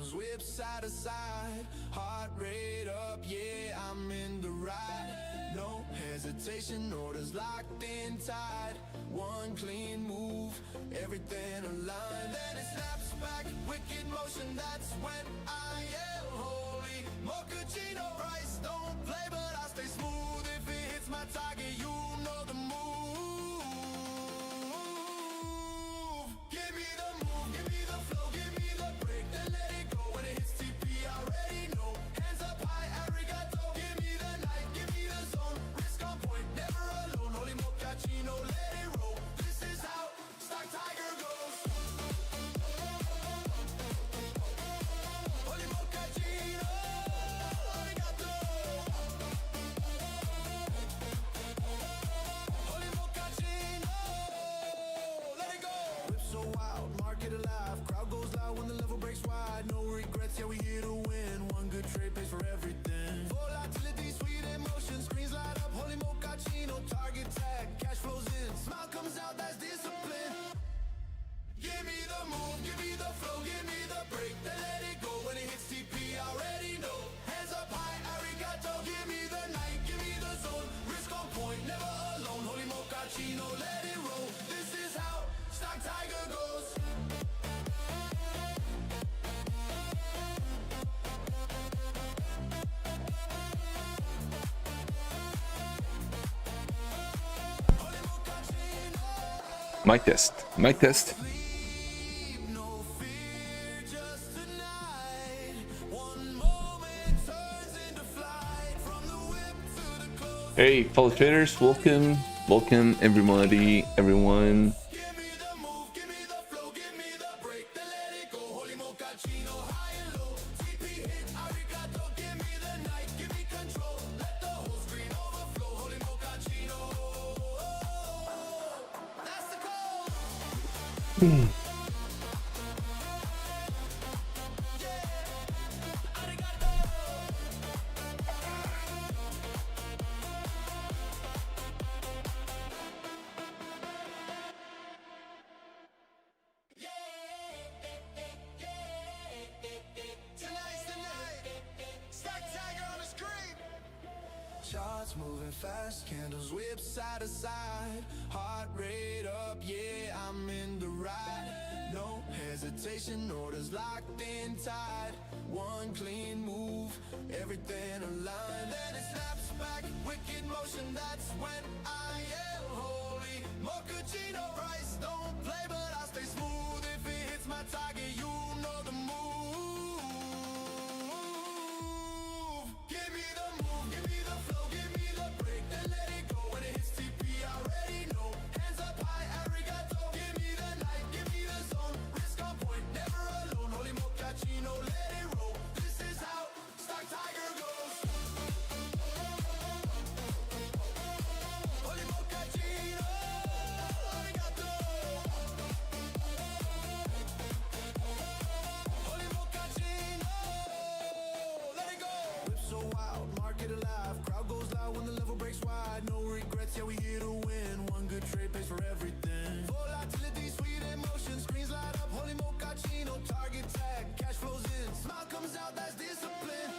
candles whip side to side, heart rate up, yeah, I'm in the ride. No hesitation, orders locked in tight. One clean move, everything aligned. Then it snaps back, wicked motion, that's when I am holy. Mochaccino price, don't play, but I stay smooth. If it hits my target, you know the move. Give me the move, give me the flow, give me the break, then let it go. When it hits TP, I already know. Hands up high, arigato. Give me the night, give me the zone. Risk on point, never alone. Holy mochaccino, let it roll. This is how StockTiger goes. Holy mochaccino, arigato. Holy mochaccino, let it go. Whip so wild, market alive. Crowd goes loud when the level breaks wide. No regrets, yeah, we here to win. One good trade pays for everything. Volatility, sweet emotion, screens light up. Holy mochaccino, target tag, cash flows in. Smile comes out, that's discipline. Give me the move, give me the flow, give me the break, then let it go. When it hits TP, I already know. Hands up high, arigato. Give me the night, give me the zone. Risk on point, never alone. Holy mochaccino, let it roll. This is how StockTiger goes. Holy mochaccino. Mic test. Mic test. No fear, just tonight. One moment turns into flight. From the whip to the close. Hey, fellow traders, welcome, welcome everybody, everyone. Give me the move, give me the flow, give me the break, then let it go. Holy mochaccino, high and low. TP hit, arigato. Give me the night, give me control. Let the whole screen overflow. Holy mochaccino. That's the call. Tonight's the night. StockTiger on the screen. Charts moving fast, candles whip side to side, heart rate up, yeah, I'm in the ride. No hesitation, orders locked in tight. One clean move, everything aligned. Then it snaps back, wicked motion, that's when I am holy. Mochaccino price, don't play, but I stay smooth. If it hits my target, you know the move. Give me the move, give me the flow, give me the break, then let it go. When it hits TP, I already know. Hands up high, arigato. Give me the night, give me the zone. Risk on point, never alone. Holy mochaccino, let it roll. This is how StockTiger goes. Holy mochaccino, arigato. Holy mochaccino, let it go. Whip so wild, market alive. Crowd goes loud when the level breaks wide. No regrets, yeah, we here to win. One good trade pays for everything. Volatility, sweet emotion, screens light up. Holy mochaccino, target tag, cash flows in. Smile comes out, that's discipline.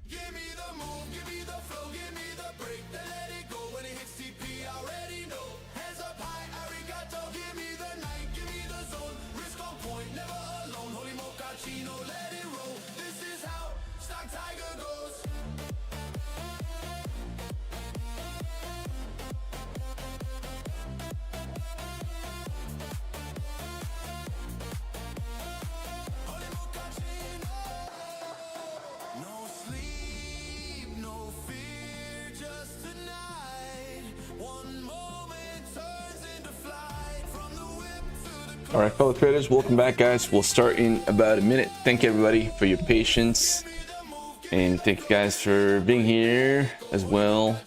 Give me the move, give me the flow, give me the break, then let it go. When it hits TP, I already know. Hands up high, arigato. Give me the night, give me the zone. Risk on point, never alone. Holy mochaccino, let it roll. This is how StockTiger goes. Holy mochaccino. No sleep, no fear, just tonight. One moment turns into flight. From the whip to the All right, fellow traders, welcome back, guys. We'll start in about a minute. Thank you, everybody, for your patience, and thank you guys for being here as well.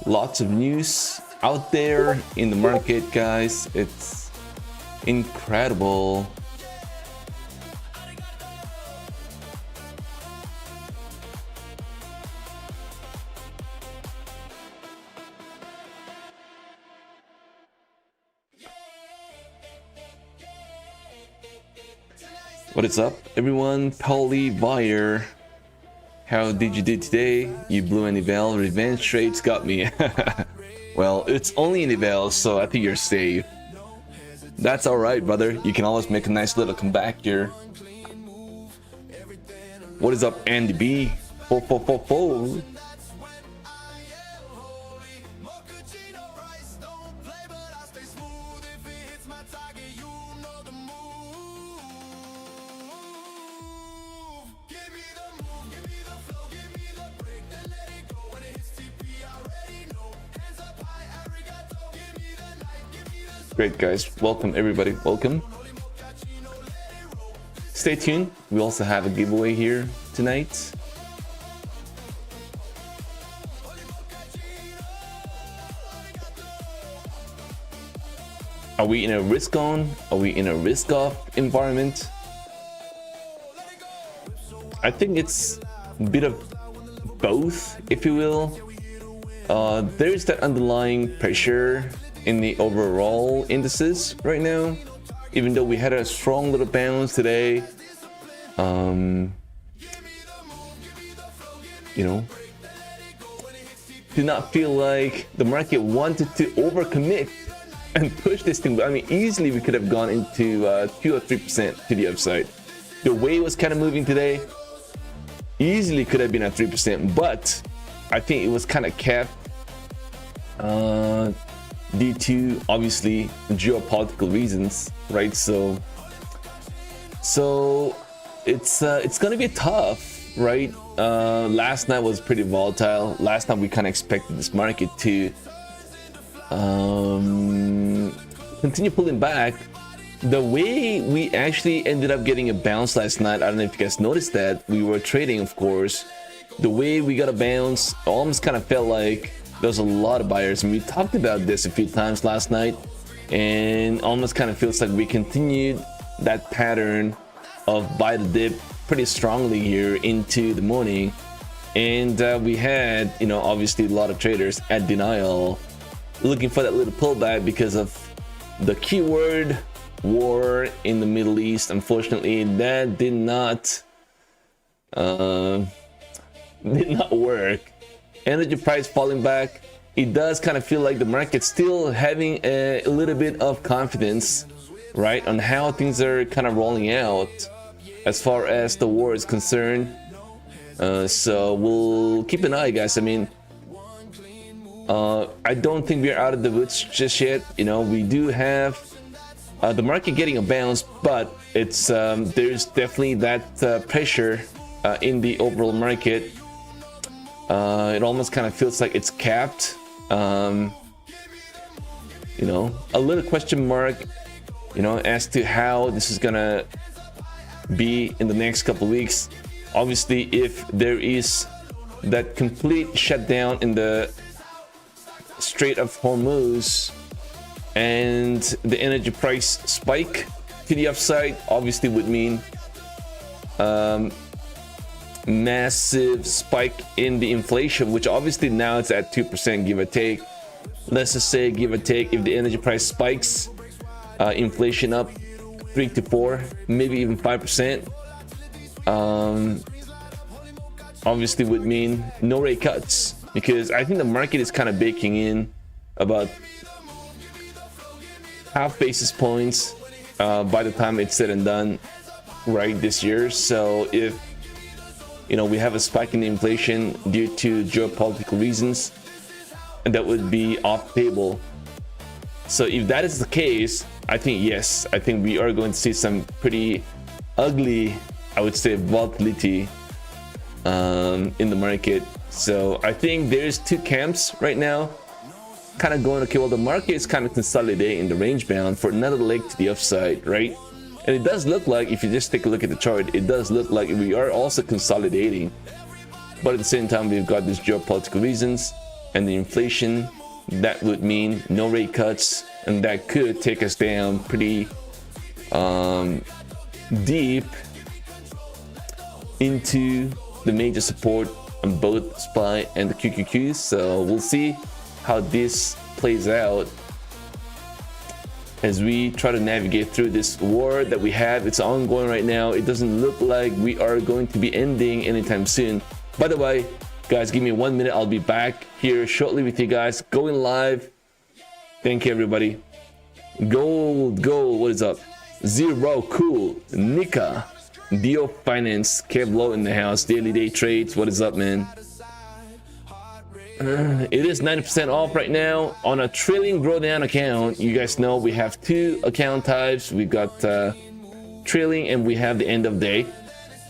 Lots of news out there in the market, guys. It's incredible. What is up, everyone? Polly Buyer, how did you do today? You blew an eval. Revenge trades got me. Well, it's only an eval, so I think you're safe. That's all right, brother. You can always make a nice little comeback here. What is up, Andy B? Fo. Great, guys. Welcome, everybody. Welcome. Stay tuned. We also have a giveaway here tonight. Are we in a risk on? Are we in a risk off environment? I think it's a bit of both, if you will. There's that underlying pressure in the overall indices right now, even though we had a strong little bounce today. You know, did not feel like the market wanted to overcommit and push this thing. I mean, easily we could have gone into 2 or 3% to the upside. The way it was kind of moving today, easily could have been at 3%, but I think it was kind of capped due to obviously geopolitical reasons, right? So it's gonna be tough, right? Last night was pretty volatile. Last night we kind of expected this market to continue pulling back. The way we actually ended up getting a bounce last night, I don't know if you guys noticed that. We were trading, of course. The way we got a bounce almost kind of felt like there's a lot of buyers, and we talked about this a few times last night, and almost kind of feels like we continued that pattern of buy the dip pretty strongly here into the morning. And we had, you know, obviously a lot of traders at denial, looking for that little pullback because of the keyword war in the Middle East. Unfortunately, that did not work. Energy price falling back. It does kind of feel like the market's still having a little bit of confidence, right, on how things are kind of rolling out as far as the war is concerned. So we'll keep an eye, guys. I mean, I don't think we're out of the woods just yet. You know, we do have the market getting a bounce, but it's there's definitely that pressure in the overall market. It almost kind of feels like it's capped. You know, a little question mark, you know, as to how this is gonna be in the next couple of weeks. Obviously, if there is that complete shutdown in the Strait of Hormuz and the energy price spike to the upside, obviously would mean massive spike in the inflation, which obviously now it's at 2%, give or take. Let's just say, give or take, if the energy price spikes, inflation up 3 to 4, maybe even 5%, obviously would mean no rate cuts, because I think the market is kind of baking in about half basis points by the time it's said and done, right, this year. So if, you know, we have a spike in inflation due to geopolitical reasons, and that would be off the table. So if that is the case, I think, yes, I think we are going to see some pretty ugly, I would say, volatility in the market. So I think there's two camps right now, kind of going, okay, well, the market is kind of consolidating the range bound for another leg to the upside, right? And it does look like, if you just take a look at the chart, it does look like we are also consolidating. But at the same time, we've got these geopolitical reasons and the inflation. That would mean no rate cuts, and that could take us down pretty deep into the major support on both SPY and the QQQs. So we'll see how this plays out. as we try to navigate through this war that we have. It's ongoing right now. It doesn't look like we are going to be ending anytime soon. By the way, guys, give me 1 minute. I'll be back here shortly with you guys, going live. Thank you, everybody. Gold, what is up? Zero, cool. Nika, Dio Finance, Kev Low in the house. Daily day trades. What is up, man? It is 90% off right now on a trailing drawdown account. You guys know we have two account types. We got trailing and we have the end of day.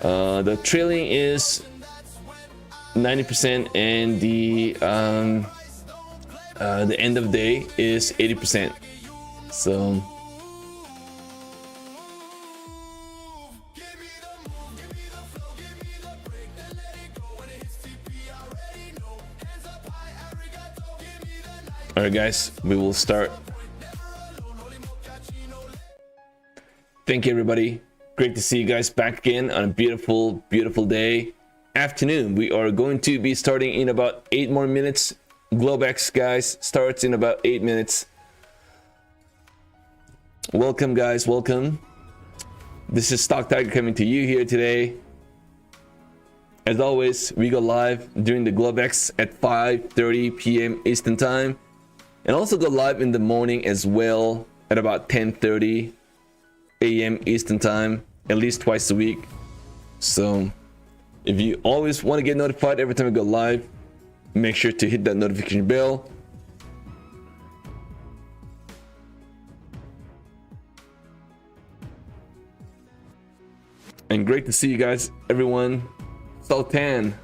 The trailing is 90% and the end of day is 80%. So all right, guys, we will start. Thank you, everybody. Great to see you guys back again on a beautiful day. Afternoon. We are going to be starting in about 8 more minutes. Globex, guys, starts in about 8 minutes. Welcome, guys. Welcome. This is StockTiger coming to you here today. As always, we go live during the Globex at 5:30 p.m. Eastern Time. And also go live in the morning as well at about 10:30 a.m. Eastern Time, at least twice a week. So if you always want to get notified every time we go live, make sure to hit that notification bell. And great to see you guys, everyone. Sultan,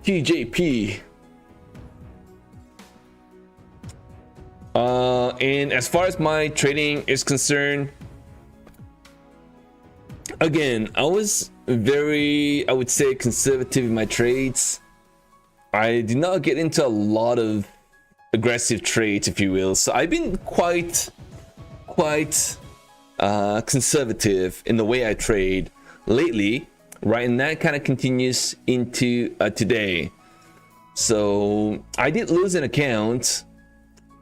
TJP. And as far as my trading is concerned, again, I was very, I would say, conservative in my trades. I did not get into a lot of aggressive trades, if you will. So I've been quite conservative in the way I trade lately, right? And that kind of continues into today. So I did lose an account.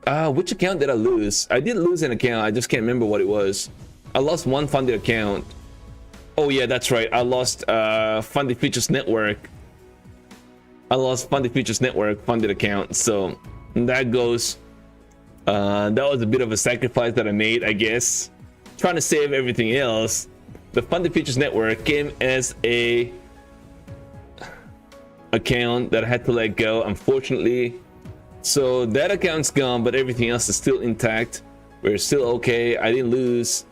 Which account did I lose? I did lose an account. I just can't remember what it was. I lost one funded account. Oh yeah, that's right. I lost Funded Futures Network. I lost Funded Futures Network funded account. So that goes. That was a bit of a sacrifice that I made, I guess. Trying to save everything else. The Funded Futures Network came as a account that I had to let go, unfortunately. So that account's gone, but everything else is still intact. We're still okay. I didn't lose.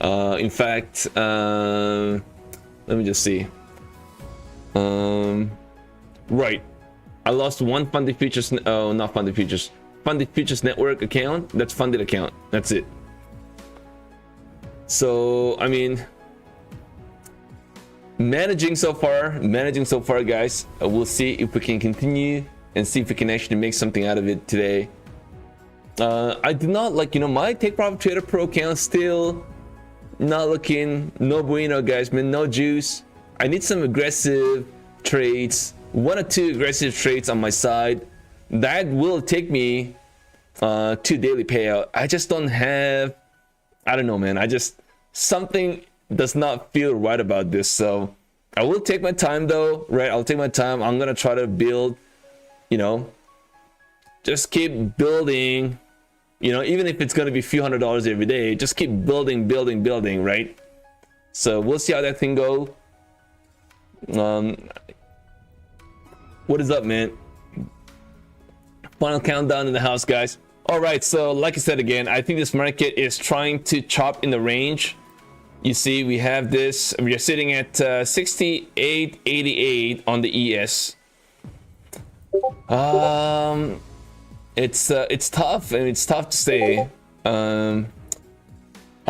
In fact, let me just see. Right, I lost one Funded Futures. Oh, not Funded Futures. Funded Futures Network account. That's funded account. That's it. So I mean, managing so far, guys. We'll see if we can continue and see if we can actually make something out of it today. I do not like, my Take Profit Trader Pro account still not looking no bueno, guys, man. No juice. I need some aggressive trades, 1 or 2 aggressive trades on my side that will take me to daily payout. I just don't have, I don't know, man. Something does not feel right about this. So I will take my time though, right? I'll take my time. I'm gonna try to build, just keep building, even if it's going to be a few $100s every day, just keep building, right? So we'll see how that thing goes. What is up, man? Final countdown in the house, guys. All right, so like I said again, I think this market is trying to chop in the range. You see, we have this, we are sitting at 68.88 on the ES. It's tough, and it's tough to say. A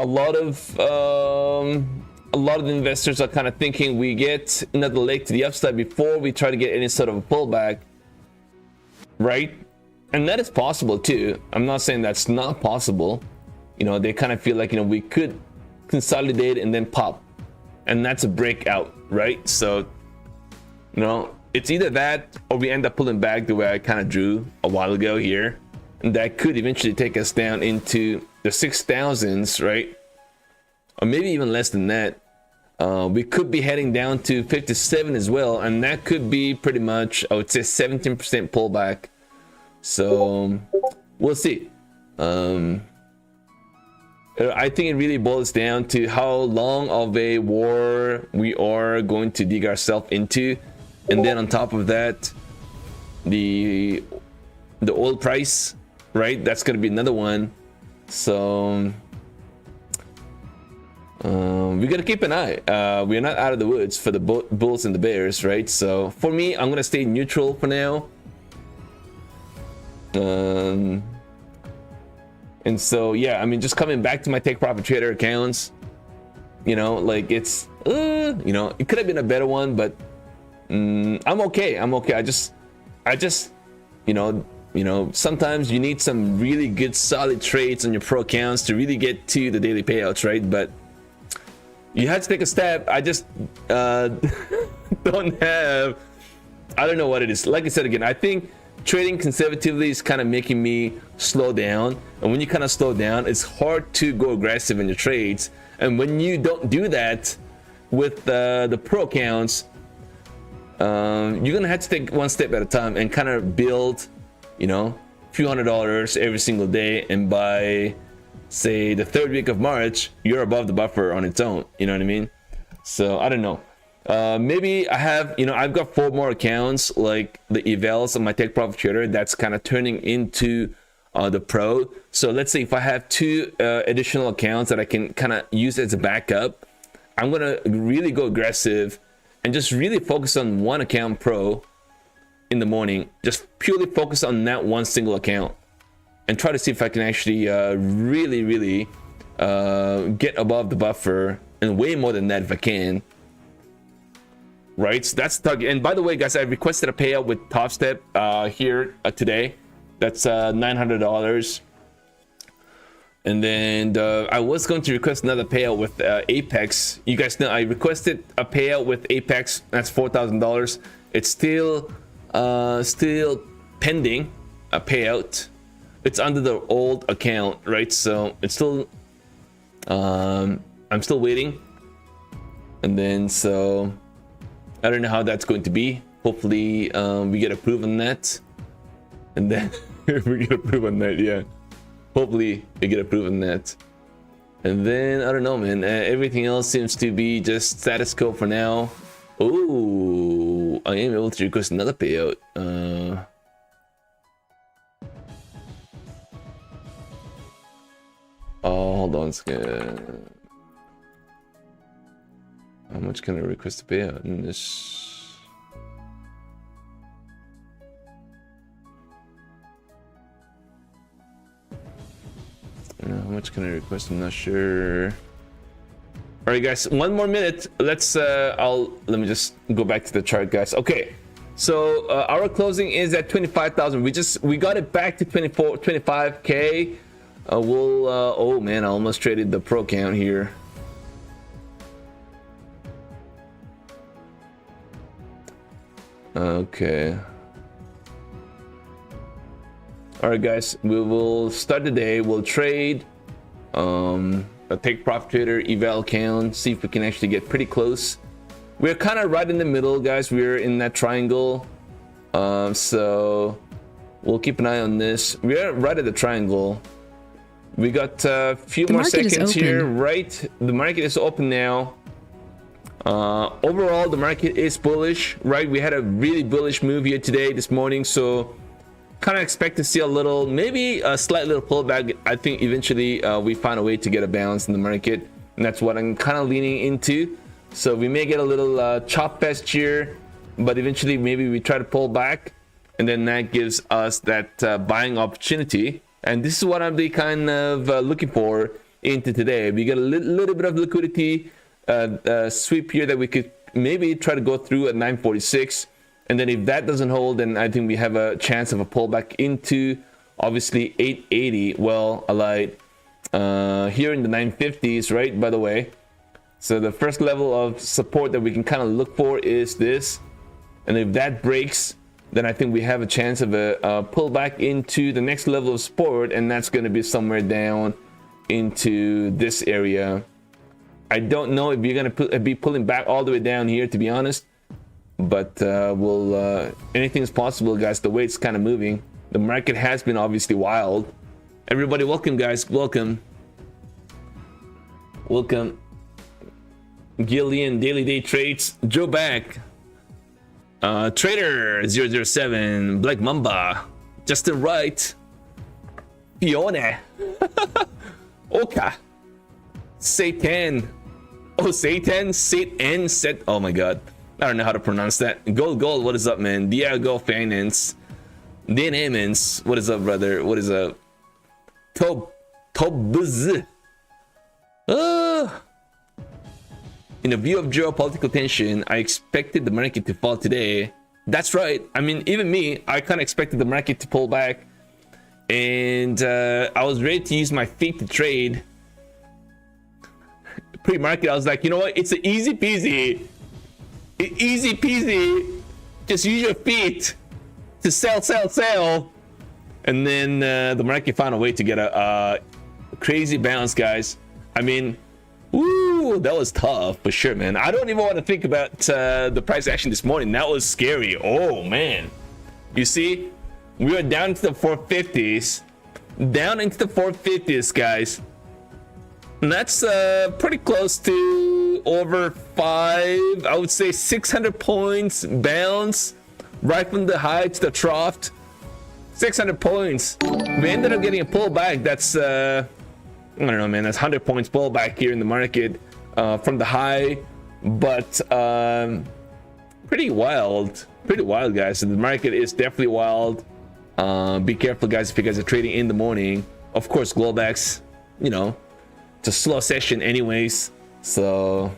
lot of the investors are kind of thinking we get another leg to the upside before we try to get any sort of a pullback, right? And that is possible too. I'm not saying that's not possible. They kind of feel like we could consolidate and then pop, and that's a breakout, right? So it's either that or we end up pulling back the way I kind of drew a while ago here, and that could eventually take us down into the 6,000s, right? Or maybe even less than that. We could be heading down to 57 as well, and that could be pretty much, I would say, 17% pullback. So we'll see. I think it really boils down to how long of a war we are going to dig ourselves into, and then on top of that, the oil price, right? That's going to be another one. So we got to keep an eye. We're not out of the woods for the bulls and the bears, right? So for me, I'm going to stay neutral for now. And so, yeah, I mean, just coming back to my take profit trader accounts, you know, like it's, you know, it could have been a better one, but I'm okay. I'm okay. I just, you know, sometimes you need some really good solid trades on your pro accounts to really get to the daily payouts, right? But you had to take a step. I just don't have, I don't know what it is. Like I said again, I think trading conservatively is kind of making me slow down. And when you kind of slow down, it's hard to go aggressive in your trades. And when you don't do that with the pro accounts, you're gonna have to take one step at a time and kind of build, you know, a few $100s every single day. And by, say, the third week of March, you're above the buffer on its own. You know what I mean? So I don't know. Maybe I have, you know, I've got 4 more accounts, like the evals on my take profit trader, that's kind of turning into the pro. So let's say if I have 2 additional accounts that I can kind of use as a backup, I'm gonna really go aggressive and just really focus on one account pro in the morning. Just purely focus on that one single account and try to see if I can actually really get above the buffer, and way more than that if I can. Right, so that's the target. And by the way, guys, I requested a payout with Top Step here today. That's $900. And then I was going to request another payout with Apex. You guys know I requested a payout with Apex. That's $4,000. It's still pending a payout. It's under the old account, right? So it's still I'm still waiting. And then so I don't know how that's going to be. Hopefully we get approved on that, and then we get approved on that. Yeah, hopefully we get approved on that, and then I don't know, man. Everything else seems to be just status quo for now. Oh, I am able to request another payout. Oh, hold on a second. How much can I request a payout in this? How much can I request? I'm not sure. All right, guys, 1 more minute. Let's let me just go back to the chart, guys. Okay, so our closing is at 25,000. We got it back to 25k. Oh man, I almost traded the pro count here. Okay. All right, guys, we will start the day. We'll trade a take profit trader eval count, see if we can actually get pretty close. We're kind of right in the middle, guys. We're in that triangle, so we'll keep an eye on this. We're right at the triangle. We got a few more seconds here, right? The market is open now. Overall, the market is bullish, right? We had a really bullish move here today, this morning, so kind of expect to see a little, maybe a slight little pullback. I think eventually we find a way to get a balance in the market, and that's what I'm kind of leaning into. So we may get a little chop fest here, but eventually maybe we try to pull back, and then that gives us that buying opportunity. And this is what I'm kind of looking for into today. We get a little bit of liquidity sweep here that we could maybe try to go through at 946, and then if that doesn't hold, then I think we have a chance of a pullback into obviously 880 well allied here in the 950s, right? By the way, so the first level of support that we can kind of look for is this, and if that breaks, then I think we have a chance of a pullback into the next level of support, and that's going to be somewhere down into this area. I don't know if you're gonna be pulling back all the way down here, to be honest, but anything is possible, guys. The way it's kind of moving, the market has been obviously wild. Everybody, welcome, guys. Welcome. Gillian, Daily Day Trades, Joe back, Trader 007, Black Mamba, Justin Wright, Fiona, Oka, Satan, Satan, Set. Oh my god, I don't know how to pronounce that. Gold, what is up, man? Diego Finance, Dan Emmons, what is up, brother? What is up? Tobuz. In a view of geopolitical tension, I expected the market to fall today. That's right. I mean, even me, I kind of expected the market to pull back, and I was ready to use my feet to trade. Pre-market, I was like, you know what? It's an easy peasy. Just use your feet to sell. And then the market found a way to get a crazy bounce, guys. I mean, ooh, that was tough for sure, man. I don't even want to think about the price action this morning. That was scary. Oh man, you see, we are down to the 450s, guys. And that's pretty close to over 5, I would say 600 points bounce right from the high to the trough. 600 points. We ended up getting a pullback. That's I don't know, man. That's 100 points pullback here in the market from the high, but pretty wild, guys. So the market is definitely wild. Be careful, guys, if you guys are trading in the morning. Of course, Globex, you know, it's a slow session anyways, so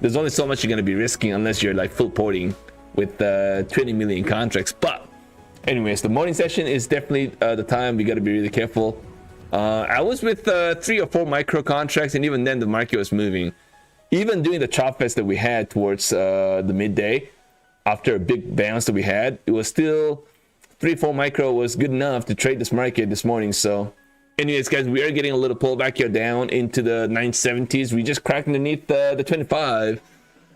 there's only so much you're going to be risking unless you're like full porting with 20 million contracts. But anyways, the morning session is definitely the time we got to be really careful. I was with 3 or 4 micro contracts, and even then the market was moving. Even during the chop fest that we had towards the midday, after a big bounce that we had, it was still 3-4 micro was good enough to trade this market this morning. So anyways, guys, we are getting a little pullback here down into the 970s. We just cracked underneath the 25.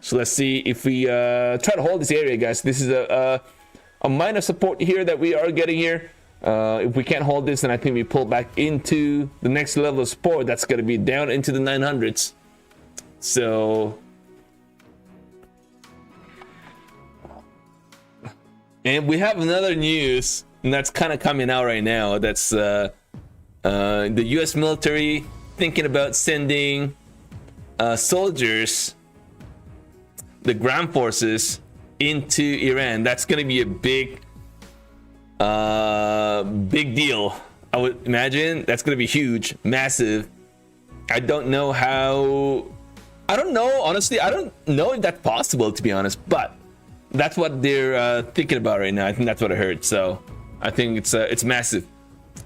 So let's see if we try to hold this area, guys. This is a minor support here that we are getting here. If we can't hold this, then I think we pull back into the next level of support. That's going to be down into the 900s. So, and we have another news, and that's kind of coming out right now. That's the U.S. military thinking about sending soldiers, the ground forces, into Iran. That's going to be a big deal. I would imagine that's going to be huge, massive. I don't know how. I don't know, honestly. I don't know if that's possible, to be honest. But that's what they're thinking about right now. I think that's what I heard. So I think it's massive.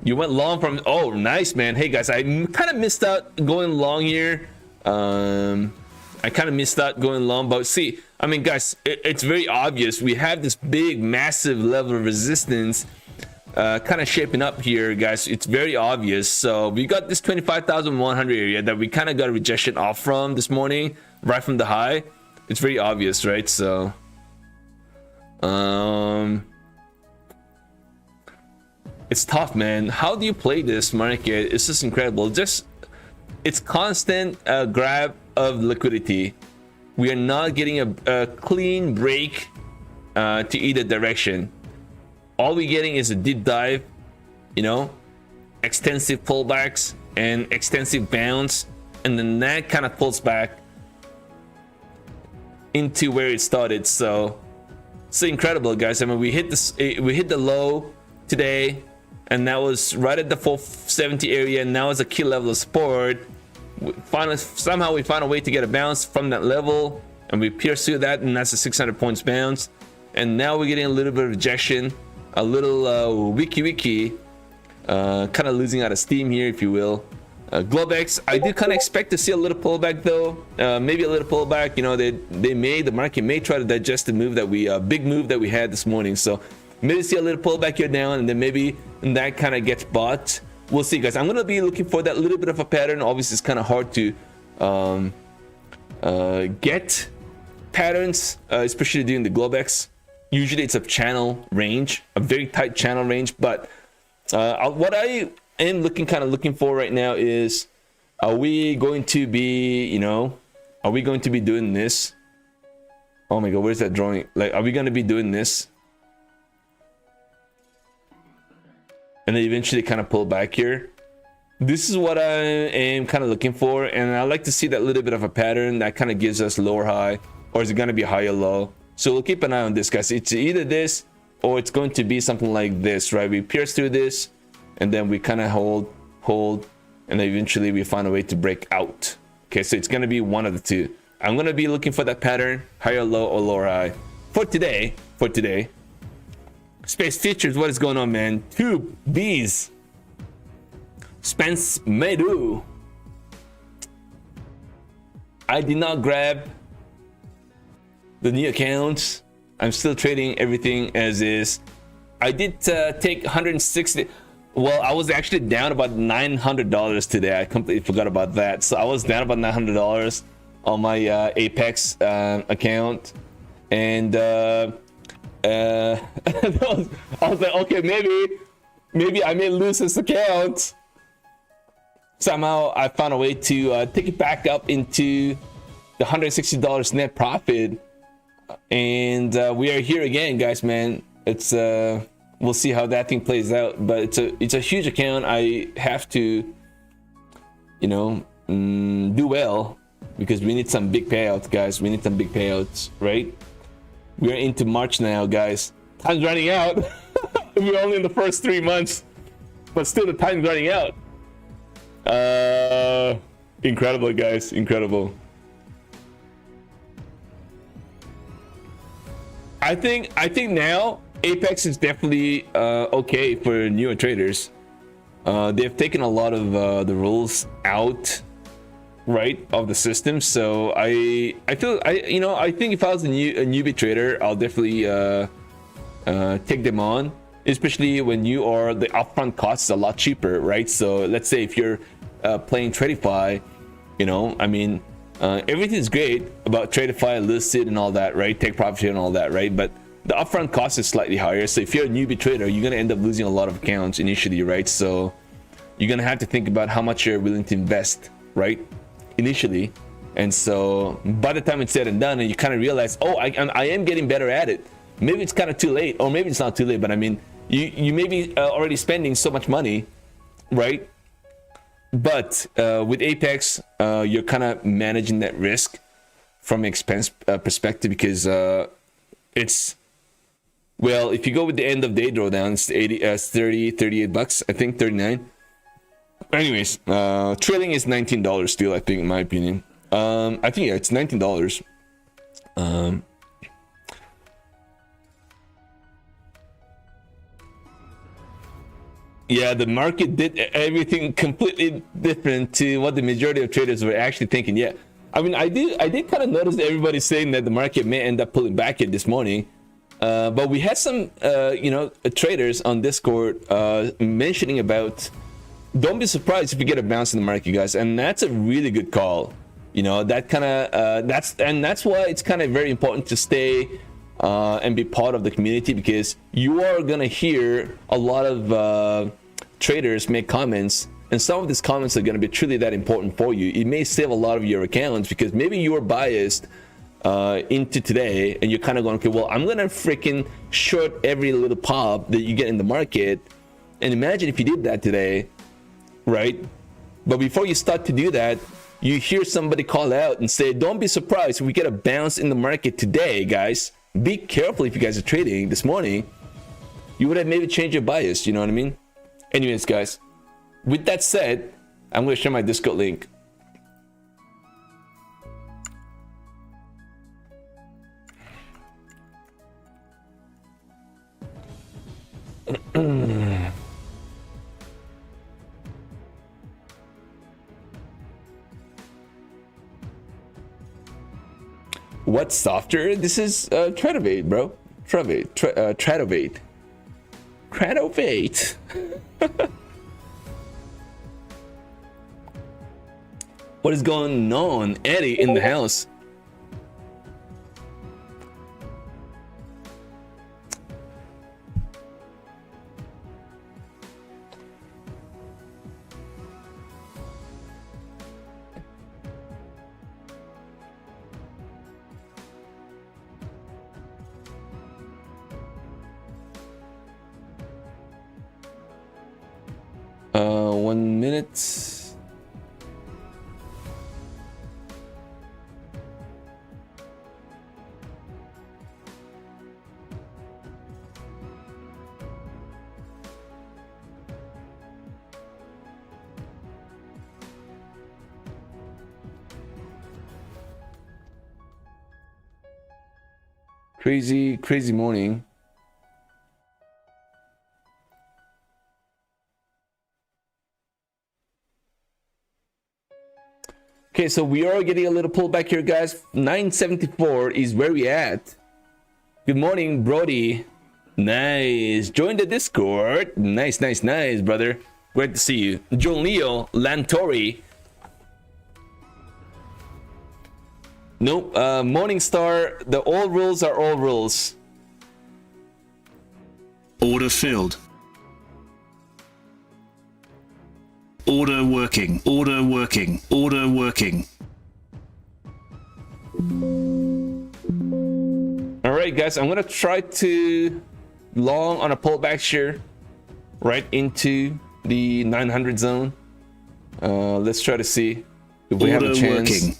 You went long from. Oh, nice, man. Hey guys, I kind of missed out going long here. I kind of missed out going long, but see, I mean, guys, it's very obvious. We have this big, massive level of resistance kind of shaping up here, guys. It's very obvious. So we got this 25,100 area that we kind of got a rejection off from this morning, right from the high. It's very obvious, right? So it's tough, man. How do you play this market? It's just incredible. It's constant grab of liquidity. We are not getting a clean break to either direction. All we're getting is a deep dive, you know, extensive pullbacks and extensive bounce, and then that kind of pulls back into where it started. So it's incredible, guys. I mean, we hit the low today, and that was right at the 470 area, and now it's a key level of support. Somehow we found a way to get a bounce from that level, and we pierced through that, and that's a 600 points bounce. And now we're getting a little bit of rejection, a little wiki kind of losing out of steam here, if you will. Globex, I did kind of expect to see a little pullback though, maybe a little pullback. You know, the market may try to digest the move that big move that we had this morning. So maybe see a little pullback here down, and then maybe that kind of gets bought we'll see, guys. I'm gonna be looking for that little bit of a pattern. Obviously, it's kind of hard to get patterns, especially during the Globex. Usually it's a channel range, a very tight channel range. But what I am looking for right now is, are we going to be, are we going to be doing this? Oh my god, where's that drawing? Like, are we going to be doing this and then eventually kind of pull back here? This is what I am kind of looking for, and I like to see that little bit of a pattern that kind of gives us lower high, or is it going to be higher low? So we'll keep an eye on this, guys. It's either this or it's going to be something like this, right? We pierce through this and then we kind of hold, and then eventually we find a way to break out. Okay, so it's going to be one of the two. I'm going to be looking for that pattern, higher low or lower high for today. Space Features, what is going on, man? 2 B's. Spence Medu. I did not grab the new accounts. I'm still trading everything as is. I did take 160. Well, I was actually down about $900 today. I completely forgot about that. So I was down about $900 on my Apex account, and I was like, okay, maybe I may lose this account. Somehow I found a way to take it back up into the $160 net profit, and we are here again, guys, man. It's we'll see how that thing plays out, but it's a huge account. I have to, do well, because we need some big payouts, guys. We need some big payouts, right? We're into March now, guys. Time's running out. We're only in the first 3 months, but still the time's running out. Incredible, guys, incredible. I think now Apex is definitely okay for newer traders. They've taken a lot of the rules out, right, of the system. So I think if I was a newbie trader, I'll definitely take them on, especially when the upfront costs a lot cheaper, right? So let's say if you're playing Tradify, everything's great about Tradify, listed and all that, right? Take profit and all that, right? But the upfront cost is slightly higher. So if you're a newbie trader, you're gonna end up losing a lot of accounts initially, right? So you're gonna have to think about how much you're willing to invest, right, initially. And so by the time it's said and done, and you kind of realize, oh, I am getting better at it. Maybe it's kind of too late, or maybe it's not too late, but you may be already spending so much money, right? But with Apex, you're kind of managing that risk from an expense perspective, because it's, well, if you go with the end of day drawdown, it's 38 bucks, I think 39. Anyways, trailing is $19 still, I think, in my opinion. I think, yeah, it's $19. Yeah, the market did everything completely different to what the majority of traders were actually thinking. Yeah, I did kind of notice that everybody's saying that the market may end up pulling back here this morning. But we had some, traders on Discord mentioning about, don't be surprised if you get a bounce in the market, guys. And that's a really good call. That kind of, that's why it's kind of very important to stay and be part of the community, because you are going to hear a lot of traders make comments, and some of these comments are going to be truly that important for you. It may save a lot of your accounts, because maybe you're biased into today, and you're kind of going, okay, well, I'm going to freaking short every little pop that you get in the market. And imagine if you did that today, right? But before you start to do that, you hear somebody call out and say, don't be surprised if we get a bounce in the market today, guys. Be careful if you guys are trading this morning. You would have maybe changed your bias, you know what I mean? Anyways, guys, with that said, I'm going to share my Discord link. What's softer? This is Tradovate, bro. Tradovate. What is going on? Eddie in the house. One minute. Crazy morning. Okay, so we are getting a little pullback here, guys. 974 is where we at. Good morning, Brody. Nice. Join the Discord. Nice, brother. Great to see you. John Leo, Lantori. Nope. Morningstar. The all rules are all rules. Order filled. Order working. Order working. Order working. All right, guys. I'm gonna try to long on a pullback here, right into the 900 zone. Let's try to see if we have a chance. Working.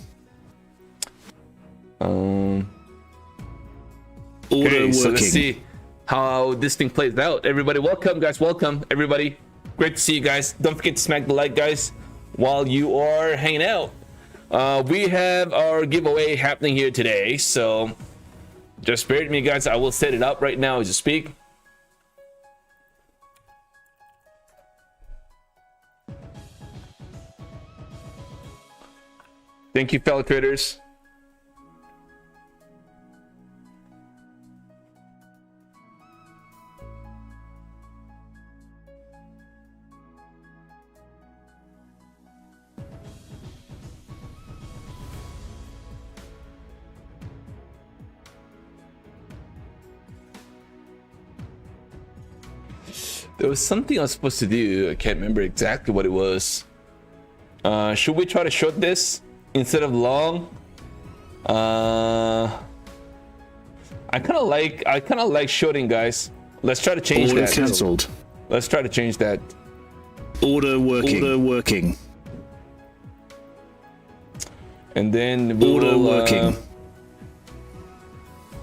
Okay, so let's see how this thing plays out. Everybody, welcome, guys. Welcome, everybody. Great to see you guys. Don't forget to smack the like, guys, while you are hanging out. We have our giveaway happening here today, so just bear with me, guys. I will set it up right now as you speak. Thank you, fellow traders. There was something I was supposed to do. I can't remember exactly what it was. Should we try to short this instead of long? I kind of like shorting, guys. Let's try to change Order that. cancelled. Let's try to change that. Order working. Order working. And then Order working.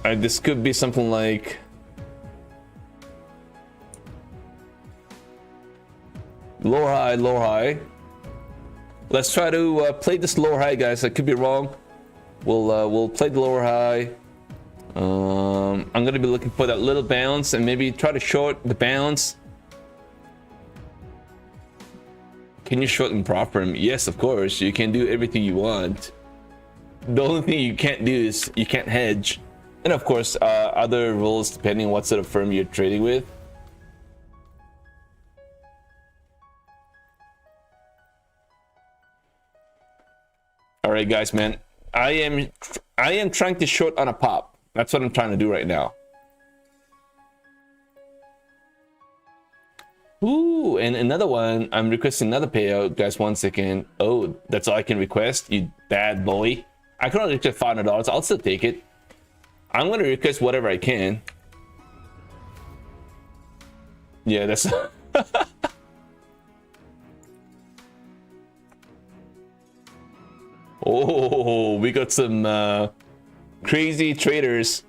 This could be something like lower high. Let's try to play this lower high, guys. I could be wrong. We'll play the lower high. I'm gonna be looking for that little bounce and maybe try to short the bounce. Can you shorten PROPFIRM? Yes, of course. You can do everything you want. The only thing you can't do is you can't hedge, and of course other rules depending on what sort of firm you're trading with. All right, guys, man. I am trying to short on a pop. That's what I'm trying to do right now. Ooh, and another one. I'm requesting another payout, guys. 1 second. Oh, that's all I can request. You bad boy. I can only request $500. I'll still take it. I'm gonna request whatever I can. Yeah, that's. Oh, we got some crazy traders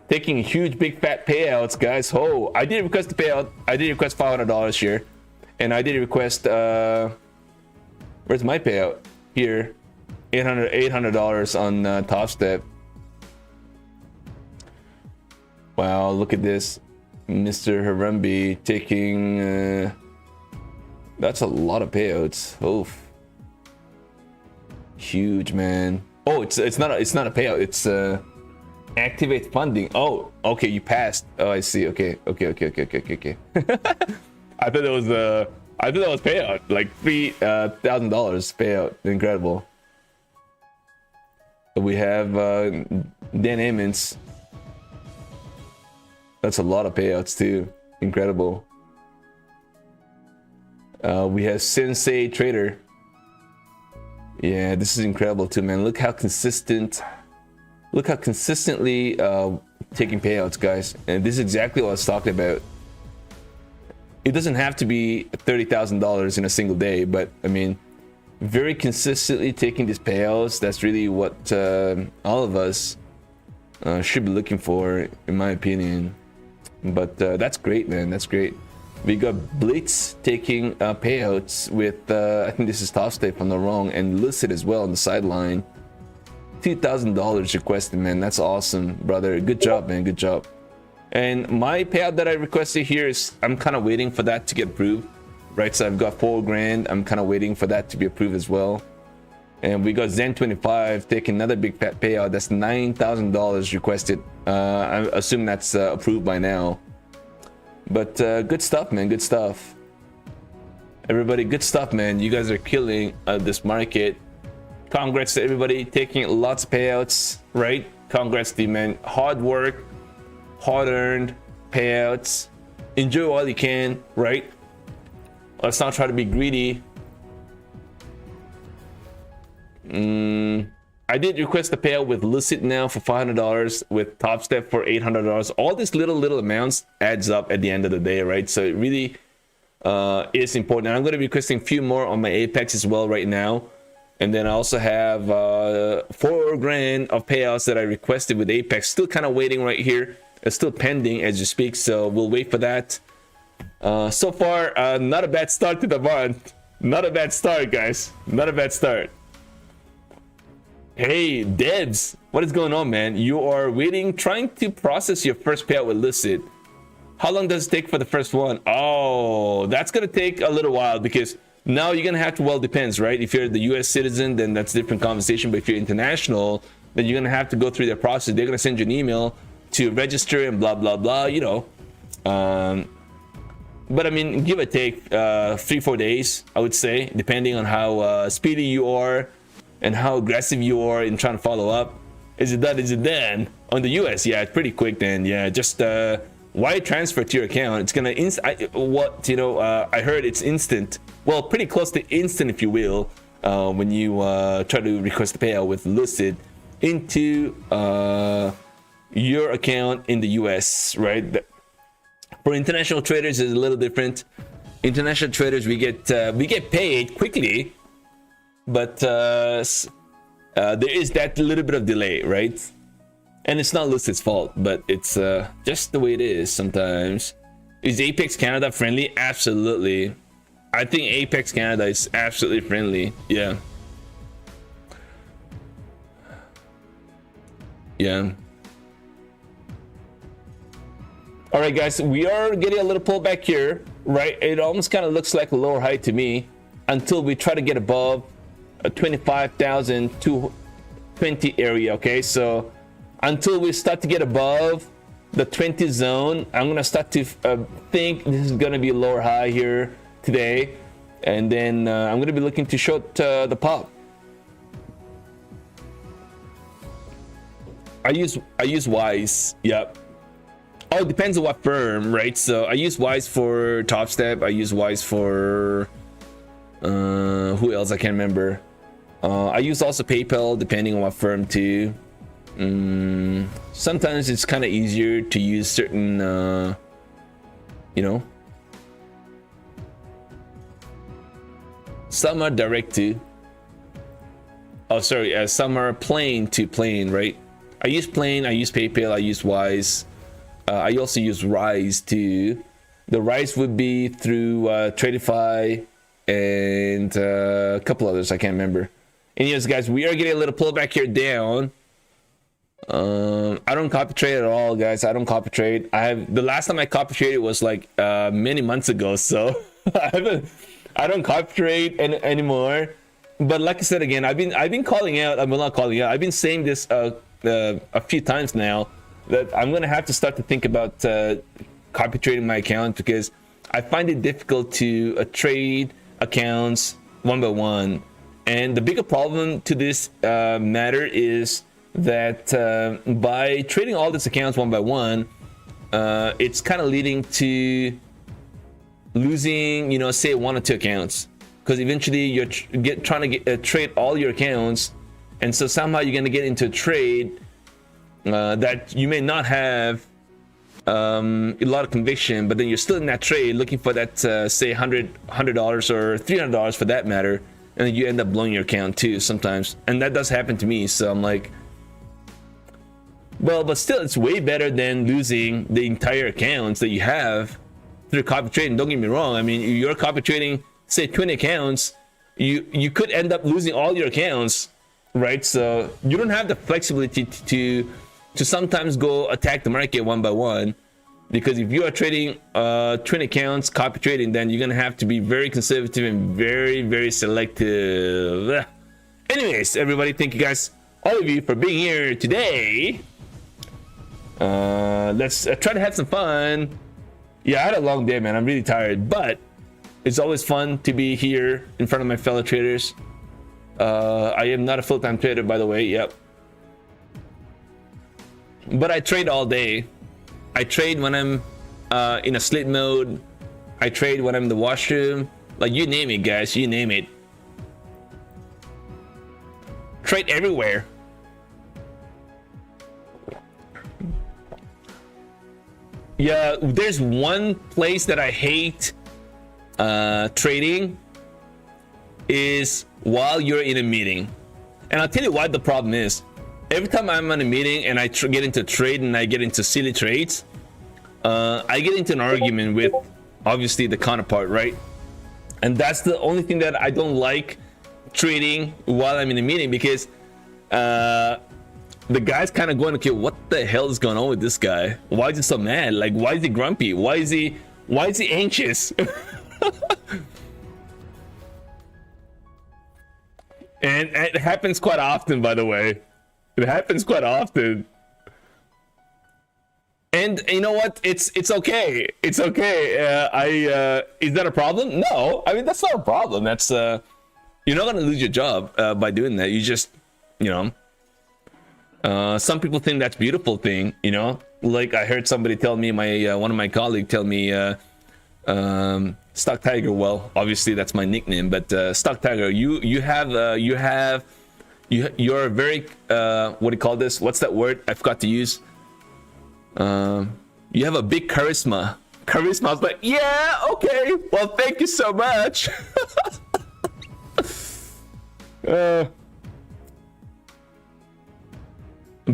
taking huge big fat payouts, guys. Oh, I did request the payout. I did request $500 here, and I did request where's my payout here? $800 on Top Step. Wow, look at this, Mr. Harambe taking that's a lot of payouts. Oof. Huge, man. Oh, it's not a payout. It's activate funding. Oh, okay, you passed. Oh, I see. Okay. I thought that was payout, like $3,000 payout. Incredible. We have Dan Emmons. That's a lot of payouts too. Incredible. We have Sensei Trader. Yeah, this is incredible too, man. Look how consistent. Look how consistently taking payouts, guys. And this is exactly what I was talking about. It doesn't have to be $30,000 in a single day, but I mean, very consistently taking these payouts. That's really what all of us should be looking for, in my opinion. But that's great, man. That's great. We got Blitz taking payouts with I think this is Topstep if I'm not wrong, and Lucid as well on the sideline. $2,000 requested, man. That's awesome, brother. Good job, man. Good job. And my payout that I requested here is, I'm kind of waiting for that to get approved, right? So I've got $4 grand. I'm kind of waiting for that to be approved as well. And we got Zen25 taking another big payout. That's $9,000 requested. I assume that's approved by now. But good stuff, man. Good stuff. Everybody, good stuff, man. You guys are killing this market. Congrats to everybody taking lots of payouts, right? Congrats to you, man. Hard work, hard-earned payouts. Enjoy while you can, right? Let's not try to be greedy. I did request a payout with Lucid now for $500, with Topstep for $800. All these little amounts adds up at the end of the day, right? So it really is important. And I'm going to be requesting a few more on my Apex as well right now. And then I also have $4 grand of payouts that I requested with Apex. Still kind of waiting right here. It's still pending as you speak, so we'll wait for that. So far, not a bad start to the month. Not a bad start, guys. Not a bad start. Hey, Debs, what is going on, man? You are waiting, trying to process your first payout with Lucid. How long does it take for the first one? Oh, that's gonna take a little while, because now you're gonna have to, well, depends, right? If you're the US citizen, then that's a different conversation. But if you're international, then you're gonna have to go through their process. They're gonna send you an email to register and blah blah blah, you know. But I mean, give or take 3-4 days, I would say, depending on how speedy you are and how aggressive you are in trying to follow up. Is it done? Is it done? On the US, yeah, it's pretty quick then. Yeah, just wire transfer to your account. It's gonna I heard it's instant. Well, pretty close to instant, if you will, when you try to request a payout with Lucid into your account in the US, right? For international traders, it's a little different. International traders, we get paid quickly, but there is that little bit of delay, right? And it's not Lucid's fault, but it's just the way it is sometimes. Is Apex Canada friendly? Absolutely. I think Apex Canada is absolutely friendly. Yeah. Yeah. All right, guys, we are getting a little pullback here, right? It almost kind of looks like a lower high to me until we try to get above 25,220 area. Okay, so until we start to get above the 20 zone, I'm gonna start to think this is gonna be a lower high here today, and then I'm gonna be looking to short the pop. I use Wise. Yep. Oh, it depends on what firm, right? So I use Wise for Topstep. I use Wise for who else? I can't remember. I use also PayPal, depending on what firm too. Sometimes it's kind of easier to use certain, some are direct to. Oh, sorry. Some are plain to plain, right? I use plain. I use PayPal. I use Wise. I also use Rise too. The Rise would be through Tradify and a couple others. I can't remember. Anyways, guys, we are getting a little pullback here down. I don't copy trade at all, guys. I don't copy trade. The last time I copy traded was like many months ago, so I don't copy trade anymore. But like I said again, I've been calling out. I'm not calling out. I've been saying this a few times now, that I'm gonna have to start to think about copy trading my account, because I find it difficult to trade accounts one by one. And the bigger problem to this matter is that by trading all these accounts one by one, it's kind of leading to losing, you know, say 1 or 2 accounts, because eventually you're trying to trade all your accounts, and so somehow you're going to get into a trade that you may not have a lot of conviction, but then you're still in that trade looking for that say $100 or $300 for that matter, and then you end up blowing your account too sometimes. And that does happen to me, so I'm like, well, but still it's way better than losing the entire accounts that you have through copy trading. Don't get me wrong, I mean, you're copy trading say 20 accounts, you could end up losing all your accounts, right? So you don't have the flexibility to sometimes go attack the market one by one, because if you are trading 20 accounts copy trading, then you're gonna have to be very conservative and very selective. Anyways, everybody, thank you guys, all of you, for being here today. Let's try to have some fun. Yeah, I had a long day, man. I'm really tired, but it's always fun to be here in front of my fellow traders. I am not a full-time trader, by the way. Yep. But I trade all day. I trade when I'm in a sleep mode. I trade when I'm in the washroom. Like, you name it, guys. You name it. Trade everywhere. Yeah, there's one place that I hate trading, is while you're in a meeting. And I'll tell you what the problem is. Every time I'm on a meeting and I get into trade and I get into silly trades, I get into an argument with obviously the counterpart, right? And that's the only thing that I don't like trading while I'm in a meeting, because the guy's kind of going, okay, what the hell is going on with this guy? Why is he so mad? Like, why is he grumpy? Why is he anxious? And it happens quite often, by the way. It happens quite often. And you know what? It's okay. It's okay. Is that a problem? No. I mean, that's not a problem. That's you're not gonna lose your job by doing that. You just, you know, some people think that's a beautiful thing, you know. Like, I heard somebody tell me, one of my colleagues tell me, StockTiger, well, obviously that's my nickname, but StockTiger, you're very what do you call this? What's that word? I forgot to use. You have a big charisma. I was like, yeah, okay. Well, thank you so much.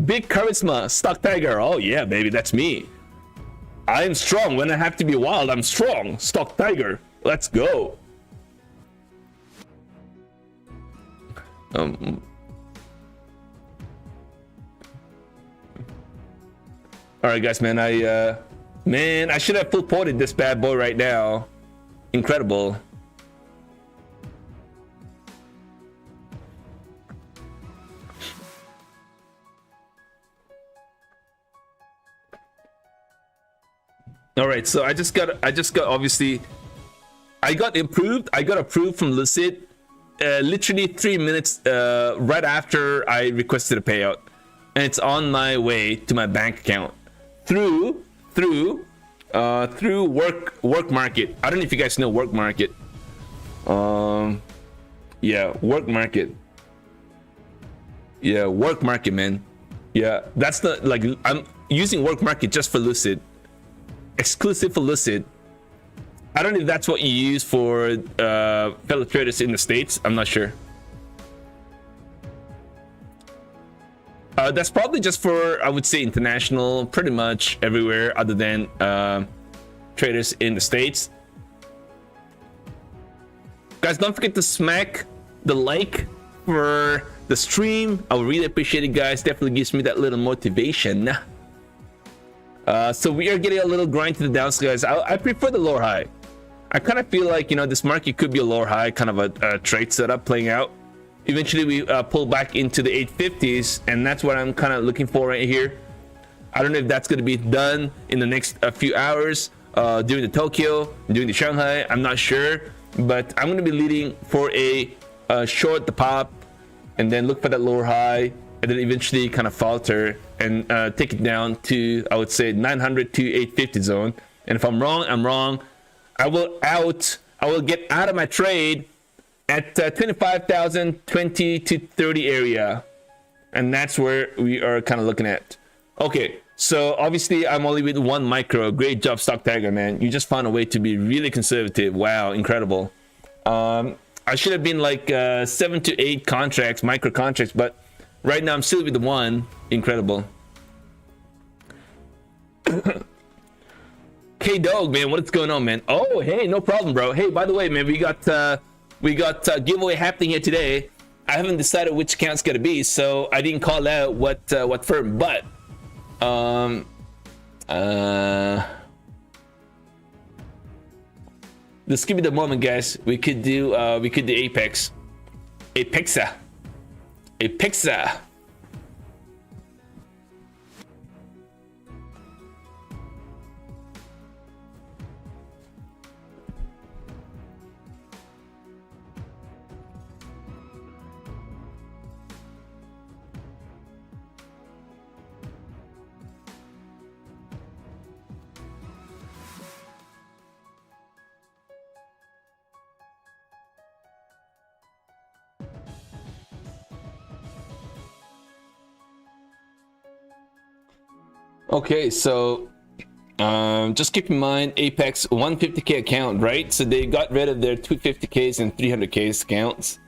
Big charisma, StockTiger. Oh yeah, baby, that's me. I am strong. When I have to be wild, I'm strong. StockTiger. Let's go. All right, guys, man. I should have full ported this bad boy right now. Incredible. All right, so I just got obviously, I got approved from Lucid literally 3 minutes right after I requested a payout, and it's on my way to my bank account through work market. I don't know if you guys know work market. Yeah, work market. Yeah, work market, man. Yeah, that's the, like, I'm using work market just for Lucid. Exclusive for Lucid. I don't know if that's what you use for fellow traders in the States. I'm not sure. That's probably just for, I would say, international, pretty much everywhere other than traders in the States. Guys, don't forget to smack the like for the stream. I would really appreciate it, guys. Definitely gives me that little motivation. So we are getting a little grind to the downside, guys. I prefer the lower high. I kind of feel like, you know, this market could be a lower high, kind of a trade setup playing out. Eventually we pull back into the 850s, and that's what I'm kind of looking for right here. I don't know if that's going to be done in the next few hours during the Tokyo, during the Shanghai. I'm not sure, but I'm going to be leading for a short the pop, and then look for that lower high, and then eventually kind of falter and take it down to, I would say, 900 to 850 zone. And if I'm wrong, I'm wrong. I will get out of my trade at 25,000, 20 to 30 area, and that's where we are kind of looking at. Okay, so obviously I'm only with one micro. Great job, StockTiger, man. You just found a way to be really conservative. Wow, incredible. I should have been like 7 to 8 contracts, micro contracts, but right now I'm still with the one. Incredible. K-Dog, man, what's going on, man? Oh, hey, no problem, bro. Hey, by the way, man, we got giveaway happening here today. I haven't decided which account's gonna be, so I didn't call out what firm, but let's give it a moment, guys. We could do Apex. Apexa. Okay, so just keep in mind Apex 150k account, right? So they got rid of their 250ks and 300ks accounts.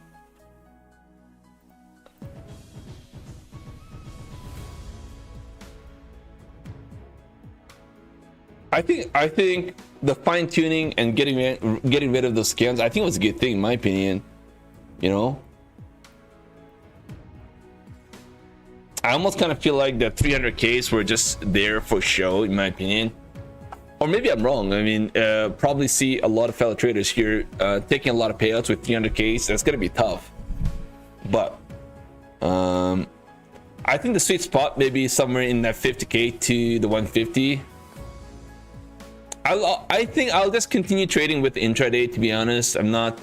I think the fine tuning and getting rid of those accounts, I think it was a good thing in my opinion. You know, I almost kind of feel like the 300ks were just there for show, in my opinion. Or maybe I'm wrong. I mean, probably see a lot of fellow traders here taking a lot of payouts with 300ks. That's gonna be tough. But I think the sweet spot maybe somewhere in that 50k to the 150. I think I'll just continue trading with intraday, to be honest. I'm not.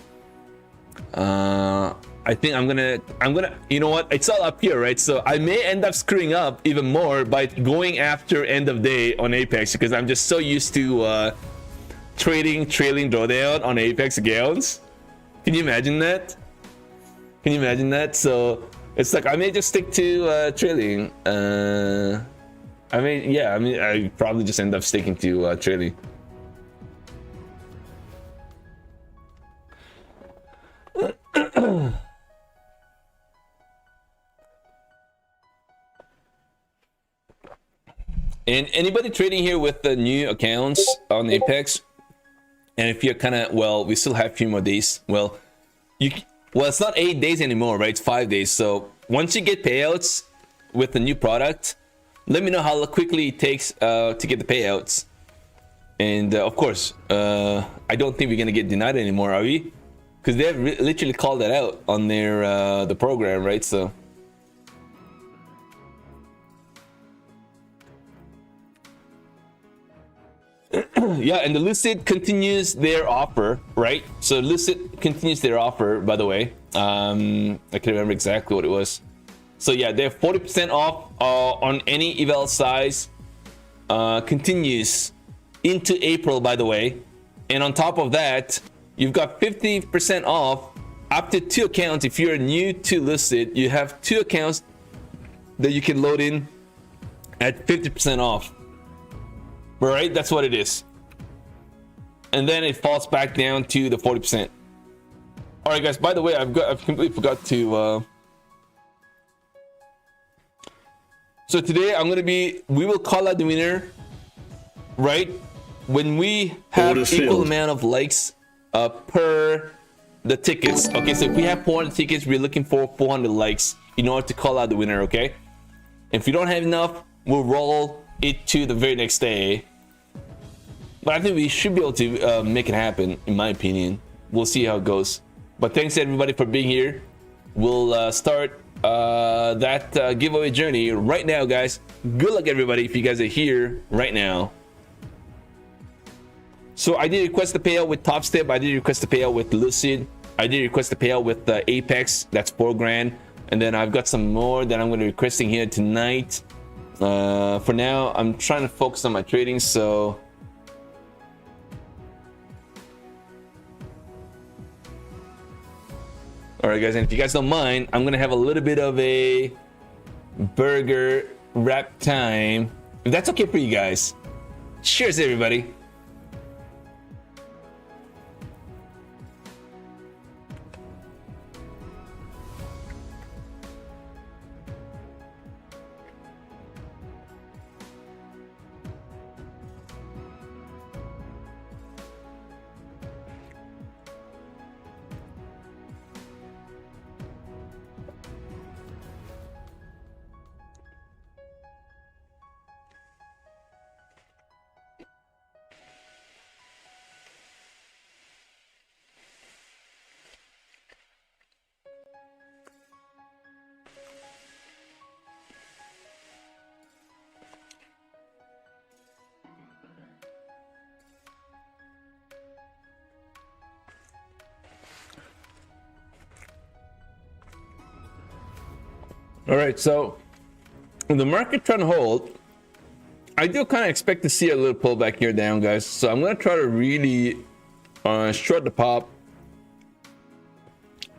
I think I'm gonna, you know what? It's all up here, right? So I may end up screwing up even more by going after end of day on Apex because I'm just so used to trading trailing drawdown on Apex accounts. Can you imagine that? Can you imagine that? So it's like I may just stick to trailing. I mean, yeah, I mean, I probably just end up sticking to trailing. And anybody trading here with the new accounts on Apex, and if you're kind of, well, we still have a few more days. Well, it's not 8 days anymore, right? It's 5 days. So once you get payouts with the new product, let me know how quickly it takes to get the payouts. And of course, I don't think we're gonna get denied anymore, are we? Because they have literally called that out on their the program, right? So. Yeah, and the Lucid continues their offer, right? So Lucid continues their offer, by the way. I can't remember exactly what it was. So yeah, they're 40% off on any eval size. Continues into April, by the way. And on top of that, you've got 50% off up to 2 accounts. If you're new to Lucid, you have 2 accounts that you can load in at 50% off. Right, that's what it is. And then it falls back down to the 40%. All right, guys. By the way, I've completely forgot to. So today we will call out the winner, right? When we have equal amount of likes per the tickets. Okay, so if we have 400 tickets, we're looking for 400 likes in order to call out the winner. Okay. If we don't have enough, we'll roll it to the very next day. But I think we should be able to make it happen, in my opinion. We'll see how it goes. But thanks everybody for being here. We'll start that giveaway journey right now, guys. Good luck, everybody, if you guys are here right now. So I did request the payout with Top Step. I did request the payout with Lucid. I did request the payout with Apex. That's $4 grand. and then I've got some more that I'm going to be requesting here tonight. For now, I'm trying to focus on my trading, so all right, guys, and if you guys don't mind, I'm gonna have a little bit of a burger wrap time, if that's okay for you guys. Cheers, everybody. All right, so the market trying to hold, I do kind of expect to see a little pullback here down, guys. So I'm going to try to really short the pop,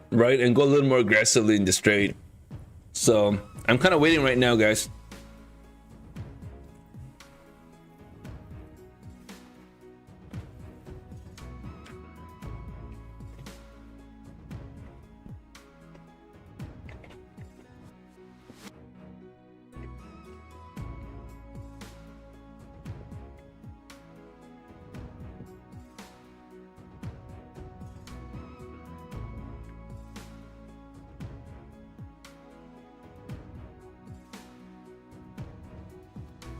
right, and go a little more aggressively in this trade. So I'm kind of waiting right now, guys.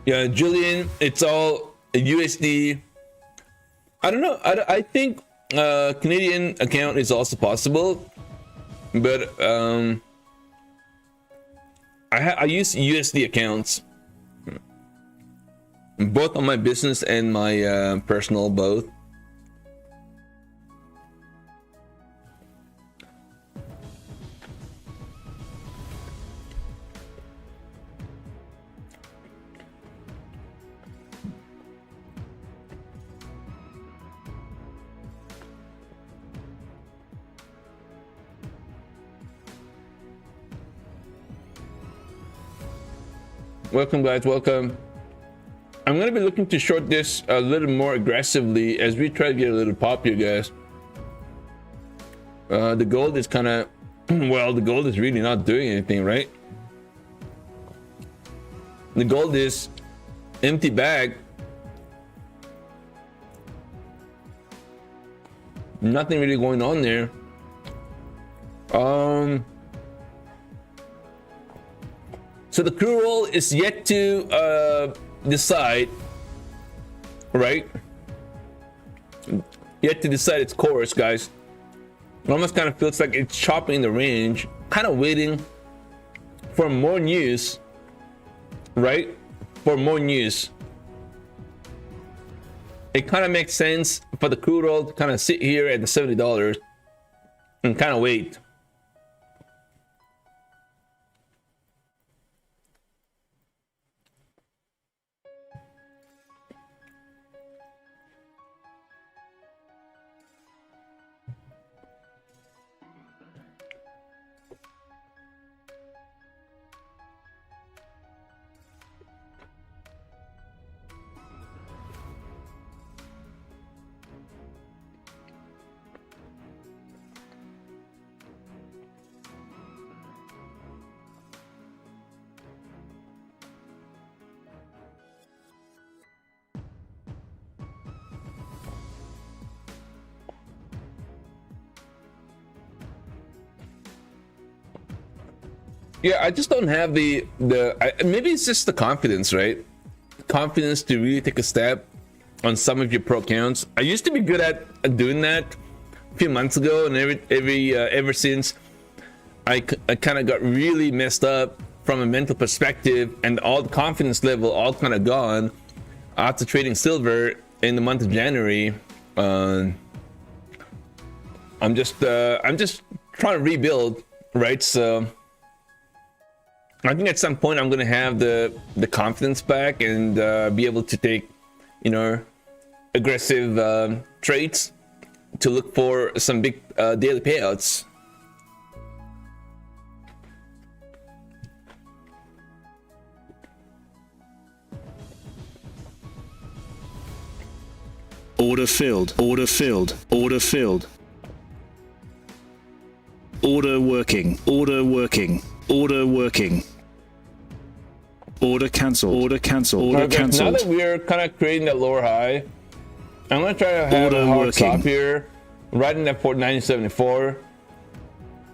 Yeah, Julian, it's all USD. I don't know. I think Canadian account is also possible, but I use USD accounts, both on my business and my personal, both. Welcome, guys, welcome. I'm gonna be looking to short this a little more aggressively as we try to get a little pop here, guys. The gold is kind of well, the gold is really not doing anything, right? The gold is empty bag, nothing really going on there. So the crude oil is yet to decide, right? Yet to decide its course, guys. It almost kind of feels like it's chopping the range, kind of waiting for more news, right? For more news. It kind of makes sense for the crude oil to kind of sit here at the $70 and kind of wait. Yeah, I just don't have maybe it's just the confidence, right? Confidence to really take a step on some of your pro accounts. I used to be good at doing that a few months ago, and ever since I kind of got really messed up from a mental perspective, and all the confidence level all kind of gone after trading silver in the month of January. I'm just trying to rebuild, right? So I think at some point I'm gonna have the confidence back and be able to take, you know, aggressive trades to look for some big daily payouts. Order filled. Order filled. Order filled. Order working. Order working. Order working. Order cancelled. Order cancelled. Order Okay, cancelled. now that we're kind of creating that lower high, I'm gonna try to have Order a hard working. stop here, right in that 49.74.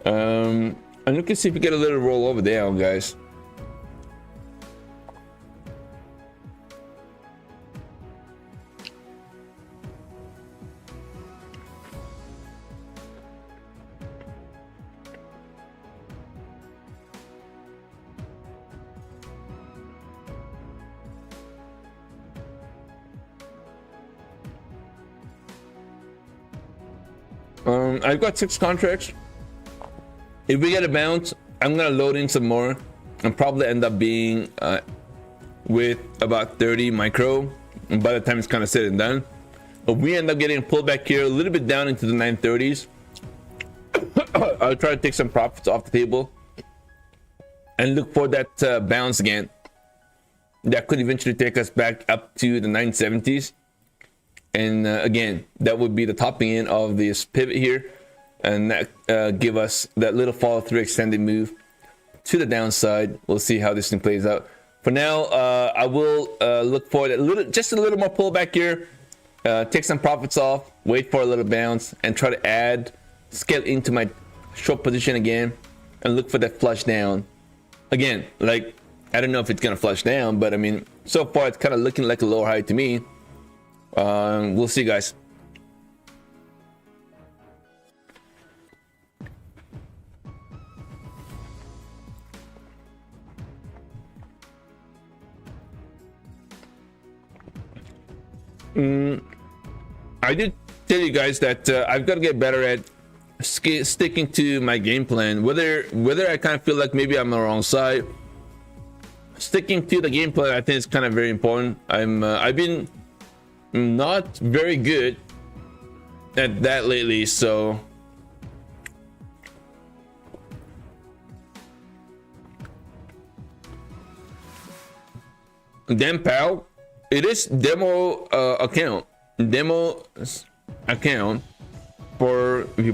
And you can see if we get a little roll over down, guys. I've got 6 contracts. If we get a bounce, I'm gonna load in some more and probably end up being with about 30 micro. And by the time it's kind of said and done, if we end up getting a pullback here, a little bit down into the 930s, I'll try to take some profits off the table and look for that bounce again. That could eventually take us back up to the 970s. And again, that would be the topping end of this pivot here, and that give us that little follow through extended move to the downside. We'll see how this thing plays out. For now, I will look for just a little more pullback here, take some profits off, wait for a little bounce, and try to scale into my short position again, and look for that flush down. Again, like, I don't know if it's gonna flush down, but I mean, so far it's kind of looking like a lower high to me. We'll see, guys. I did tell you guys that I've got to get better at sticking to my game plan. Whether I kind of feel like maybe I'm on the wrong side, sticking to the game plan, I think is kind of very important. I've been not very good at that lately, so then pal, it is demo account for if you're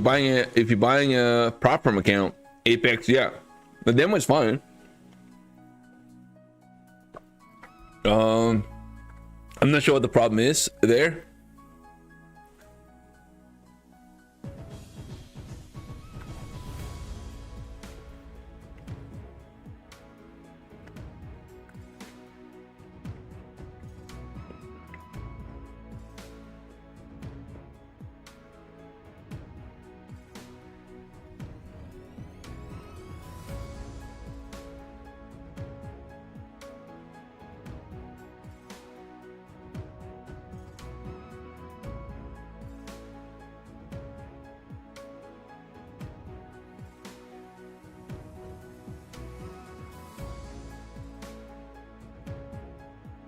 buying a PROPFIRM account. Apex, yeah, the demo is fine. I'm not sure what the problem is there.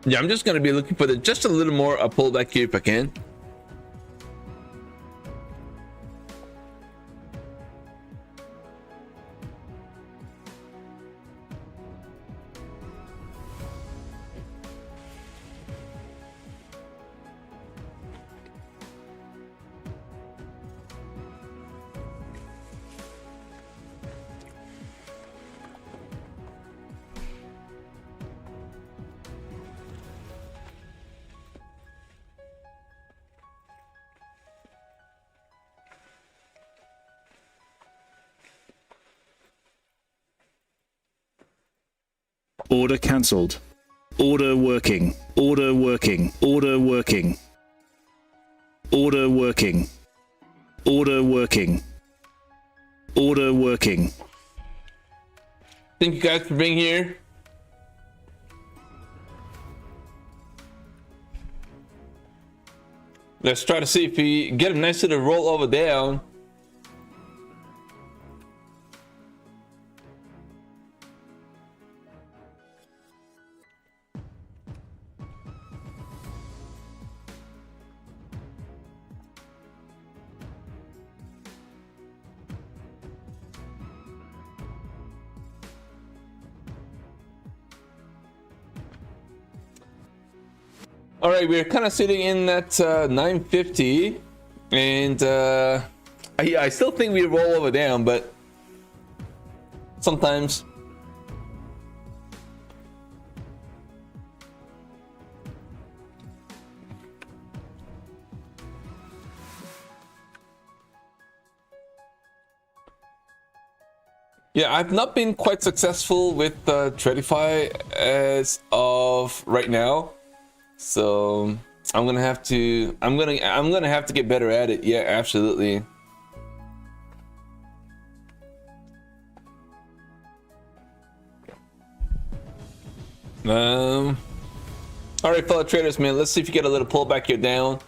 Yeah, I'm just gonna be looking for just a little more a pullback here if I can. Order cancelled. Order working. Order working. Order working. Order working. Order working. Order working. Thank you guys for being here. Let's try to see if we get a nice little roll over down. All right, we're kind of sitting in at 950, and I still think we roll over down, but sometimes. Yeah, I've not been quite successful with Tradify as of right now, so I'm gonna have to get better at it. Yeah, absolutely. All right, fellow traders, man. Let's see if you get a little pullback here down.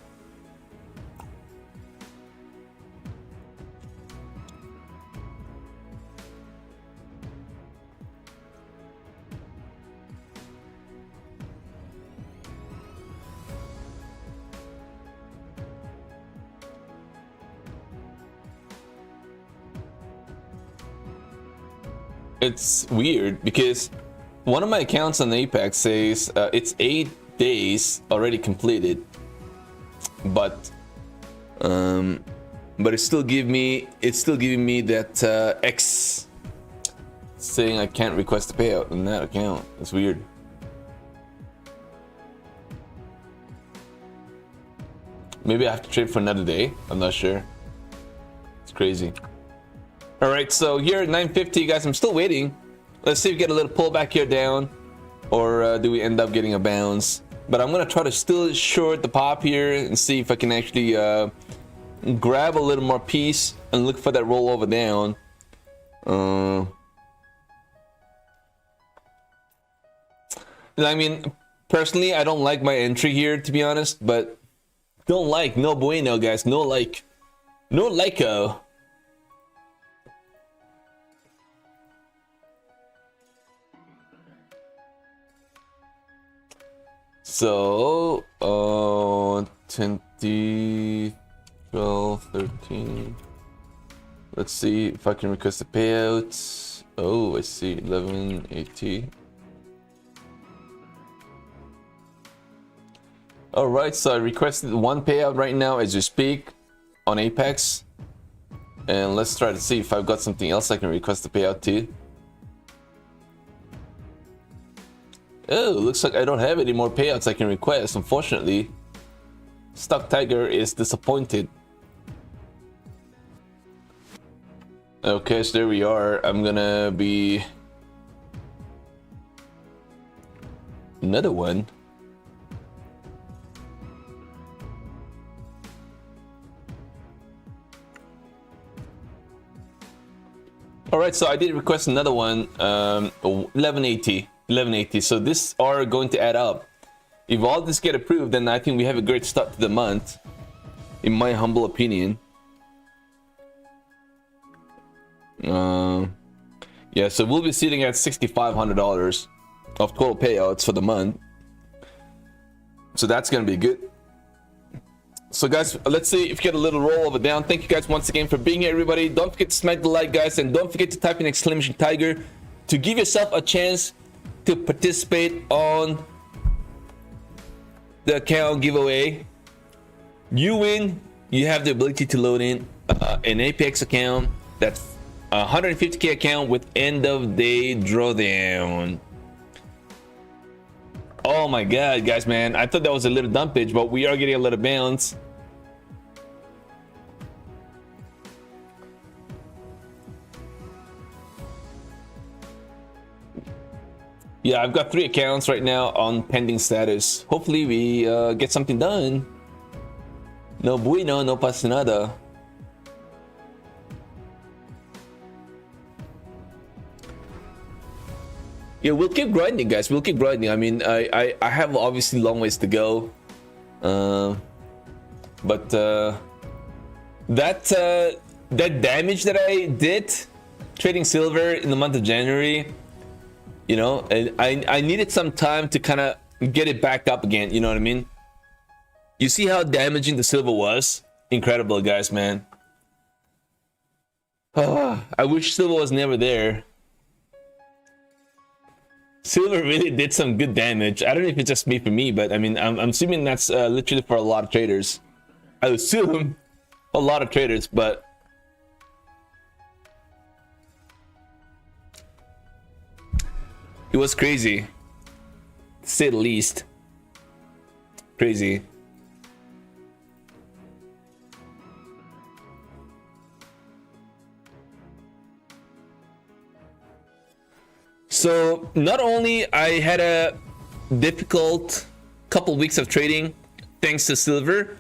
It's weird because one of my accounts on Apex says it's 8 days already completed, but it's still giving me that X saying I can't request a payout in that account. It's weird. Maybe I have to trade for another day. I'm not sure. It's crazy. All right, so here at 950, guys, I'm still waiting. Let's see if we get a little pullback here down, or do we end up getting a bounce? But I'm gonna try to still short the pop here and see if I can actually grab a little more piece and look for that rollover down. I mean, personally, I don't like my entry here, to be honest, but don't like, no bueno, guys, no like, no like-o. So, 20, 12, 13. Let's see if I can request the payouts. Oh, I see, 1180. All right, so I requested one payout right now as we speak on Apex. And let's try to see if I've got something else I can request the payout to. Oh, looks like I don't have any more payouts I can request, unfortunately. StockTiger is disappointed. Okay, so there we are. I'm gonna be... another one. Alright, so I did request another one, 1180. So these are going to add up. If all this get approved, then I think we have a great start to the month, in my humble opinion. Yeah, so we'll be sitting at $6,500 of total payouts for the month. So that's gonna be good. So guys, let's see if you get a little roll over down. Thank you guys once again for being here, everybody. Don't forget to smack the like, guys, and don't forget to type in exclamation tiger to give yourself a chance to participate on the account giveaway. You win, you have the ability to load in an APX account. That's a 150k account with end of day drawdown. Oh my god, guys, man, I thought that was a little dumpage, but we are getting a little bounce. Yeah, I've got 3 accounts right now on pending status. Hopefully we get something done. No bueno, no pasa nada. Yeah, we'll keep grinding, guys. We'll keep grinding. I mean, I have obviously long ways to go. But that damage that I did trading silver in the month of January, you know, I needed some time to kind of get it back up again. You know what I mean? You see how damaging the silver was? Incredible, guys, man. I wish silver was never there. Silver really did some good damage. I don't know if it's just me for me, but I mean, I'm assuming that's literally for a lot of traders. I assume a lot of traders, but it was crazy, to say the least. Crazy. So not only I had a difficult couple weeks of trading thanks to silver,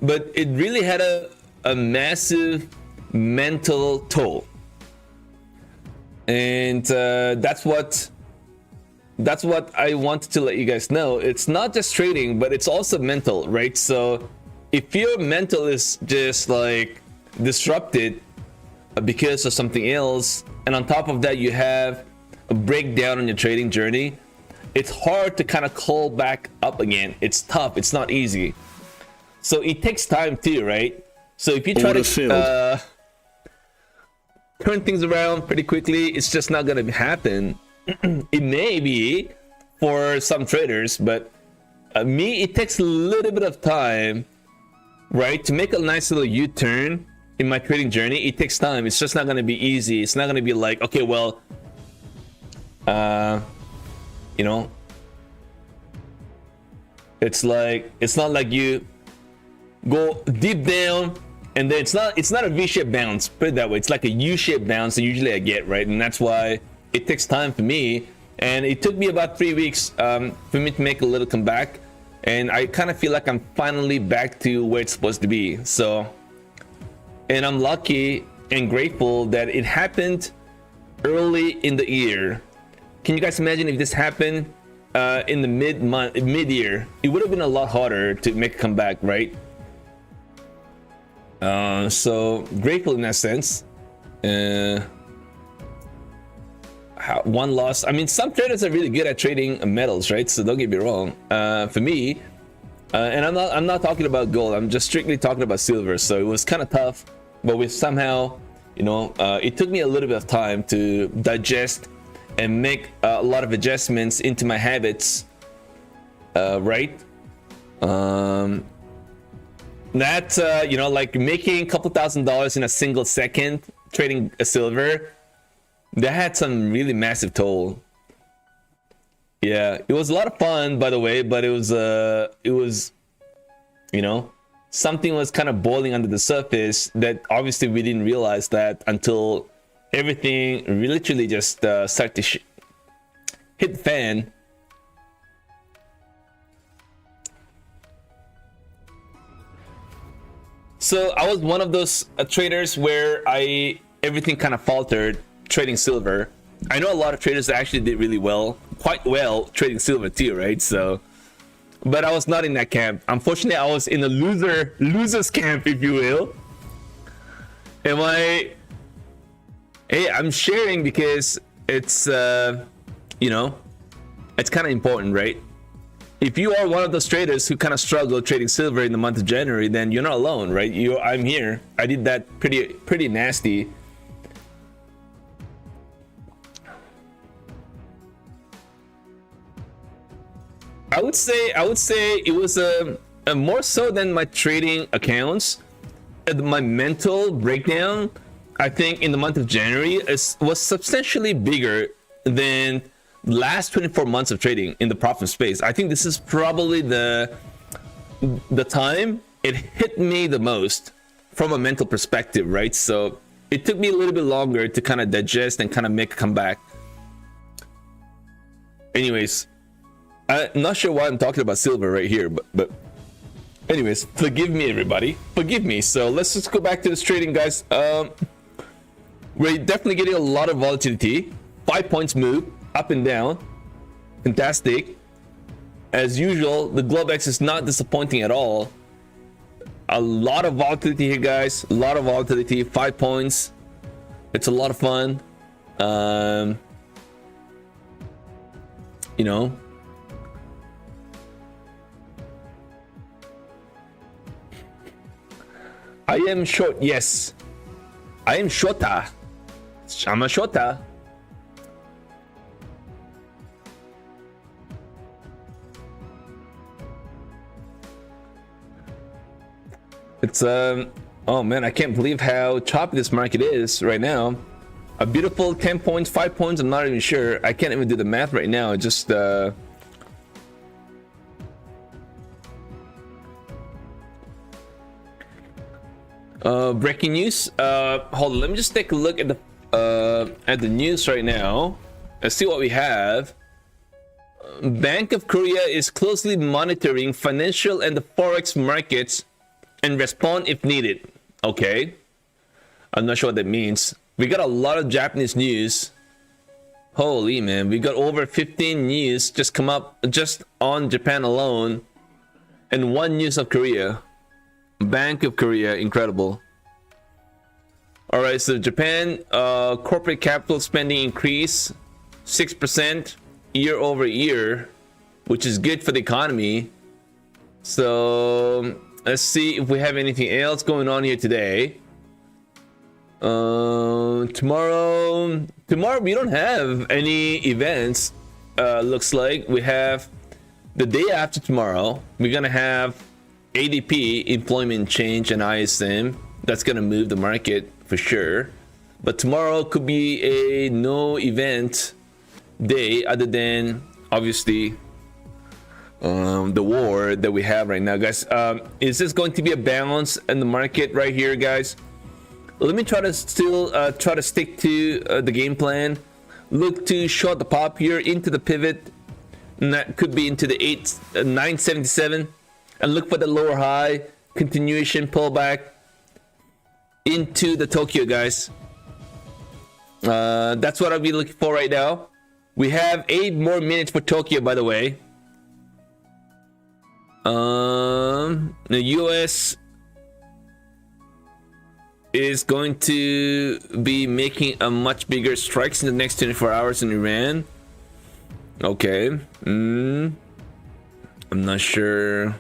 but it really had a massive mental toll. And that's what I wanted to let you guys know. It's not just trading, but it's also mental, right? So if your mental is just like disrupted because of something else, and on top of that you have a breakdown on your trading journey, it's hard to kind of call back up again. It's tough. It's not easy. So it takes time too, right? So if you try to turn things around pretty quickly, it's just not going to happen. It may be for some traders, but me, it takes a little bit of time, right? To make a nice little U-turn in my trading journey, it takes time. It's just not going to be easy. It's not going to be like, okay, well, you know, it's not like you go deep down and then it's not a V-shaped bounce, put it that way. It's like a U-shaped bounce that usually I get, right? And that's why it takes time for me, and it took me about 3 weeks for me to make a little comeback, and I kind of feel like I'm finally back to where it's supposed to be. So, and I'm lucky and grateful that it happened early in the year. Can you guys imagine if this happened in the mid-year? It would have been a lot harder to make a comeback, right? So grateful in that sense. One loss. I mean, some traders are really good at trading metals, right? So don't get me wrong. For me, and I'm not talking about gold. I'm just strictly talking about silver. So it was kind of tough, but we somehow, you know, it took me a little bit of time to digest and make a lot of adjustments into my habits, right? That you know, like making a couple $1,000s in a single second trading a silver, that had some really massive toll. Yeah, it was a lot of fun, by the way, but it was, you know, something was kind of boiling under the surface that obviously we didn't realize that until everything literally just started to hit the fan. So I was one of those traders where everything kind of faltered trading silver. I know a lot of traders that actually did really well, quite well trading silver too, right? So, but I was not in that camp. Unfortunately, I was in the losers camp, if you will. Hey, I'm sharing because it's you know, it's kind of important, right? If you are one of those traders who kind of struggle trading silver in the month of January, then you're not alone, right? I'm here. I did that pretty nasty. I would say it was a more so than my trading accounts. My mental breakdown, I think, in the month of January was substantially bigger than last 24 months of trading in the profit space. I think this is probably the time it hit me the most from a mental perspective, right? So it took me a little bit longer to kind of digest and kind of make a comeback. Anyways, I'm not sure why I'm talking about silver right here, but anyways, forgive me, everybody. Forgive me. So let's just go back to this trading, guys. We're definitely getting a lot of volatility. 5 points move up and down. Fantastic. As usual, the Globex is not disappointing at all. A lot of volatility here, guys. A lot of volatility. 5 points. It's a lot of fun. You know, I am short. Yes, I am shorter. I'm a shorter. It's oh man, I can't believe how choppy this market is right now. A beautiful 10 points, 5 points, I'm not even sure. I can't even do the math right now. Just breaking news. Hold on, let me just take a look at the news right now. Let's see what we have. Bank of Korea is closely monitoring financial and the forex markets and respond if needed. Okay, I'm not sure what that means. We got a lot of Japanese news. Holy man, we got over 15 news just come up just on Japan alone, and one news of Korea. Bank of Korea, incredible. All right, so Japan corporate capital spending increase 6% year over year, which is good for the economy. So let's see if we have anything else going on here today. Tomorrow we don't have any events. Looks like we have the day after tomorrow. We're gonna have ADP, employment change, and ISM. That's gonna move the market for sure. But tomorrow could be a no event day, other than obviously the war that we have right now, guys. Is this going to be a balance in the market right here, guys? Let me try to still try to stick to the game plan. Look to short the pop here into the pivot, and that could be into the 977, and look for the lower high continuation pullback into the Tokyo, guys. That's what I'll be looking for right now. We have 8 more minutes for Tokyo, by the way. The US is going to be making a much bigger strikes in the next 24 hours in Iran. Okay. I'm not sure.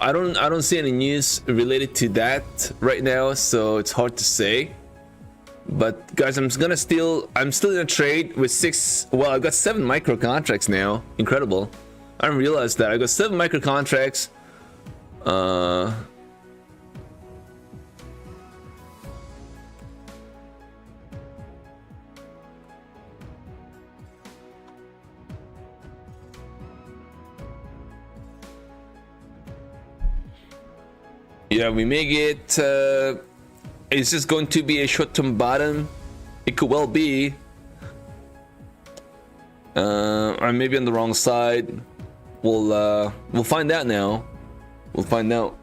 I don't see any news related to that right now, so it's hard to say. But guys, I'm still in a trade with 6. Well, I've got 7 micro contracts now. Incredible. I didn't realize that I got 7 micro contracts. Yeah, we may get. Is this going to be a short-term bottom? It could well be. Or maybe on the wrong side. We'll find out now. We'll find out.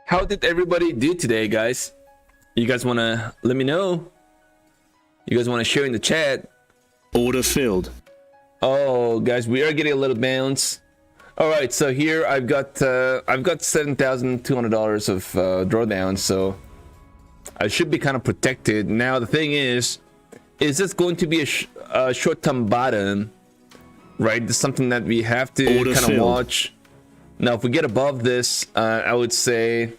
How did everybody do today, guys? You guys want to let me know? You guys want to share in the chat? Order filled. Oh, guys, we are getting a little bounce. All right, so here I've got $7,200 of drawdown, so I should be kind of protected. Now the thing is this going to be a short-term bottom? Right, this is something that we have to kind of watch. Now, if we get above this, I would say,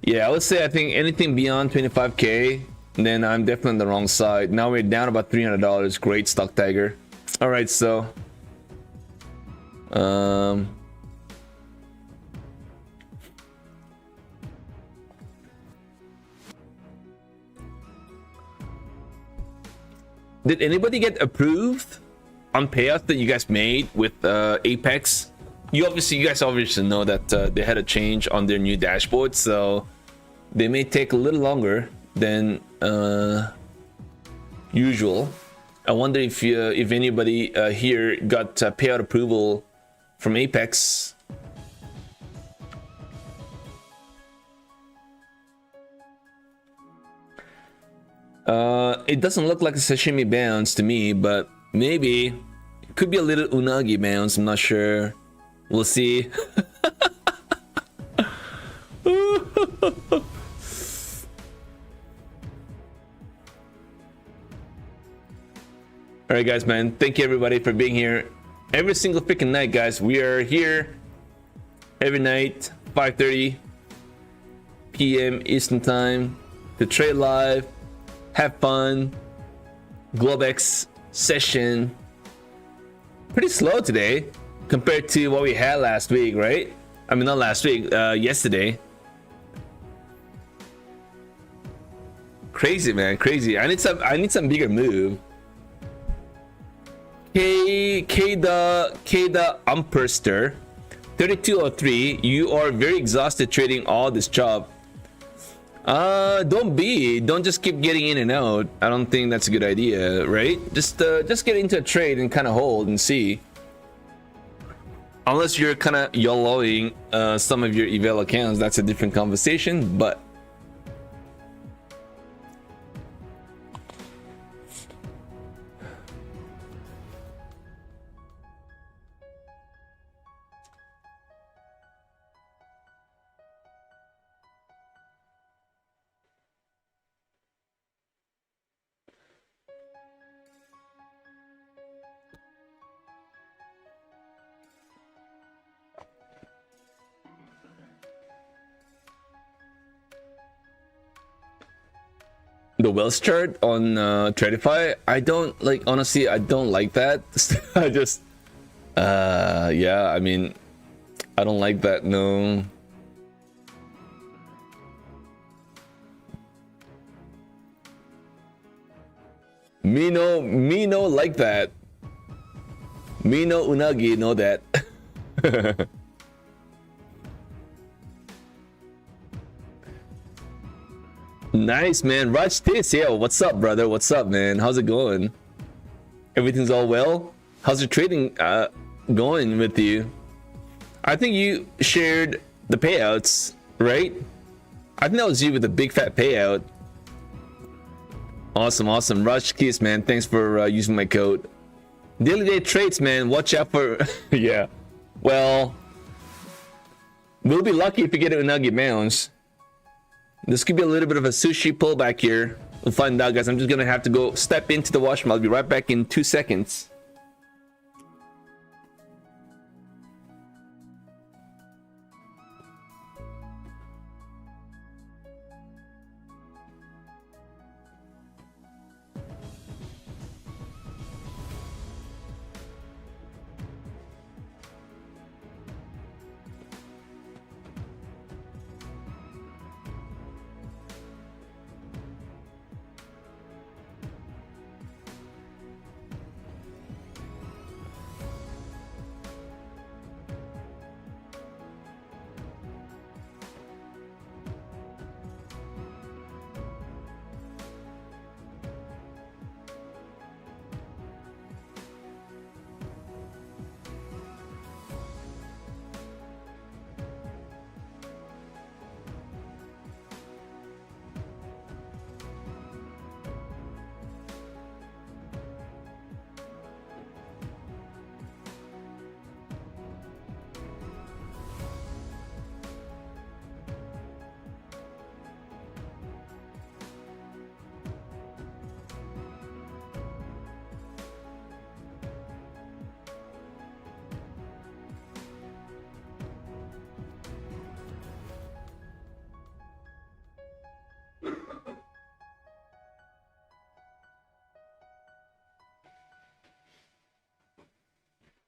yeah, I think anything beyond 25K, then I'm definitely on the wrong side. Now we're down about $300. Great, StockTiger. All right, so did anybody get approved on payouts that you guys made with Apex? You guys obviously know that they had a change on their new dashboard, so they may take a little longer than usual. I wonder if anybody here got payout approval from Apex. It doesn't look like a sashimi bounce to me, but maybe it could be a little unagi bounce. I'm not sure. We'll see. All right, guys, man. Thank you, everybody, for being here every single freaking night, guys. We are here every night, 5:30 p.m. Eastern Time, to trade live, have fun. Globex session. Pretty slow today compared to what we had last week, right? I mean, not last week, yesterday. Crazy, man, crazy. I need some bigger move. K the Umperster 3203. You are very exhausted trading all this job. Don't just keep getting in and out. I don't think that's a good idea, right? Just get into a trade and kind of hold and see. Unless you're kind of YOLOing some of your eval accounts, that's a different conversation. But the Wells chart on Tradify, I don't like, honestly, I don't like that. I just yeah, I mean, I don't like that. No, me no like that. Me no unagi know that. Nice, man. Raj Tis, yeah. What's up, brother? What's up, man? How's it going? Everything's all well? How's your trading going with you? I think you shared the payouts, right? I think that was you with the big fat payout. Awesome, awesome. Raj Kiss, man. Thanks for using my code. Daily day trades, man. Watch out for yeah. Well, we'll be lucky if you get an Unagi bounce. This could be a little bit of a sushi pullback here. We'll find out, guys. I'm just gonna have to go step into the washroom. I'll be right back in 2 seconds.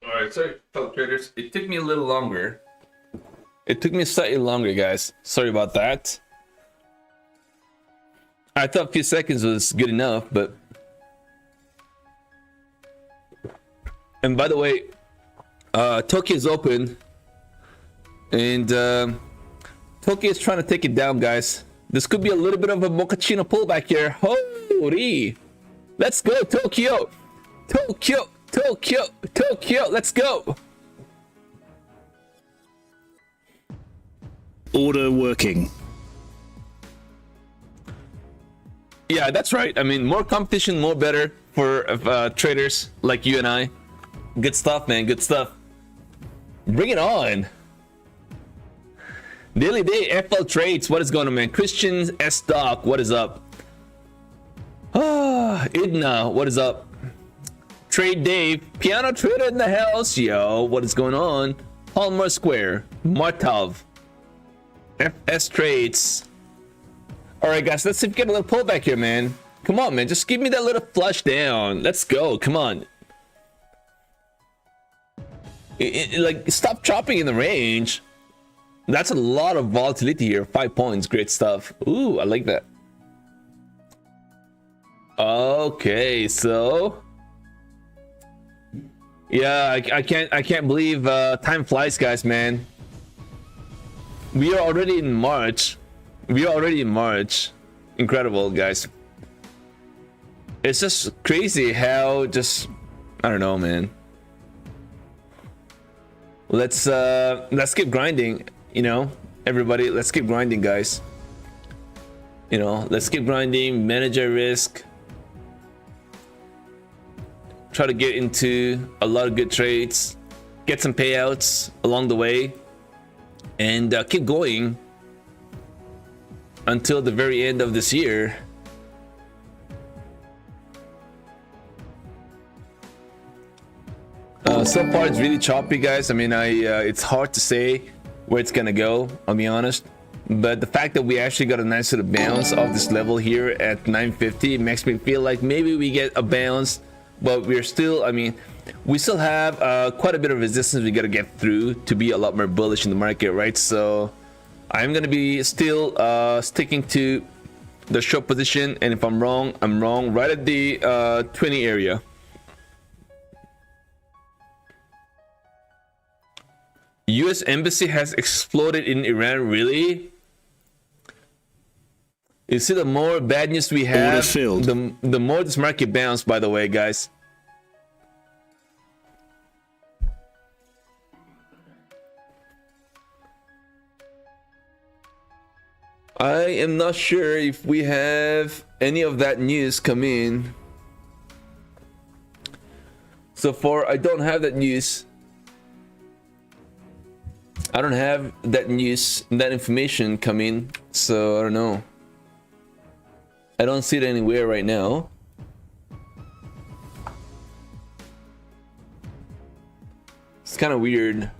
Alright, sorry, fellow traders. It took me a little longer. It took me slightly longer, guys. Sorry about that. I thought a few seconds was good enough, but... And by the way, Tokyo's open. And Tokyo is trying to take it down, guys. This could be a little bit of a mochaccino pullback here. Holy! Let's go, Tokyo! Tokyo! Tokyo! Tokyo! Let's go! Order working. Yeah, that's right. I mean, more competition, more better for traders like you and I. Good stuff, man. Good stuff. Bring it on. Daily day FL trades. What is going on, man? Christian S Doc. What is up? Ah, Idna. What is up? Trade Dave, Piano Trader in the house. Yo, what is going on? Palmer Square, Martov, FS Trades. All right, guys, let's see if we get a little pullback here, man. Come on, man, just give me that little flush down. Let's go. Come on. Like, stop chopping in the range. That's a lot of volatility here. 5 points, great stuff. Ooh, I like that. Okay, so yeah, I can't believe time flies, guys, man. We are already in March. Incredible, guys. It's just crazy how just, I don't know, man. Let's keep grinding, you know, everybody. Let's keep grinding, guys. You know, let's keep grinding, manage our risk, try to get into a lot of good trades, get some payouts along the way, and keep going until the very end of this year. So far it's really choppy, guys. I mean, it's hard to say where it's gonna go, I'll be honest, but the fact that we actually got a nice little bounce off this level here at 950 makes me feel like maybe we get a bounce, but we're still, I mean, we still have quite a bit of resistance we gotta get through to be a lot more bullish in the market, right? So I'm gonna be still sticking to the short position, and if I'm wrong, I'm wrong, right at the 20 area. US embassy has exploded in Iran, really? You see, the more bad news we have, the more this market bounce, by the way, guys. I am not sure if we have any of that news come in. So far, I don't have that news. I don't have that news, that information come in, so I don't know. I don't see it anywhere right now. It's kind of weird.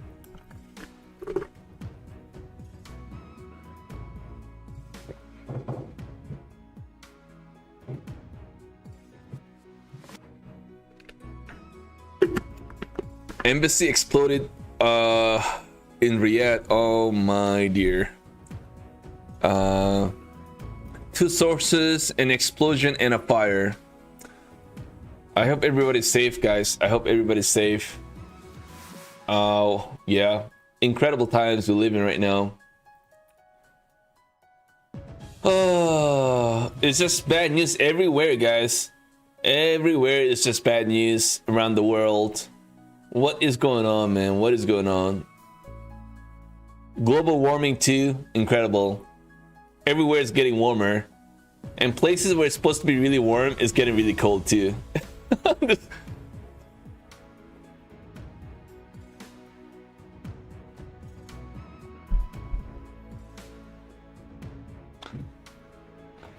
Embassy exploded in Riyadh. Oh my dear. Two sources, an explosion and a fire. I hope everybody's safe, guys. I hope everybody's safe. Yeah, incredible times we live in right now. Oh, it's just bad news everywhere, guys. Everywhere is just bad news around the world. What is going on, man? What is going on? Global warming too, incredible. Everywhere is getting warmer, and places where it's supposed to be really warm is getting really cold too.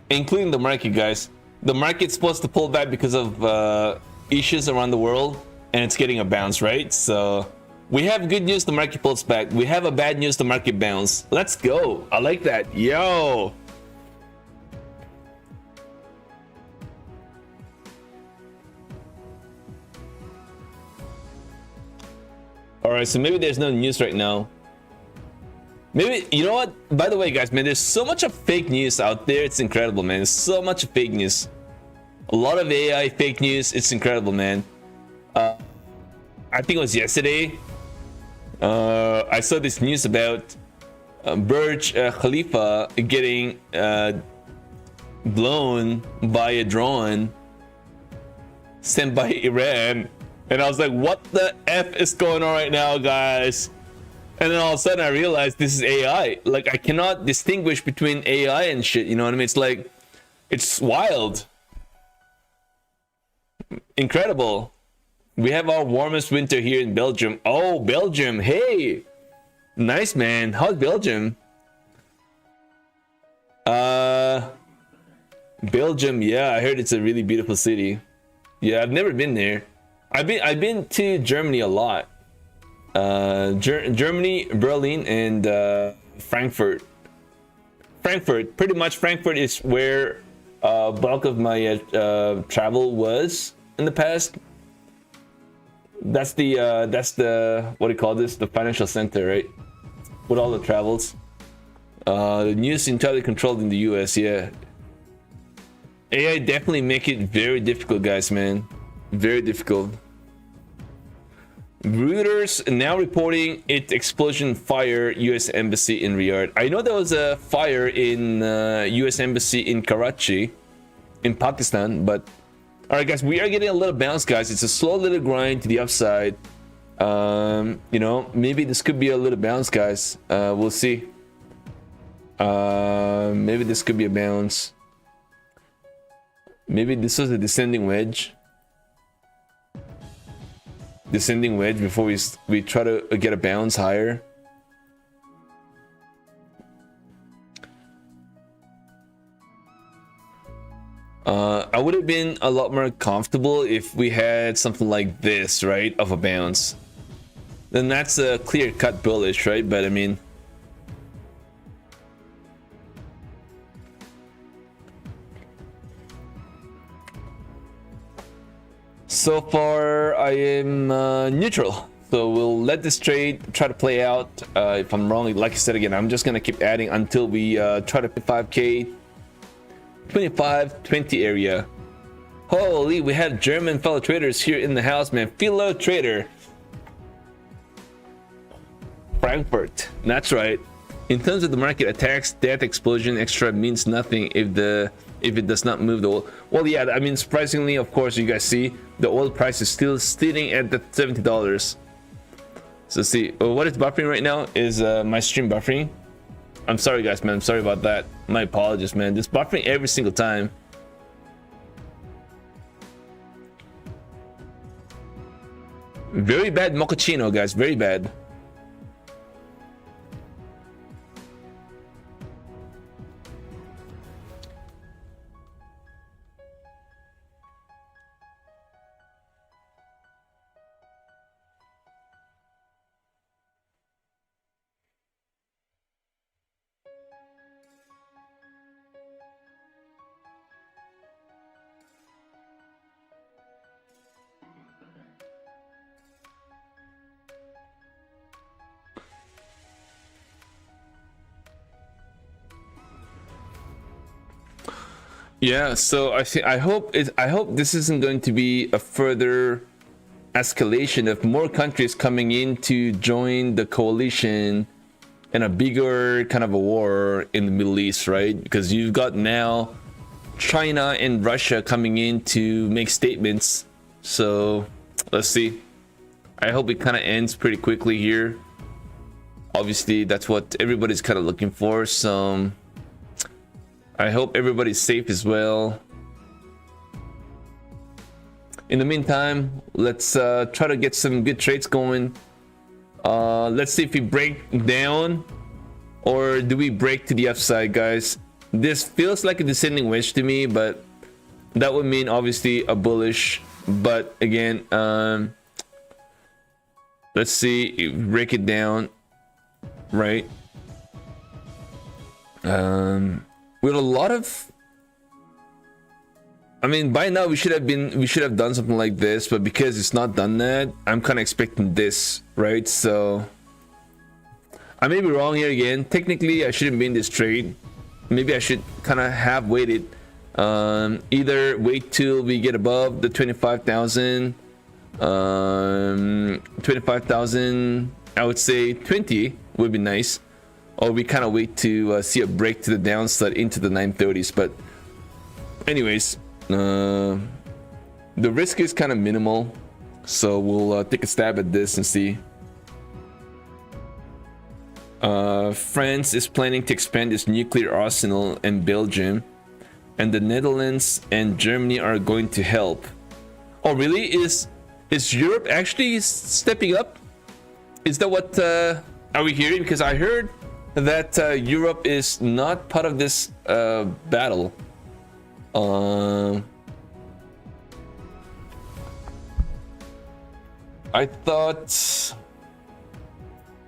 Including the market, guys. The market's supposed to pull back because of issues around the world, and it's getting a bounce, right? So we have good news, the market pulls back. We have a bad news, the market bounce. Let's go. I like that. Yo. All right, so maybe there's no news right now. Maybe, you know what? By the way, guys, man, there's so much of fake news out there. It's incredible, man. There's so much of fake news. A lot of AI fake news. It's incredible, man. I think it was yesterday. I saw this news about Burj Khalifa getting blown by a drone sent by Iran, and I was like, what the F is going on right now, guys? And then all of a sudden I realized this is AI. Like, I cannot distinguish between AI and shit, you know what I mean? It's like, it's wild. Incredible. We have our warmest winter here in Belgium. Oh, Belgium. Hey. Nice, man. How's Belgium? Belgium, yeah, I heard it's a really beautiful city. Yeah, I've never been there. I've been to Germany a lot. Germany, Berlin, and Frankfurt. Pretty much Frankfurt is where bulk of my travel was in the past. That's the what do you call this? The financial center, right? With all the travels. The news entirely controlled in the US, yeah. AI definitely make it very difficult, guys, man. Very difficult. Reuters now reporting its explosion fire US embassy in Riyadh. I know there was a fire in US embassy in Karachi in Pakistan, but all right, guys, we are getting a little bounce, guys. It's a slow little grind to the upside. You know, maybe this could be a little bounce, guys. We'll see. Maybe this could be a bounce. Maybe this was a descending wedge. Descending wedge before we try to get a bounce higher. I would have been a lot more comfortable if we had something like this, right, of a bounce. Then that's a clear-cut bullish, right? But I mean, so far I am neutral, so we'll let this trade try to play out. If I'm wrong, like I said again, I'm just gonna keep adding until we try to 5k 25-20 area. Holy, we have German fellow traders here in the house, man. Fellow trader Frankfurt, that's right. In terms of the market attacks, that explosion extra means nothing if it does not move the oil. Well, yeah, I mean, surprisingly, of course, you guys see the oil price is still sitting at the $70. So see, what is buffering right now is my stream buffering. I'm sorry, guys, man. I'm sorry about that. My apologies, man. Just buffering every single time. Very bad mochaccino, guys. Very bad. Yeah, so I hope this isn't going to be a further escalation of more countries coming in to join the coalition and a bigger kind of a war in the Middle East, right? Because you've got now China and Russia coming in to make statements. So let's see. I hope it kind of ends pretty quickly here. Obviously, that's what everybody's kind of looking for. So I hope everybody's safe as well. In the meantime, let's try to get some good trades going. Let's see if we break down or do we break to the upside, guys. This feels like a descending wedge to me, but that would mean obviously a bullish. But again, let's see if we break it down, right? With a lot of, I mean, by now we should have done something like this, but because it's not done that, I'm kind of expecting this, right? So I may be wrong here again. Technically, I shouldn't be in this trade. Maybe I should kind of have waited. Either wait till we get above the 25,000, 25,000. I would say 20 would be nice. Or we kind of wait to see a break to the downside into the 930s. But anyways, the risk is kind of minimal. So we'll take a stab at this and see. France is planning to expand its nuclear arsenal in Belgium. And the Netherlands and Germany are going to help. Oh, really? Is Europe actually stepping up? Is that what are we hearing? Because I heard that Europe is not part of this battle. I thought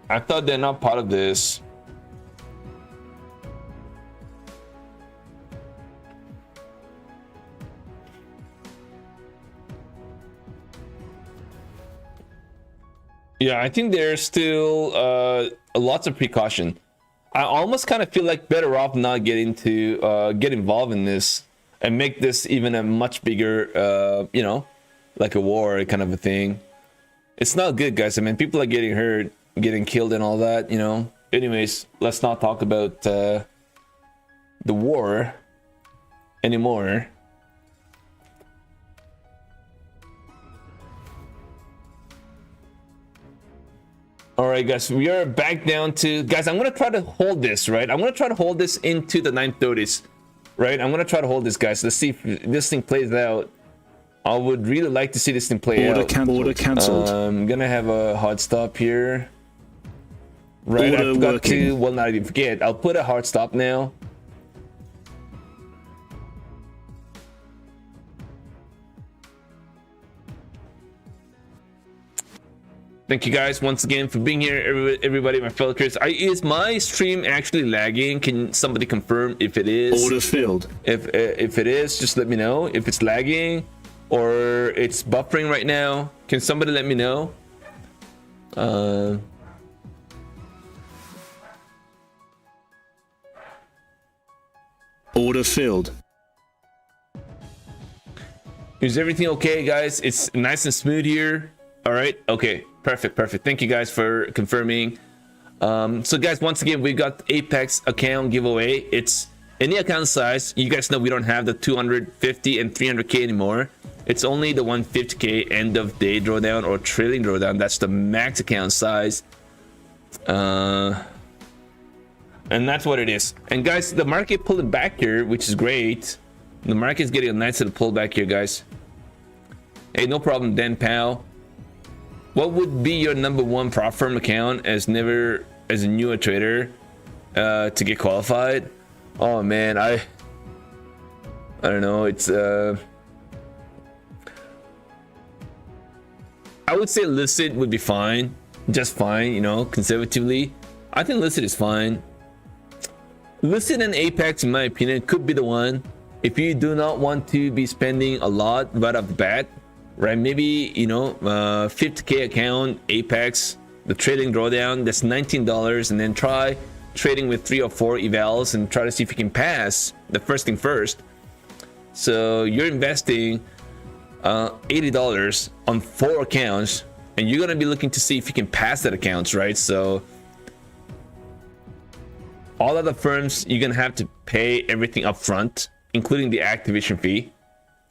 they're not part of this. Yeah, I think there's still lots of precaution. I almost kind of feel like better off not getting to get involved in this and make this even a much bigger, you know, like a war kind of a thing. It's not good, guys. I mean, people are getting hurt, getting killed and all that, you know. Anyways, let's not talk about the war anymore. All right, guys, we are back down to, guys, I'm going to try to hold this, right? I'm going to try to hold this into the 930s, right? I'm going to try to hold this, guys. Let's see if this thing plays out. I would really like to see this thing play out. Order cancelled. I'm going to have a hard stop here. Right, Order I forgot working. to, well, not even forget. I'll put a hard stop now. Thank you guys once again for being here, everybody, my fellow creators. Is my stream actually lagging? Can somebody confirm if it is? Order filled. If it is, just let me know. If it's lagging or it's buffering right now, can somebody let me know? Order filled. Is everything okay, guys? It's nice and smooth here. All right. Okay. Perfect. Thank you guys for confirming. So guys, once again, we got Apex account giveaway. It's any account size. You guys know we don't have the 250 and 300k anymore. It's only the 150k end of day drawdown or trailing drawdown. That's the max account size. And that's what it is. And guys, the market pulling back here, which is great. The market is getting a nice little pullback here, guys. Hey, no problem, Dan Powell. What would be your number one PROPFIRM account as a newer trader to get qualified? Oh man, I don't know. It's I would say listed would be fine, just fine. You know, conservatively, I think listed is fine. Listed and Apex, in my opinion, could be the one if you do not want to be spending a lot right off the bat. Right, maybe, you know, 50k account, Apex, the trading drawdown, that's $19, and then try trading with 3 or 4 evals and try to see if you can pass the first thing first. So you're investing $80 on 4 accounts, and you're gonna be looking to see if you can pass that accounts, right? So all of the firms, you're gonna have to pay everything up front, including the activation fee.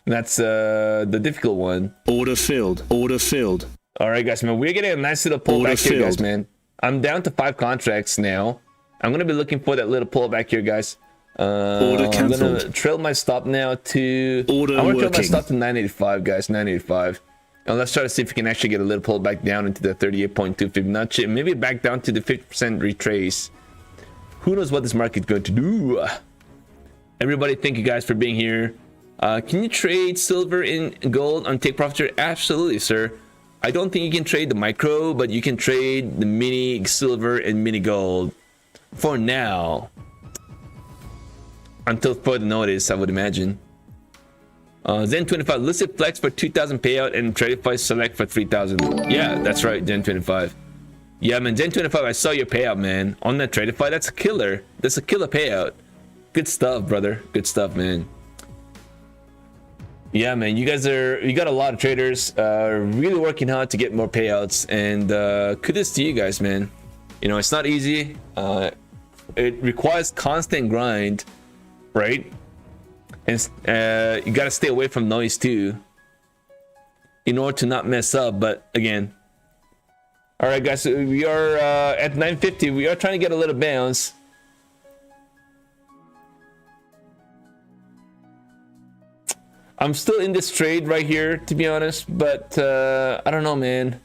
That's the difficult one. Order filled. Order filled. All right, guys, man, we're getting a nice little pullback here, guys, man. I'm down to 5 contracts now. I'm gonna be looking for that little pullback here, guys. Order canceled. I'm gonna trail my stop now to. Order I'm gonna trail my working. stop to 985, guys. 985. And let's try to see if we can actually get a little pullback down into the 38.2 Fibonacci, maybe back down to the 50% retrace. Who knows what this market's going to do? Everybody, thank you guys for being here. Can you trade silver in gold on take profit? Absolutely, sir. I don't think you can trade the micro, but you can trade the mini silver and mini gold for now, until further notice, I would imagine. Zen 25 listed flex for 2,000 payout and Tradify select for 3,000. Yeah, that's right, Zen 25. Yeah, man, Zen 25, I saw your payout, man, on that Tradify. That's a killer. That's a killer payout. Good stuff, brother. Good stuff, man. Yeah, man, you got a lot of traders really working hard to get more payouts, and kudos to you guys, man. You know, it's not easy. It requires constant grind, right? And you got to stay away from noise too in order to not mess up. But again, all right, guys, so we are at 950. We are trying to get a little bounce. I'm still in this trade right here, to be honest, but I don't know, man.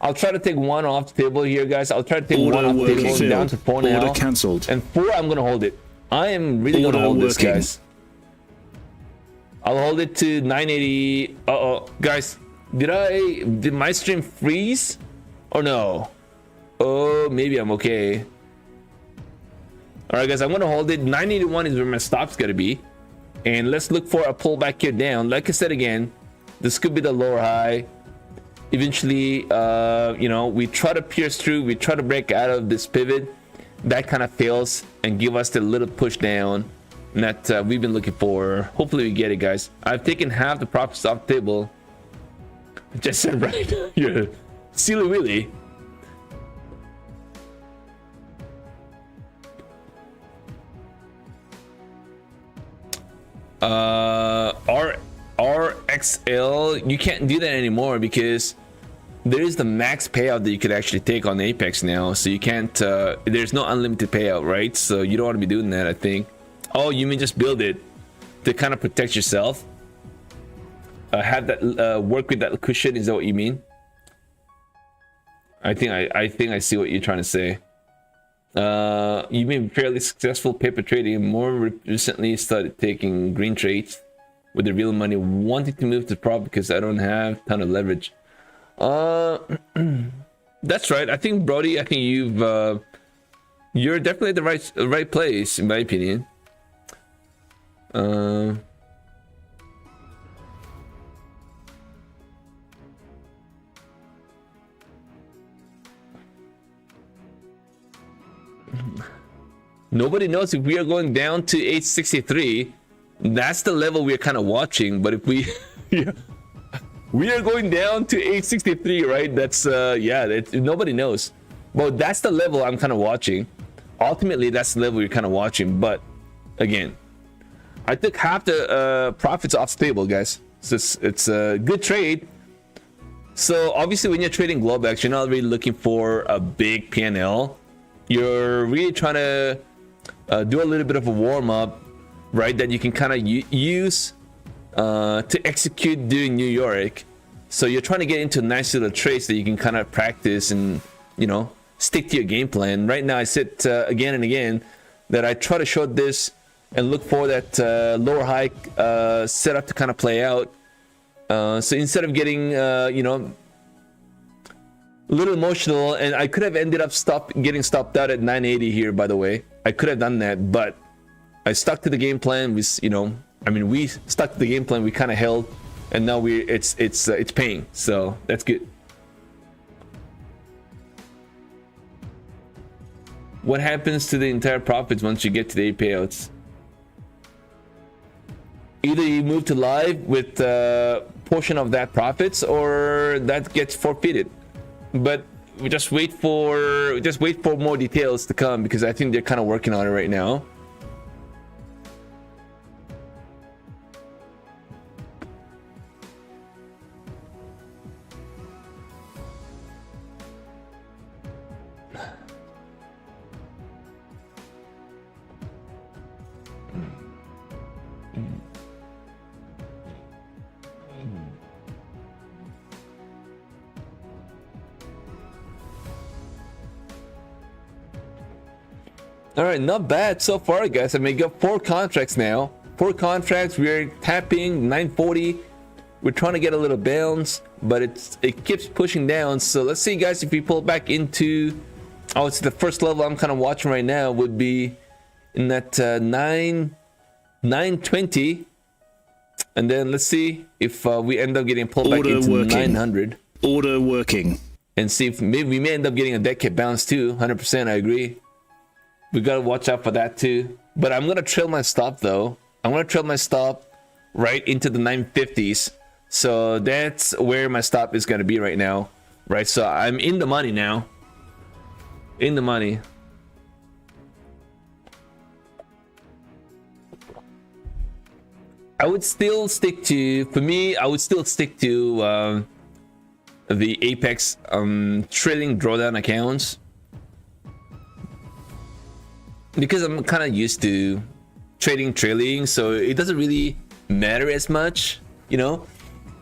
I'll try to take 1 off the table here, guys. I'll try to take 1 off the table filled. down to 4 now. Order cancelled. And 4, I'm gonna hold it. I am really gonna hold this, guys. I'll hold it to 980. Uh-oh, guys. Did my stream freeze or no? Oh, maybe I'm okay. All right, guys, I'm gonna hold it. 981 is where my stop's gonna be, and let's look for a pullback here down. Like I said again, this could be the lower high. Eventually, you know, we try to pierce through, we try to break out of this pivot. That kind of fails and give us the little push down that we've been looking for. Hopefully we get it, guys. I've taken half the profits off the table. Just said right. You're silly willy. RXL, you can't do that anymore because there is the max payout that you could actually take on Apex now, so you can't there's no unlimited payout, right? So you don't want to be doing that, I think. Oh, you mean just build it to kind of protect yourself, have that work with that cushion? Is that what you mean? I think I see what you're trying to say. You've been fairly successful paper trading. More recently started taking green trades with the real money, wanting to move to prop because I don't have a ton of leverage. That's right. I think, Brody, I think you're definitely at the right place, in my opinion. Nobody knows if we are going down to 863. That's the level we're kind of watching. But if we yeah, we are going down to 863, right? That's yeah, nobody knows. But that's the level I'm kind of watching. Ultimately, that's the level you're kind of watching. But again, I took half the profits off the table, guys. So it's a good trade. So obviously, when you're trading Globex, you're not really looking for a big P&L. You're really trying to do a little bit of a warm-up, right, that you can kind of use to execute during New York. So you're trying to get into nice little trades that you can kind of practice and, you know, stick to your game plan. Right now I said again and again that I try to short this and look for that lower high setup to kind of play out. So instead of getting you know, a little emotional, and I could have ended up getting stopped out at 980 here, by the way. I could have done that, but I stuck to the game plan. We, you know, I mean, we stuck to the game plan. We kind of held, and now it's paying. So that's good. What happens to the entire profits once you get to the payouts? Either you move to live with a portion of that profits, or that gets forfeited. But we just wait for more details to come, because I think they're kind of working on it right now. All right, not bad so far, guys. I mean, we got 4 contracts now. 4 contracts. We're tapping 940. We're trying to get a little bounce, but it keeps pushing down. So let's see, guys, if we pull back into, oh, it's the first level I'm kind of watching right now would be in that 920, and then let's see if we end up getting pulled back into 900. Order working. And see if maybe we may end up getting a dead cat bounce too. 100%, I agree. We gotta watch out for that too. But I'm gonna trail my stop though. I'm gonna trail my stop right into the 950s. So that's where my stop is gonna be right now. Right, so I'm in the money now. In the money. I would still stick to, for me, I would still stick to the Apex trailing drawdown accounts, because I'm kind of used to trading trailing, so it doesn't really matter as much, you know.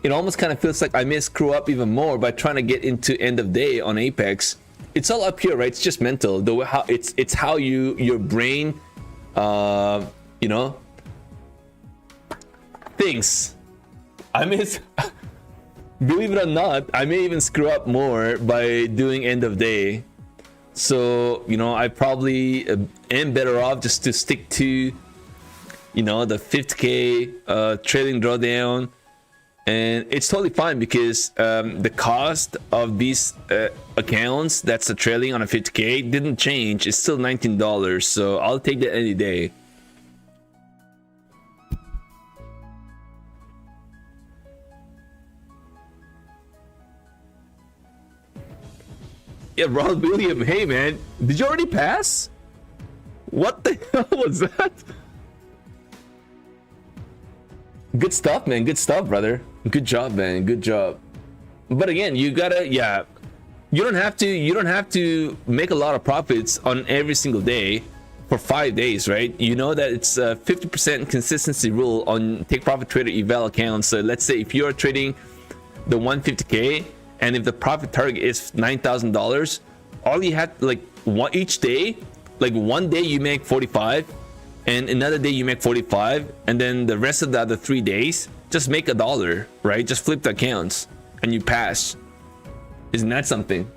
It almost kind of feels like I may screw up even more by trying to get into end of day on Apex. It's all up here, right? It's just mental. The way how it's how your brain you know, thinks. I mean, believe it or not, I may even screw up more by doing end of day. So, you know, I probably am better off just to stick to, you know, the 50K trailing drawdown. And it's totally fine because the cost of these accounts, that's the trailing on a 50K, didn't change. It's still $19. So I'll take that any day. Yeah, Ron William, hey man, did you already pass? What the hell was that? Good stuff, man. Good stuff, brother. Good job, man. Good job. But again, you gotta, yeah, you don't have to make a lot of profits on every single day for 5 days, right? You know that it's a 50% consistency rule on take profit trader eval accounts. So let's say if you're trading the 150K, and if the profit target is $9,000, all you have, like, each day, like one day you make 45, and another day you make 45, and then the rest of the other 3 days, just make $1, right? Just flip the accounts, and you pass. Isn't that something?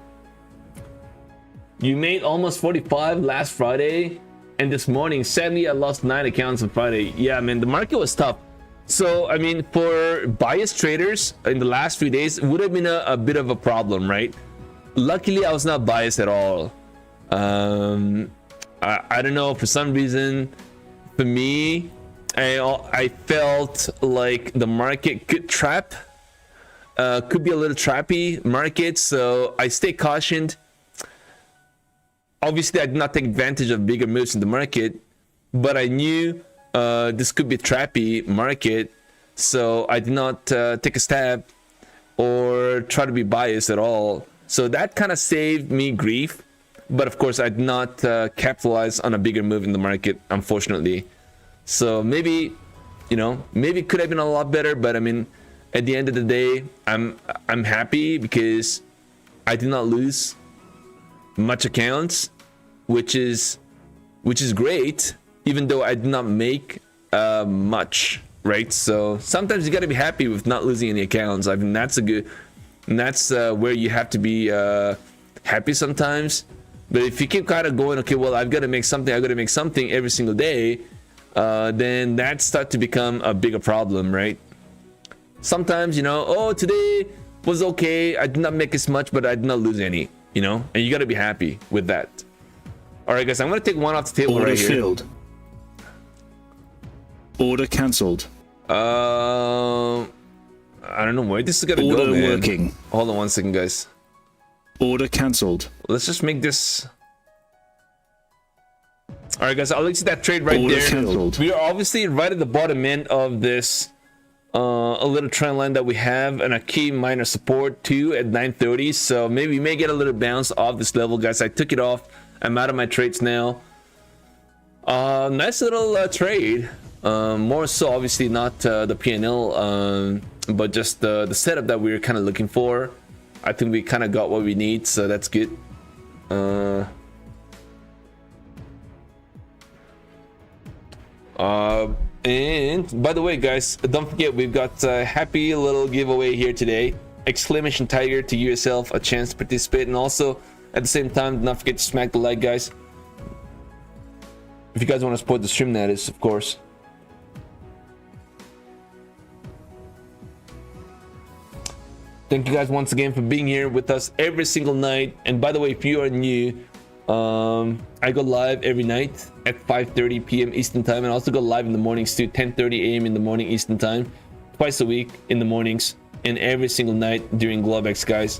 You made almost 45 last Friday, and this morning, sadly, I lost 9 accounts on Friday. Yeah, man, the market was tough. So, I mean, for biased traders in the last few days, it would have been a bit of a problem, right? Luckily, I was not biased at all. I don't know, for some reason, for me, I felt like the market could trap, could be a little trappy market, so I stay cautioned. Obviously, I did not take advantage of bigger moves in the market, but I knew this could be a trappy market, so I did not take a stab or try to be biased at all. So that kind of saved me grief, but of course I did not capitalize on a bigger move in the market, unfortunately. So maybe, you know, maybe it could have been a lot better, but I mean, at the end of the day, I'm happy because I did not lose much accounts, which is great, even though I did not make much, right? So sometimes you got to be happy with not losing any accounts. I mean, that's a good, and that's where you have to be happy sometimes. But if you keep kind of going, okay, well, I've got to make something every single day, then that starts to become a bigger problem, right? Sometimes, you know, oh, today was okay, I did not make as much, but I did not lose any, you know, and you got to be happy with that. All right, guys, I'm going to take one off the table. Order right here. Filled. Order cancelled. I don't know where this is gonna go, man. Order working. Hold on 1 second, guys. Order cancelled. Let's just make this. All right, guys, I'll let you see that trade right there. Canceled. We are obviously right at the bottom end of this a little trend line that we have, and a key minor support too at 930. So maybe we may get a little bounce off this level, guys. I took it off. I'm out of my trades now. Nice little trade. More so, obviously not the P&L, but just the setup that we were kind of looking for. I think we kind of got what we need, so that's good. And by the way, guys, don't forget we've got a happy little giveaway here today. Exclamation Tiger to give yourself a chance to participate, and also at the same time, do not forget to smack the like, guys. If you guys want to support the stream, that is, of course. Thank you guys once again for being here with us every single night. And by the way, if you are new, I go live every night at 5:30 p.m. Eastern time, and I also go live in the mornings too, 10:30 a.m. in the morning Eastern time, twice a week in the mornings, and every single night during Globex, guys.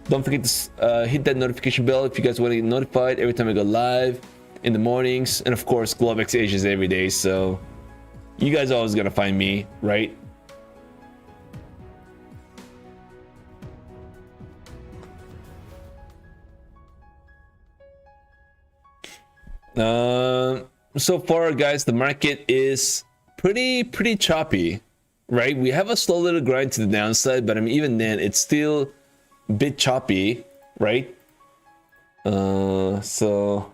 Don't forget to hit that notification bell if you guys want to get notified every time I go live in the mornings. And of course, Globex ASIA is every day, so you guys are always gonna find me, right? So far, guys, the market is pretty choppy, right? We have a slow little grind to the downside, but I mean, even then, it's still a bit choppy, right? So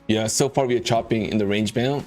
Yeah, so far we are chopping in the range bound.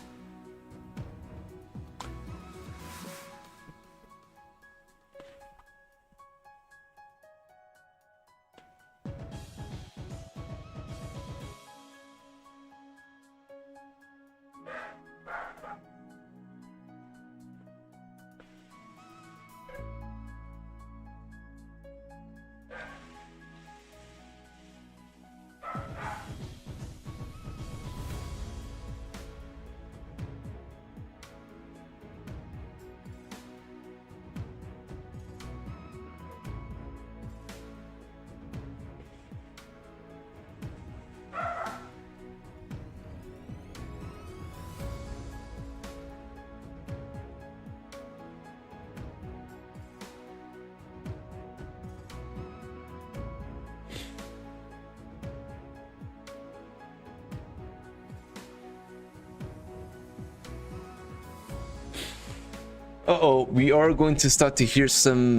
Uh-oh, we are going to start to hear some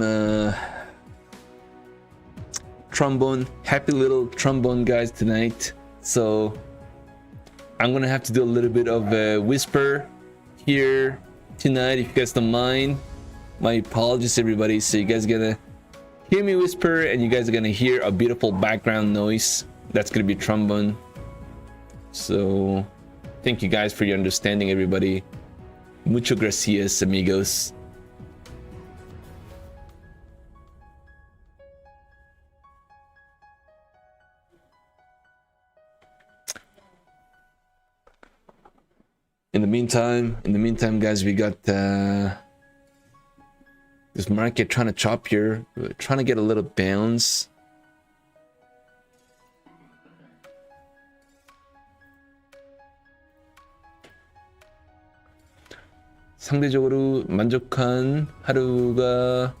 trombone, happy little trombone guys tonight. So I'm gonna have to do a little bit of a whisper here tonight, if you guys don't mind. My apologies, everybody. So you guys are gonna hear me whisper, and you guys are gonna hear a beautiful background noise. That's gonna be trombone. So thank you guys for your understanding, everybody. Mucho gracias, amigos. In the meantime, guys, we got this market trying to chop here. We're trying to get a little bounce. 상대적으로 만족한 하루가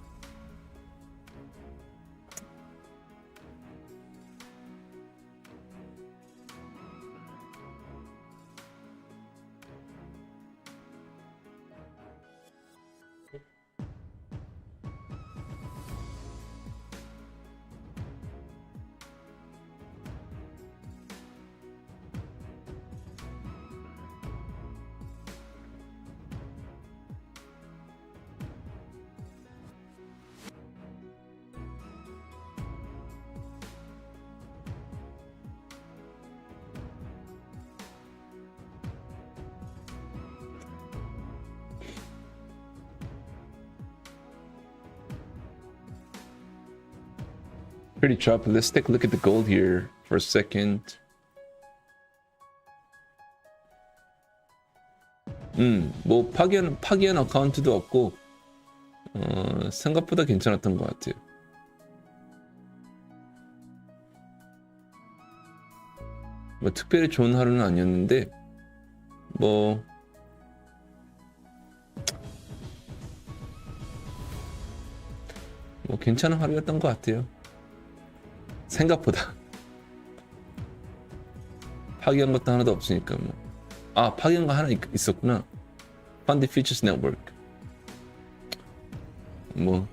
pretty choppy. Let's take a look at the gold here for a second. 뭐 파기한 어카운트도 없고 생각보다 괜찮았던 것 같아요. 뭐 특별히 좋은 하루는 아니었는데 뭐 괜찮은 하루였던 것 같아요. 생각보다 파기한 것도 하나도 없으니까 뭐. 아, 파기한 거 하나 있었구나. Fund Futures Network. 뭐.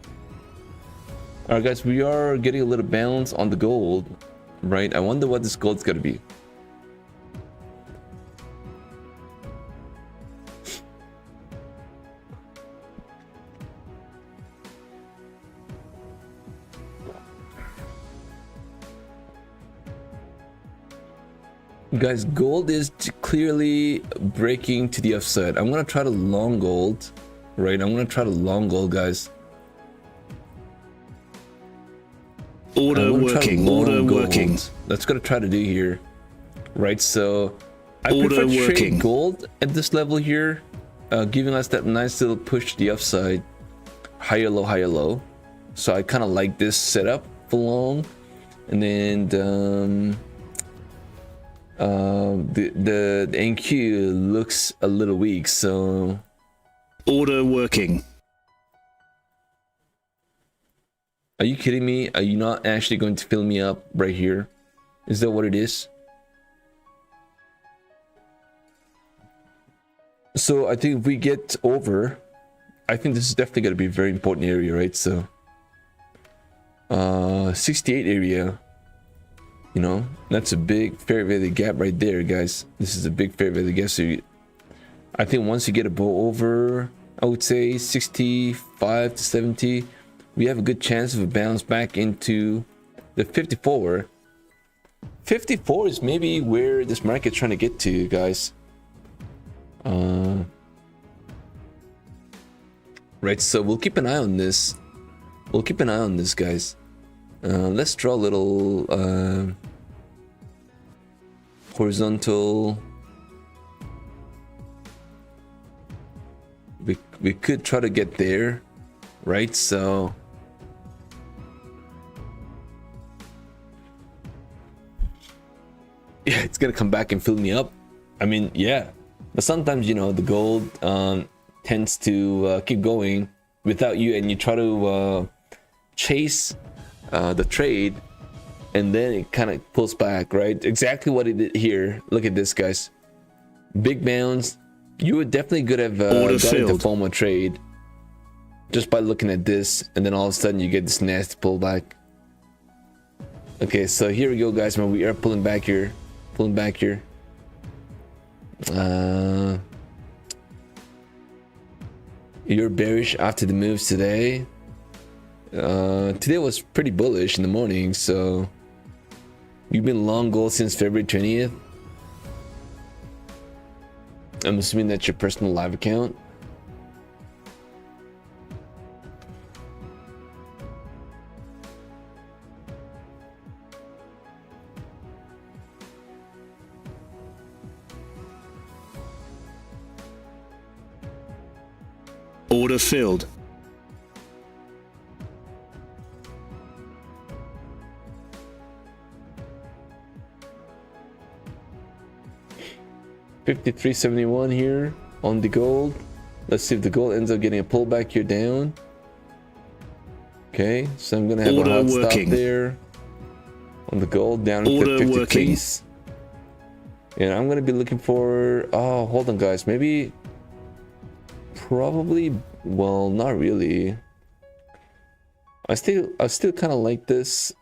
Alright guys, we are getting a little bounce on the gold, right? I wonder what this gold's gonna be. Guys, gold is clearly breaking to the upside. I'm gonna try to long gold, right? I'm gonna try to long gold, guys. Order working. That's gonna try to do here, right? So I Order prefer to working. trade gold at this level here, giving us that nice little push to the upside, higher low. So I kind of like this setup for long, and then the NQ looks a little weak, so order working. Are you kidding me? Are you not actually going to fill me up right here? Is that what it is? So I think if we get over, I think this is definitely going to be a very important area, right? So 68 area. You know, that's a big fair value gap right there, guys. This is a big fair value gap. So I think once you get above over, I would say 65 to 70, we have a good chance of a bounce back into the 54. 54 is maybe where this market's trying to get to, guys. Right, so we'll keep an eye on this. We'll keep an eye on this, guys. Let's draw a little horizontal. We could try to get there, right? So yeah, it's gonna come back and fill me up. I mean, yeah, but sometimes, you know, the gold tends to keep going without you, and you try to chase the trade, and then it kind of pulls back, right? Exactly what it did here. Look at this, guys. Big bounce. You would definitely could have gotten the FOMO trade just by looking at this, and then all of a sudden you get this nasty pullback. Okay, so here we go, guys. Man, we are pulling back here. Pulling back here. You're bearish after the moves today. Today was pretty bullish in the morning, so you've been long gold since February 20th. I'm assuming that's your personal live account. Order filled. $53.71 here on the gold. Let's see if the gold ends up getting a pullback here down. Okay, so I'm gonna have a hot stop there on the gold down to 50 piece. And I'm gonna be looking for, oh, hold on, guys, maybe, probably, well, not really. I still kind of like this.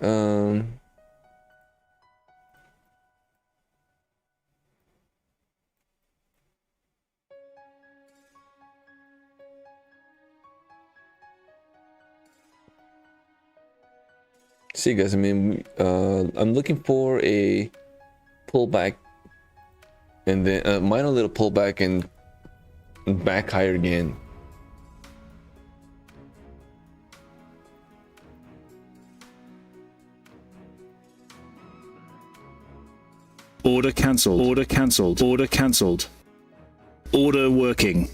See, guys, I mean, I'm looking for a pullback, and then minor little pullback and back higher again. Order cancelled. Order cancelled. Order cancelled. Order working.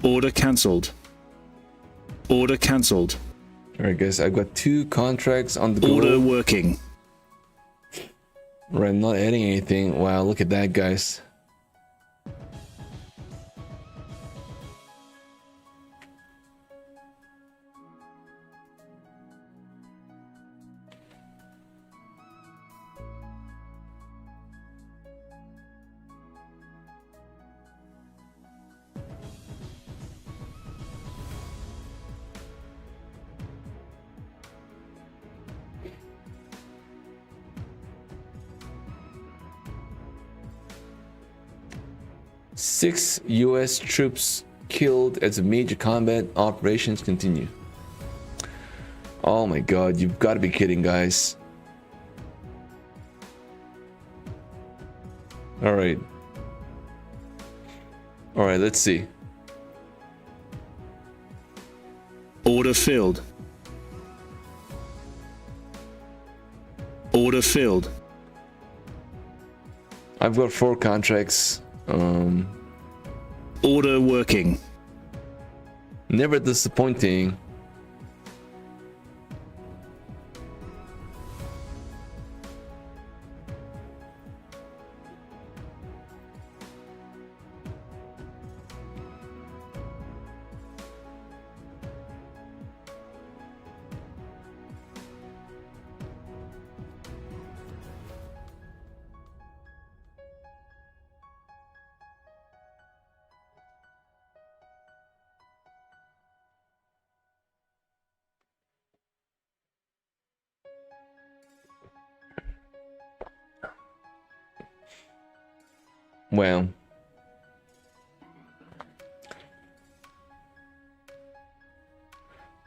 Order cancelled. Order cancelled. All right, guys, I've got 2 contracts on the gold. Order working. Right, I'm not adding anything. Wow, look at that, guys. Six U.S. troops killed as major combat operations continue. Oh my god, you've got to be kidding, guys. Alright. Alright, let's see. Order filled. Order filled. I've got 4 contracts. Order working. Never disappointing. Wow.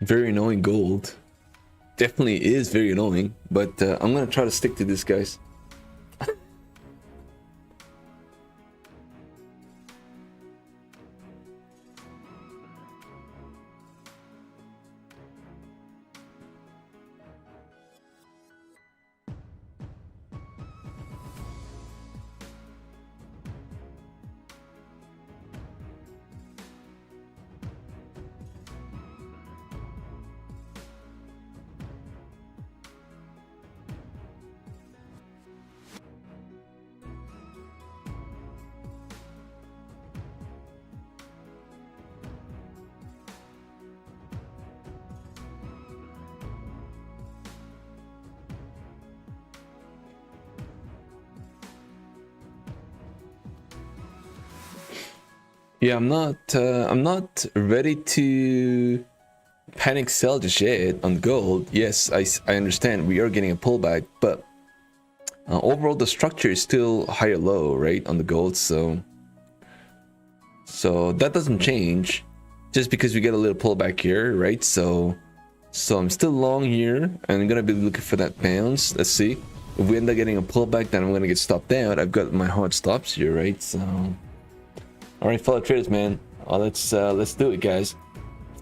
Very annoying gold. Definitely is very annoying, but I'm gonna try to stick to this, guys. Yeah, I'm not ready to panic sell just yet on gold. Yes, I understand we are getting a pullback, but overall the structure is still higher low, right, on the gold. So that doesn't change just because we get a little pullback here, right? So I'm still long here, and I'm gonna be looking for that bounce. Let's see if we end up getting a pullback, then I'm gonna get stopped out. I've got my hard stops here, right? So all right, fellow traders, man, let's do it, guys.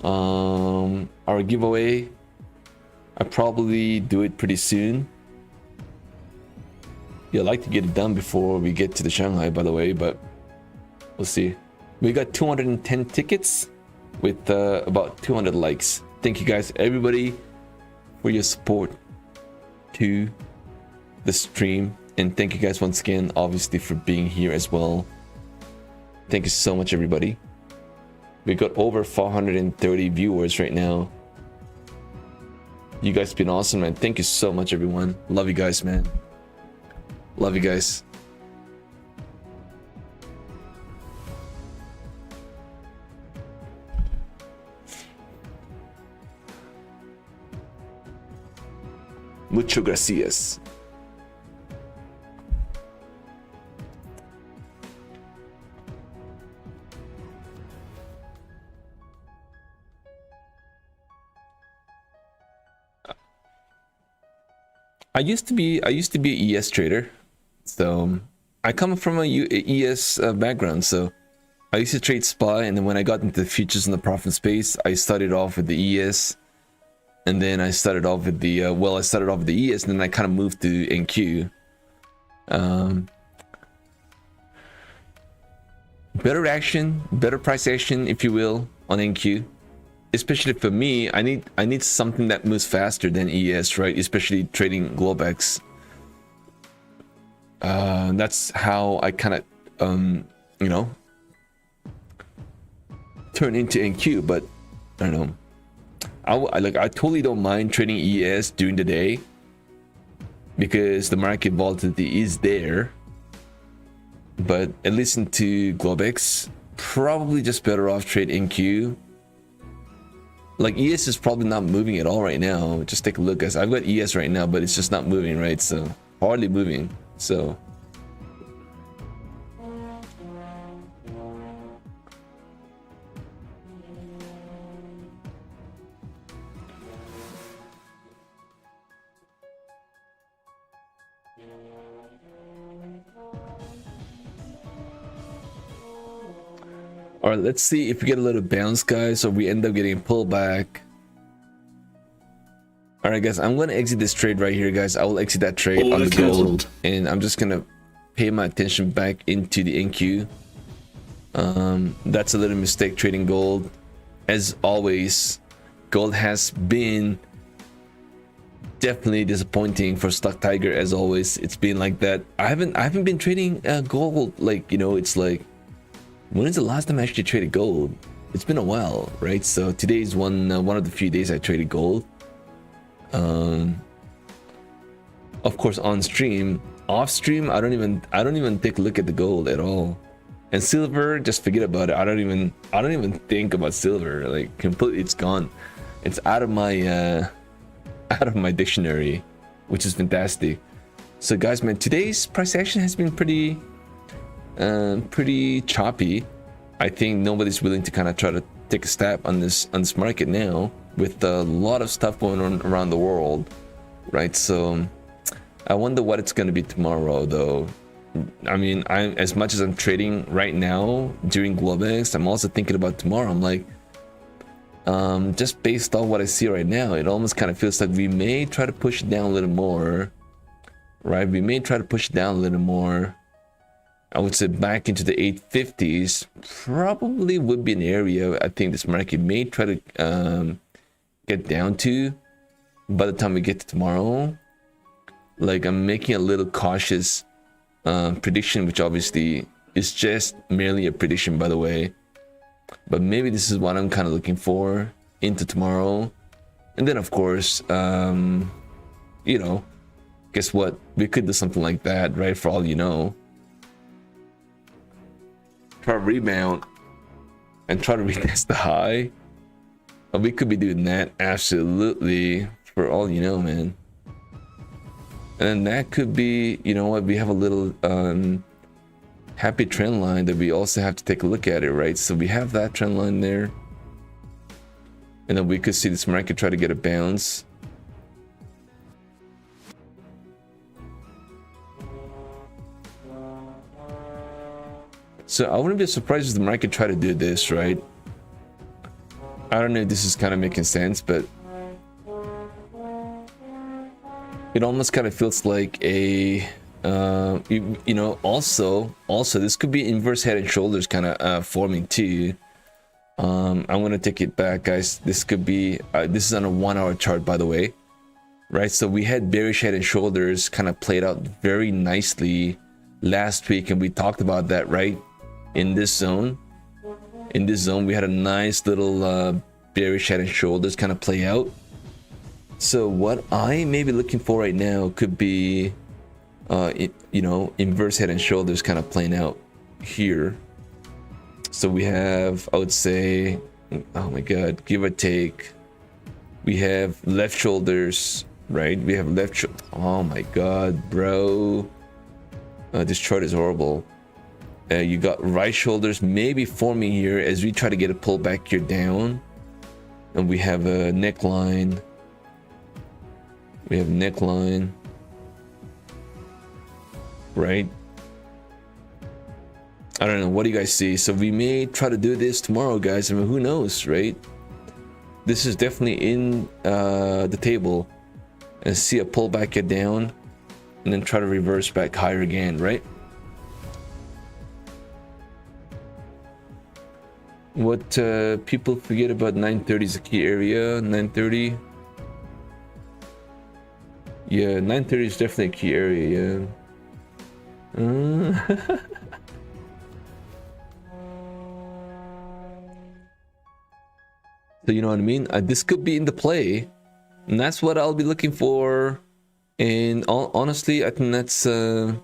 Our giveaway, I probably do it pretty soon. Yeah, I'd like to get it done before we get to the Shanghai, by the way, but we'll see. We got 210 tickets with about 200 likes. Thank you guys, everybody, for your support to the stream, and thank you guys once again, obviously, for being here as well. Thank you so much, everybody. We got over 430 viewers right now. You guys been awesome, man. Thank you so much, everyone. Love you guys, man. Love you guys. Mucho gracias. I used to be an ES trader, so I come from a ES background. So I used to trade SPY, and then when I got into the futures in the profit space, I started off with the ES, and then I started off with the I started off with the ES, and then I kind of moved to NQ. Better action, better price action, if you will, on NQ. Especially for me, I need something that moves faster than ES, right? Especially trading Globex. That's how I kind of, you know, turn into NQ. But I don't know. I totally don't mind trading ES during the day because the market volatility is there. But at least into Globex, probably just better off trade NQ. Like ES is probably not moving at all right now. Just take a look, guys. I've got ES right now, but it's just not moving, right? So hardly moving. So all right, let's see if we get a little bounce, guys, or we end up getting a pullback. All right, guys, I'm going to exit this trade right here, guys. I will exit that trade on the gold, and I'm just going to pay my attention back into the NQ. That's a little mistake trading gold. As always, gold has been definitely disappointing for StockTiger. As always, it's been like that. I haven't been trading gold, like, you know, it's like, when is the last time I actually traded gold? It's been a while, right? So today is one of the few days I traded gold. Of course, on stream. Off stream, I don't even take a look at the gold at all. And silver, just forget about it. I don't even think about silver. Like, completely, it's gone. It's out of my dictionary, which is fantastic. So guys, man, today's price action has been pretty pretty choppy. I think nobody's willing to kind of try to take a stab on this market now, with a lot of stuff going on around the world, right? So I wonder what it's going to be tomorrow, though. I mean, as much as I'm trading right now during Globex, I'm also thinking about tomorrow. I'm like, just based on what I see right now, it almost kind of feels like we may try to push it down a little more, right? We may try to push it down a little more. I would say back into the 850s probably would be an area I think this market may try to get down to by the time we get to tomorrow. Like, I'm making a little cautious prediction, which obviously is just merely a prediction, by the way. But maybe this is what I'm kind of looking for into tomorrow. And then, of course, you know, guess what? We could do something like that, right? For all you know. Try to rebound and try to retest the high. We could be doing that, absolutely, for all you know, man. And that could be, you know what, we have a little happy trend line that we also have to take a look at it, right? So we have that trend line there, and then we could see this market try to get a bounce. So I wouldn't be surprised if the market try to do this, right? I don't know if this is kind of making sense, but it almost kind of feels like a you know, also this could be inverse head and shoulders kind of forming too. I'm gonna take it back, guys. This could be this is on a 1 hour chart, by the way, right? So we had bearish head and shoulders kind of played out very nicely last week, and we talked about that, right? In this zone we had a nice little bearish head and shoulders kind of play out. So what I may be looking for right now could be you know, inverse head and shoulders kind of playing out here. So we have, I would say, oh my god, give or take, we have left shoulders, right? We have left oh my god, bro, this chart is horrible. You got right shoulders maybe forming here as we try to get a pullback here down, and we have a neckline. We have neckline, right? I don't know, what do you guys see? So we may try to do this tomorrow, guys. I mean, who knows, right? This is definitely in the table, and see a pullback get down and then try to reverse back higher again, right? What people forget about 930 is a key area. 930, yeah, 930 is definitely a key area, yeah. So you know what I mean? This could be in the play, and that's what I'll be looking for. And honestly, I think that's I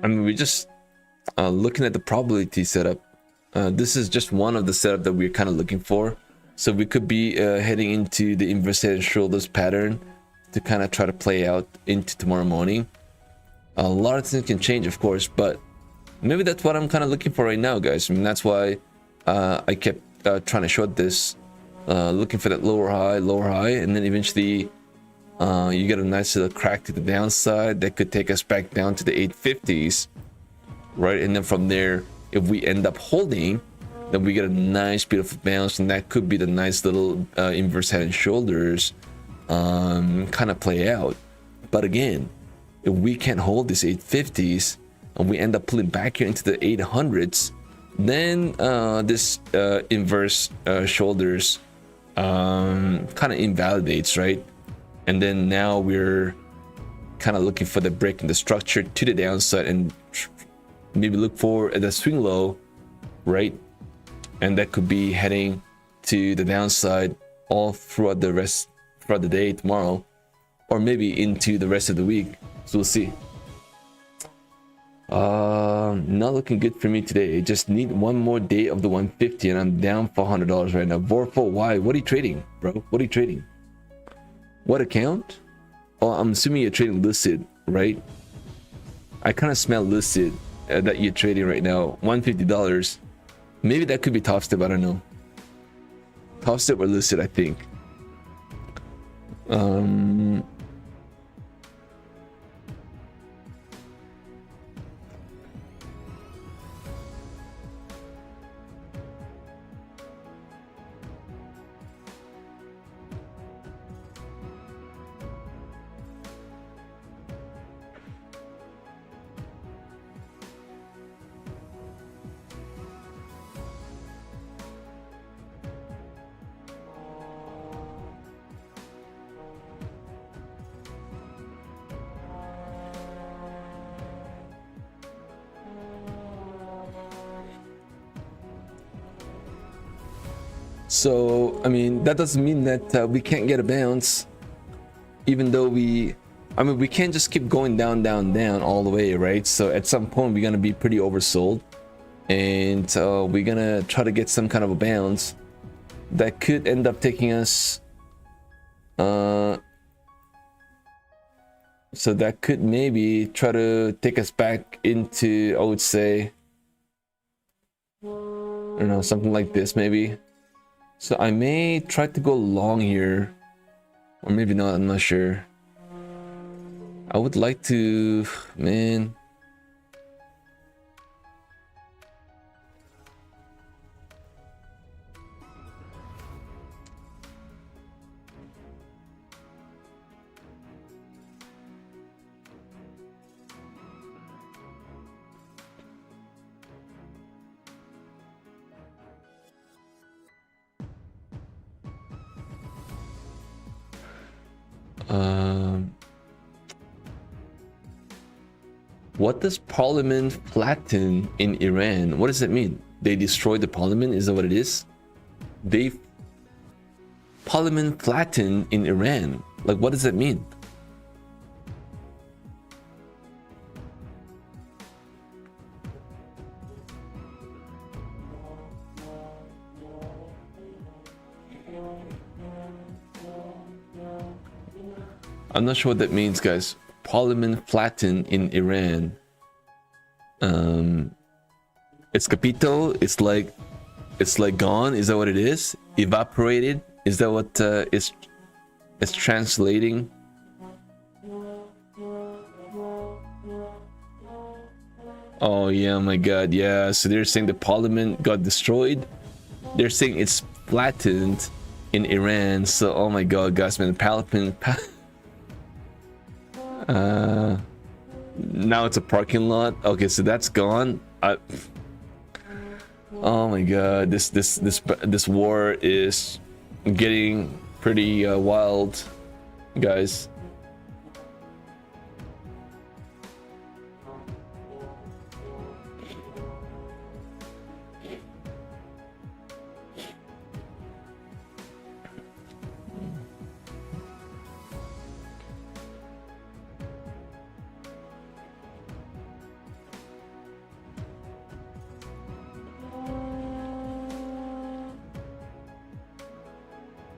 mean, we just looking at the probability setup. This is just one of the setup that we're kind of looking for. So we could be heading into the inverse head and shoulders pattern to kind of try to play out into tomorrow morning. A lot of things can change, of course, but maybe that's what I'm kind of looking for right now, guys. I mean, that's why I kept trying to short this, looking for that lower high, and then eventually you get a nice little crack to the downside that could take us back down to the 850s, right? And then from there, if we end up holding, then we get a nice beautiful bounce, and that could be the nice little inverse head and shoulders kind of play out. But again, if we can't hold this 850s and we end up pulling back here into the 800s, then this inverse shoulders kind of invalidates, right? And then now we're kind of looking for the break in the structure to the downside, and maybe look for the swing low, right? And that could be heading to the downside all throughout the day tomorrow, or maybe into the rest of the week. So we'll see. Not looking good for me today. Just need one more day of the 150, and I'm down $400 right now. Vorfo, why? What are you trading, bro? What are you trading? What account? Oh, I'm assuming you're trading Lucid, right? I kind of smell Lucid that you're trading right now. $150. Maybe that could be Top Step. I don't know. Top Step or Lucid, I think. So, I mean, that doesn't mean that we can't get a bounce, even though we can't just keep going down, down, down all the way, right? So at some point, we're going to be pretty oversold, and we're going to try to get some kind of a bounce that could end up taking us, so that could maybe try to take us back into, I would say, I don't know, something like this maybe. So I may try to go long here, or maybe not, I'm not sure. I would like to, man. What does parliament flatten in Iran? What does that mean? They destroyed the parliament? Is that what it is? They parliament flatten in Iran. Like, what does that mean? I'm not sure what that means, guys. Parliament flattened in Iran. It's capito. It's like gone. Is that what it is? Evaporated. Is that what it's translating? Oh yeah, my God, yeah. So they're saying the parliament got destroyed. They're saying it's flattened in Iran. So oh my God, guys, man, the parliament. Now it's a parking lot. Okay, so that's gone. Oh my God, this war is getting pretty wild, guys.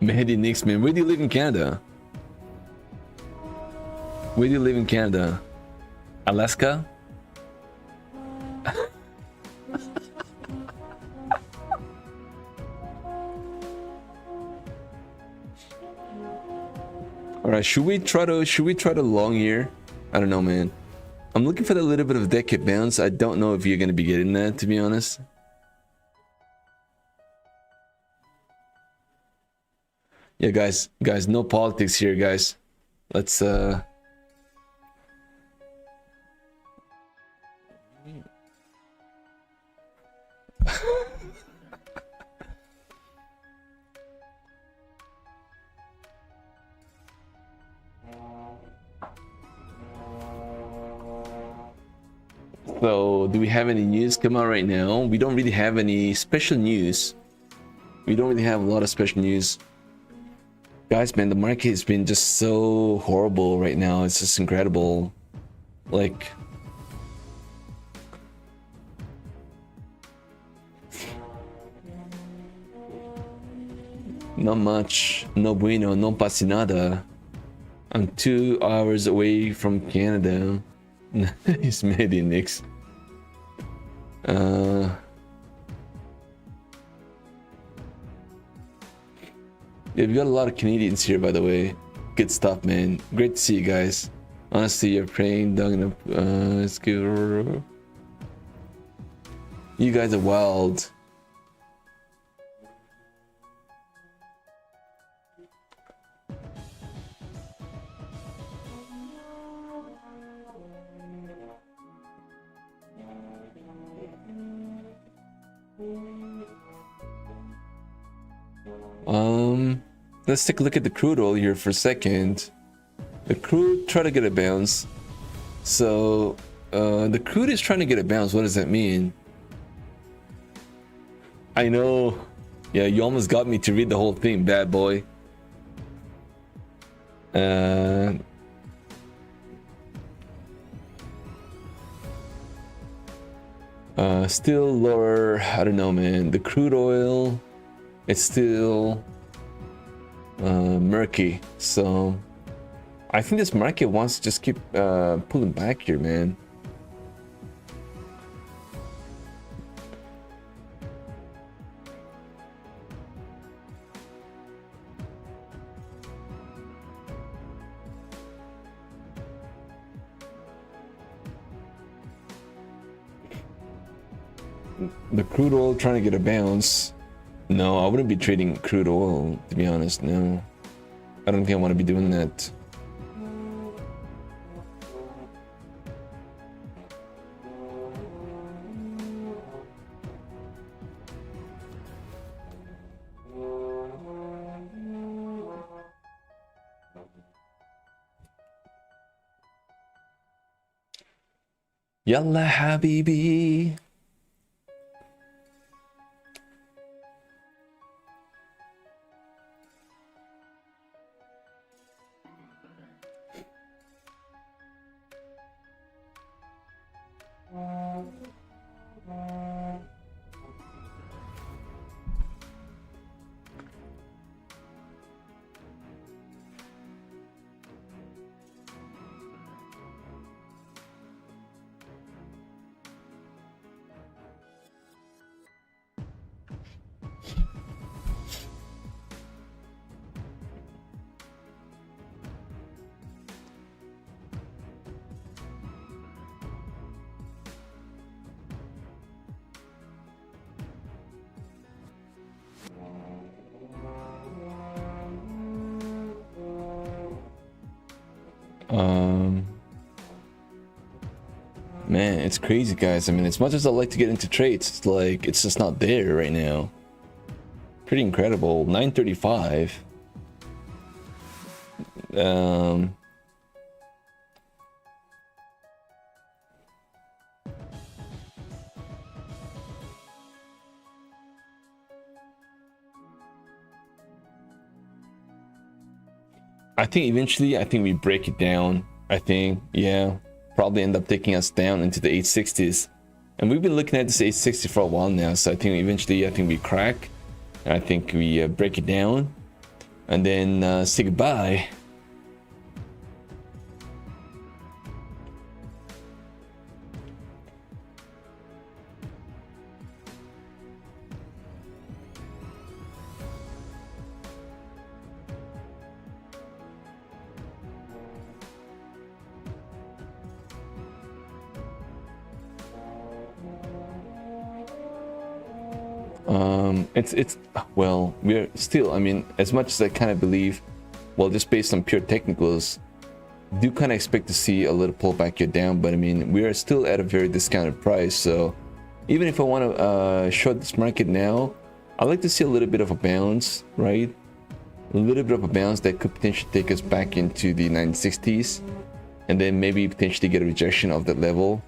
Mehdi Nix, man, where do you live in Canada? Where do you live in Canada? Alaska? All right, should we try to long here? I don't know, man. I'm looking for that little bit of decade bounce. I don't know if you're gonna be getting that, to be honest. Yeah, guys, no politics here, guys. Let's So, do we have any news come out right now? We don't really have any special news. We don't really have a lot of special news. Guys, man, the market has been just so horrible right now. It's just incredible. Like, not much. No bueno, no pasa nada. I'm 2 hours away from Canada. He's made in Nix. Yeah, we got a lot of Canadians here, by the way. Good stuff, man. Great to see you guys. Honestly, you're praying, dug enough. It's good. You guys are wild. Let's take a look at the crude oil here for a second. The crude try to get a bounce. So the crude is trying to get a bounce. What does that mean? I know. Yeah, you almost got me to read the whole thing, bad boy. Still lower. I don't know, man. The crude oil, it's still murky. So I think this market wants to just keep pulling back here, man. The crude oil trying to get a bounce. No, I wouldn't be trading crude oil, to be honest. No, I don't think I want to be doing that. Yalla habibi. Man, it's crazy, guys. I mean, as much as I like to get into trades, it's like it's just not there right now. Pretty incredible. 935. I think eventually, I think we break it down. I think, yeah, probably end up taking us down into the 860s. And we've been looking at this 860 for a while now. So I think eventually, I think we crack. I think we break it down and then say goodbye. It's well, we're still, I mean, as much as I kind of believe, well, just based on pure technicals, do kind of expect to see a little pullback here down, but I mean, we are still at a very discounted price. So even if I want to short this market now, I like to see a little bit of a bounce, right? A little bit of a bounce that could potentially take us back into the 960s, and then maybe potentially get a rejection of that level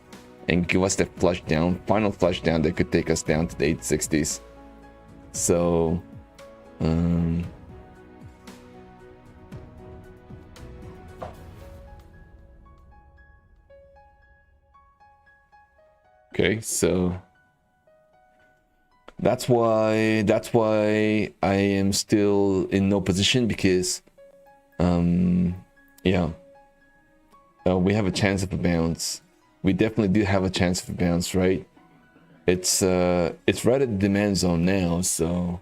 and give us that flush down, final flush down that could take us down to the 860s. So okay, so that's why I am still in no position, because yeah, we have a chance of a bounce. we definitely do have a chance of a bounce, right? It's right at the demand zone now, so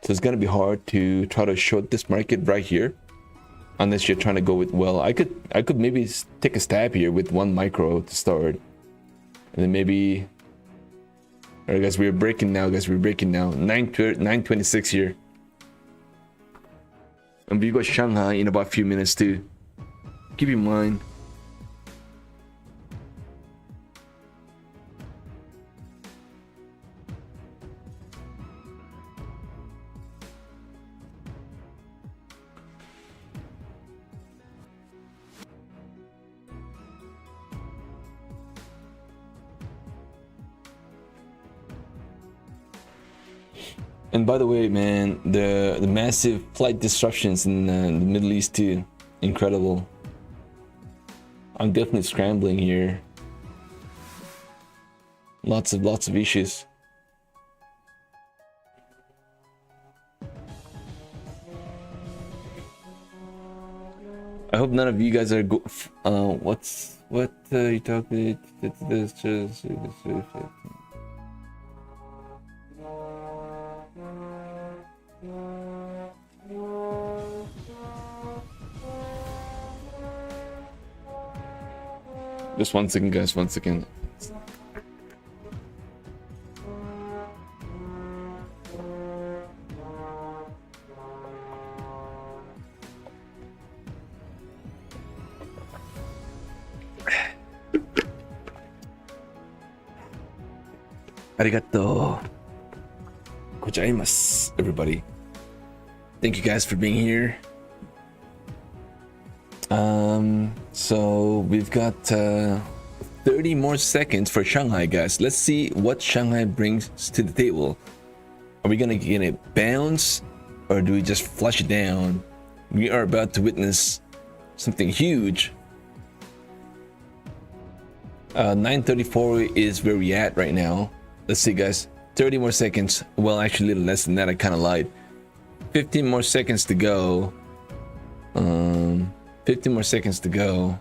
it's gonna be hard to try to short this market right here, unless you're trying to go with, well, I could maybe take a stab here with 1 micro to start, and then maybe. All right, guys, we're breaking now, guys. We're breaking now. 9:26 here, and we got Shanghai in about a few minutes too. Keep in mind. And by the way, man, the massive flight disruptions in the Middle East too, incredible. I'm definitely scrambling here. Lots of issues. I hope none of you guys are what you talking? Just 1 second, guys. 1 second. Arigato gozaimasu, everybody. Thank you guys for being here. So we've got 30 more seconds for Shanghai, guys. Let's see what Shanghai brings to the table. Are we gonna get a bounce, or do we just flush it down? We are about to witness something huge. 9:34 is where we at right now. Let's see, guys. 30 more seconds. Well, actually a little less than that. I kind of lied. 15 more seconds to go. 15 more seconds to go.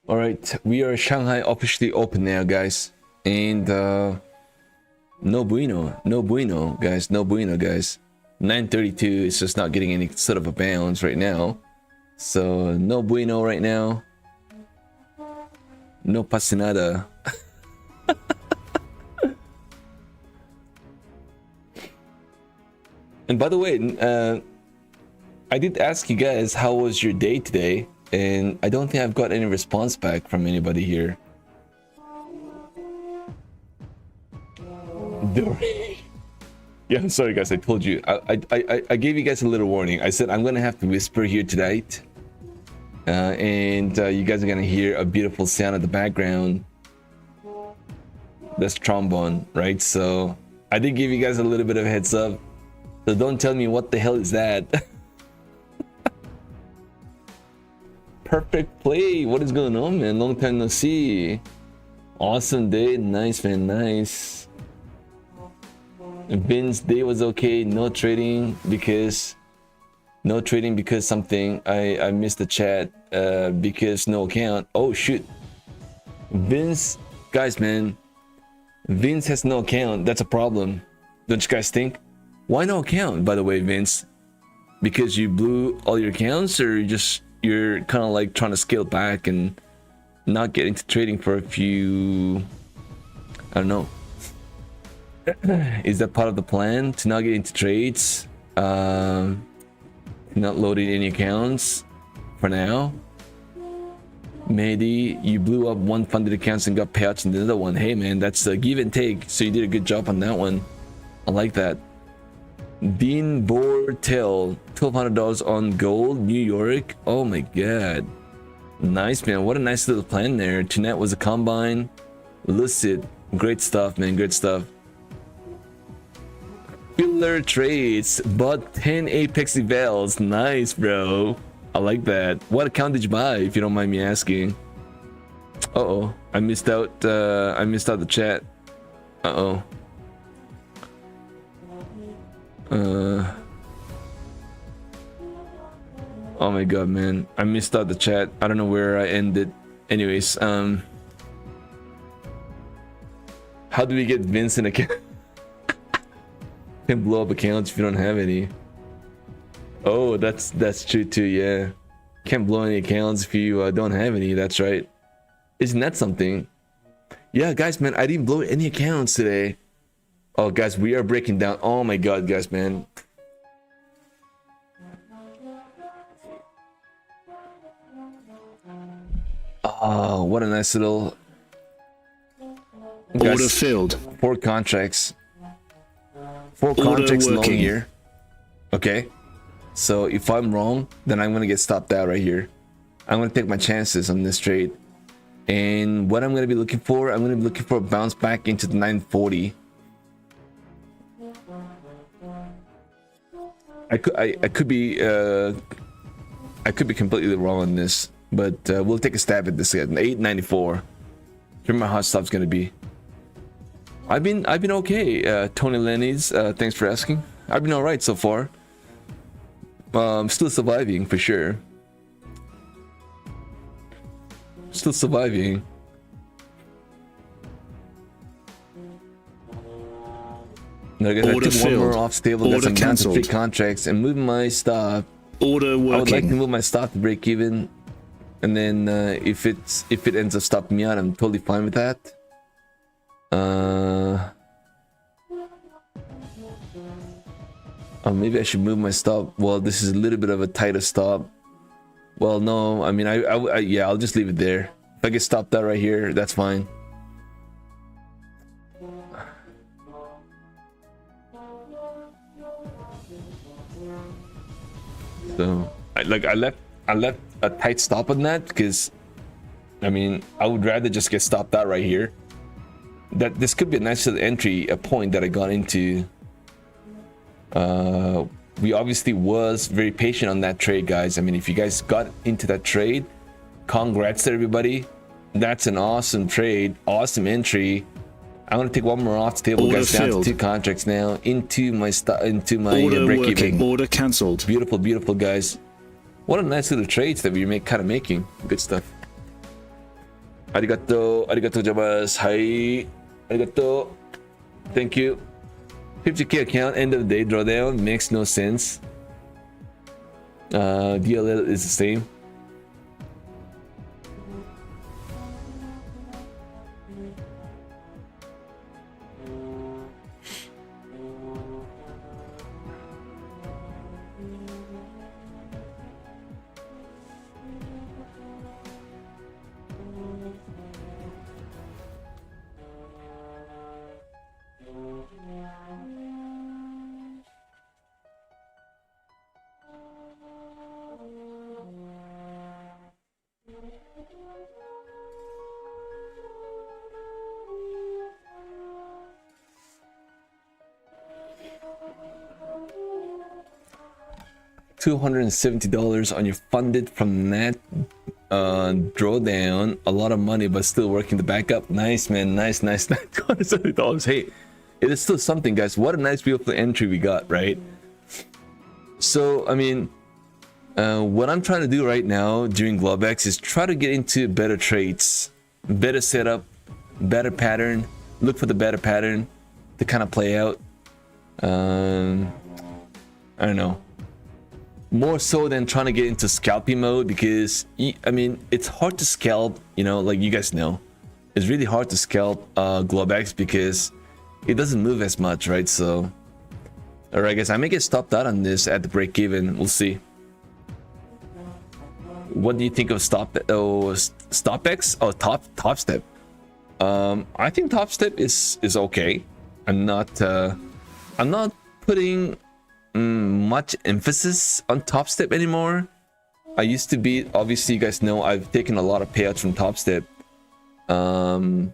All right, we are Shanghai officially open now, guys, and no bueno, guys, no bueno, guys. 9:32 is just not getting any sort of a bounce right now, so no bueno right now. No pasa nada. And by the way, I did ask you guys how was your day today, and I don't think I've got any response back from anybody here. Yeah, I'm sorry guys, I told you. I gave you guys a little warning. I said I'm gonna have to whisper here tonight, and you guys are gonna hear a beautiful sound in the background. That's trombone, right? So I did give you guys a little bit of a heads up, so don't tell me what the hell is that. Perfect play. What is going on, man? Long time no see. Awesome day. Nice, man. Nice. Vin's day was okay. No trading because something. I missed the chat because no account. Oh shoot. Vince, guys, man. Vince has no account. That's a problem. Don't you guys think? Why no account, by the way, Vince? Because you blew all your accounts, or you're kind of like trying to scale back and not get into trading for a few, I don't know. Is that part of the plan, to not get into trades, not loading any accounts for now? Maybe you blew up one funded accounts and got payouts in the other one. Hey man, that's a give and take, so you did a good job on that one. I like that. Dean Bortel, $1,200 on gold, New York. Oh my god, nice, man. What a nice little plan there. Tonight was a combine. Lucid, great stuff, man. Great stuff. Filler trades, bought 10 Apex evals. Nice, bro. I like that. What account did you buy, if you don't mind me asking? Uh-oh, I missed out the chat. Uh-oh. Oh my god, man, I missed out the chat. I don't know where I ended. Anyways, how do we get Vincent account? Can't blow up accounts if you don't have any. Oh, that's true too. Yeah, can't blow any accounts if you don't have any. That's right. Isn't that something? Yeah, guys, man, I didn't blow any accounts today. Oh, guys, we are breaking down. Oh my god, guys, man. Oh, what a nice little guys, order filled. 4 contracts. 4 Order contracts long working. here. Okay. So if I'm wrong, then I'm gonna get stopped out right here. I'm gonna take my chances on this trade. And what I'm gonna be looking for, I'm gonna be looking for a bounce back into the 940. I could be completely wrong on this, but we'll take a stab at this at 894. Where my hot stop's gonna be. I've been okay. Tony Lenny's, thanks for asking. I've been all right so far. Still surviving for sure. Still surviving. No, I guess I Order took one more filled. off table. Got Order some down to cancelled. 3 contracts and moving my stop. Order I would like to working. move my stop to break even, and then if it ends up stopping me out, I'm totally fine with that. Oh, maybe I should move my stop. Well, this is a little bit of a tighter stop. Well, no, I mean, yeah, I'll just leave it there. If I get stopped out right here, that's fine. So, I left a tight stop on that because, I mean, I would rather just get stopped out right here. That this could be a nice little entry, a point that I got into. We obviously was very patient on that trade, guys. I mean, if you guys got into that trade, congrats to everybody. That's an awesome trade, awesome entry. I'm gonna take one more off the table, Order guys. Down to filled. 2 contracts now into my Order break working. even. Order cancelled. Beautiful, beautiful, guys. What a nice little trades that we kind of making. Good stuff. Arigato, arigato gozaimasu. Hi, arigato. Thank you. 50k account, end of the day drawdown makes no sense. DLL is the same. $270 on your funded from that drawdown. A lot of money, but still working the backup. Nice, man. Nice, nice. $270. Hey, it is still something, guys. What a nice, beautiful entry we got, right? So, I mean, what I'm trying to do right now during Globex is try to get into better trades, better setup, better pattern. Look for the better pattern to kind of play out. I don't know. More so than trying to get into scalping mode, because I mean, it's hard to scalp, you know, like you guys know. It's really hard to scalp Globex because it doesn't move as much, right? So, alright guys, I may get stopped out on this at the break even. We'll see. What do you think of StopX? Oh, top step. I think top step is okay. I'm not putting much emphasis on top step anymore. I used to be, obviously you guys know I've taken a lot of payouts from top step, but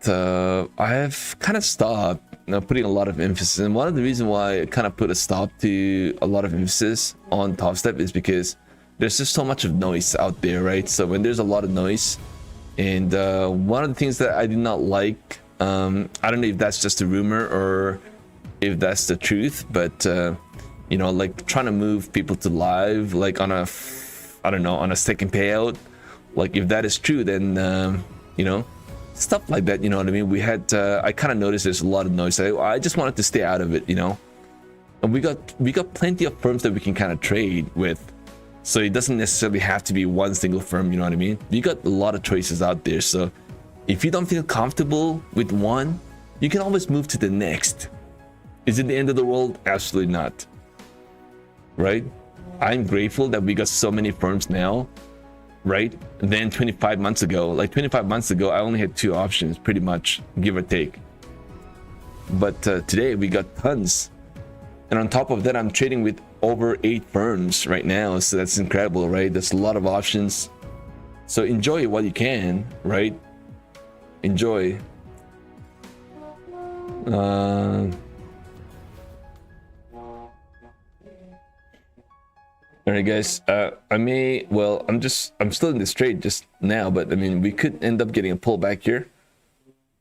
I have kind of stopped putting a lot of emphasis. And one of the reasons why I kind of put a stop to a lot of emphasis on top step is because there's just so much of noise out there, right? So when there's a lot of noise, and one of the things that I did not like, I don't know if that's just a rumor or if that's the truth, but you know, like trying to move people to live, like on a, I don't know, on a second payout, like if that is true, then you know, stuff like that, you know what I mean? We had I kind of noticed there's a lot of noise. I just wanted to stay out of it, you know. And we got plenty of firms that we can kind of trade with, so it doesn't necessarily have to be one single firm, you know what I mean? You got a lot of choices out there, so if you don't feel comfortable with one, you can always move to the next. Is it the end of the world? Absolutely not, right? I'm grateful that we got so many firms now, right? Then 25 months ago, like 25 months ago, I only had 2 options, pretty much, give or take. But today we got tons. And on top of that, I'm trading with over 8 firms right now. So that's incredible, right? That's a lot of options. So enjoy what you can, right? Enjoy. All right, guys. I'm still in this trade just now, but I mean, we could end up getting a pullback here,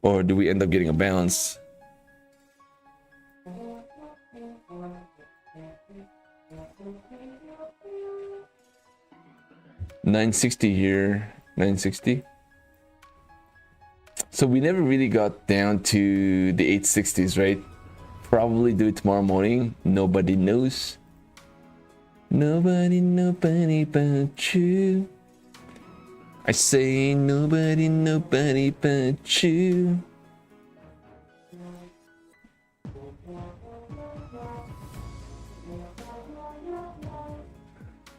or do we end up getting a bounce? $960 here, $960. So we never really got down to the 860s, right? Probably do it tomorrow morning. Nobody knows. Nobody but you. I say nobody but you.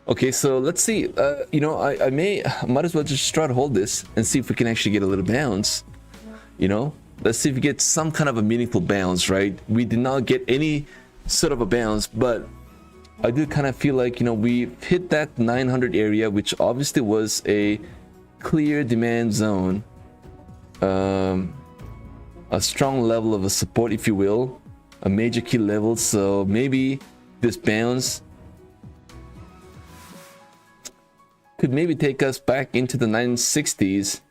Okay, so let's see. You know, I might as well just try to hold this and see if we can actually get a little bounce. You know, let's see if we get some kind of a meaningful bounce, right? We did not get any sort of a bounce, but I do kind of feel like, you know, we hit that 900 area, which obviously was a clear demand zone, a strong level of a support, if you will, a major key level. So maybe this bounce could maybe take us back into the 960s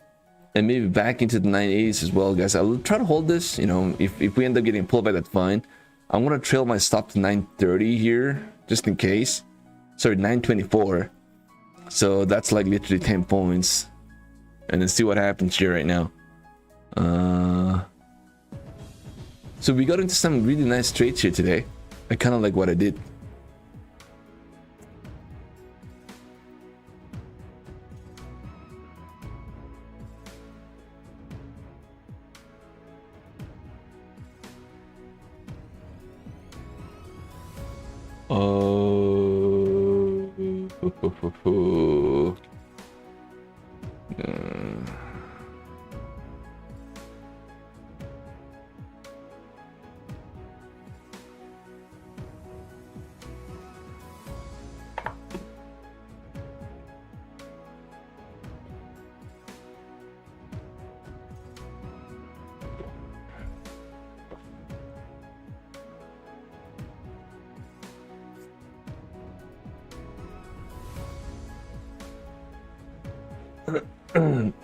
and maybe back into the 980s as well, guys. I'll try to hold this. You know, if we end up getting pulled back, that's fine. I'm gonna trail my stop to 930 here, just in case. Sorry, 924. So that's like literally 10 points. And then see what happens here right now. So we got into some really nice trades here today. I kind of like what I did.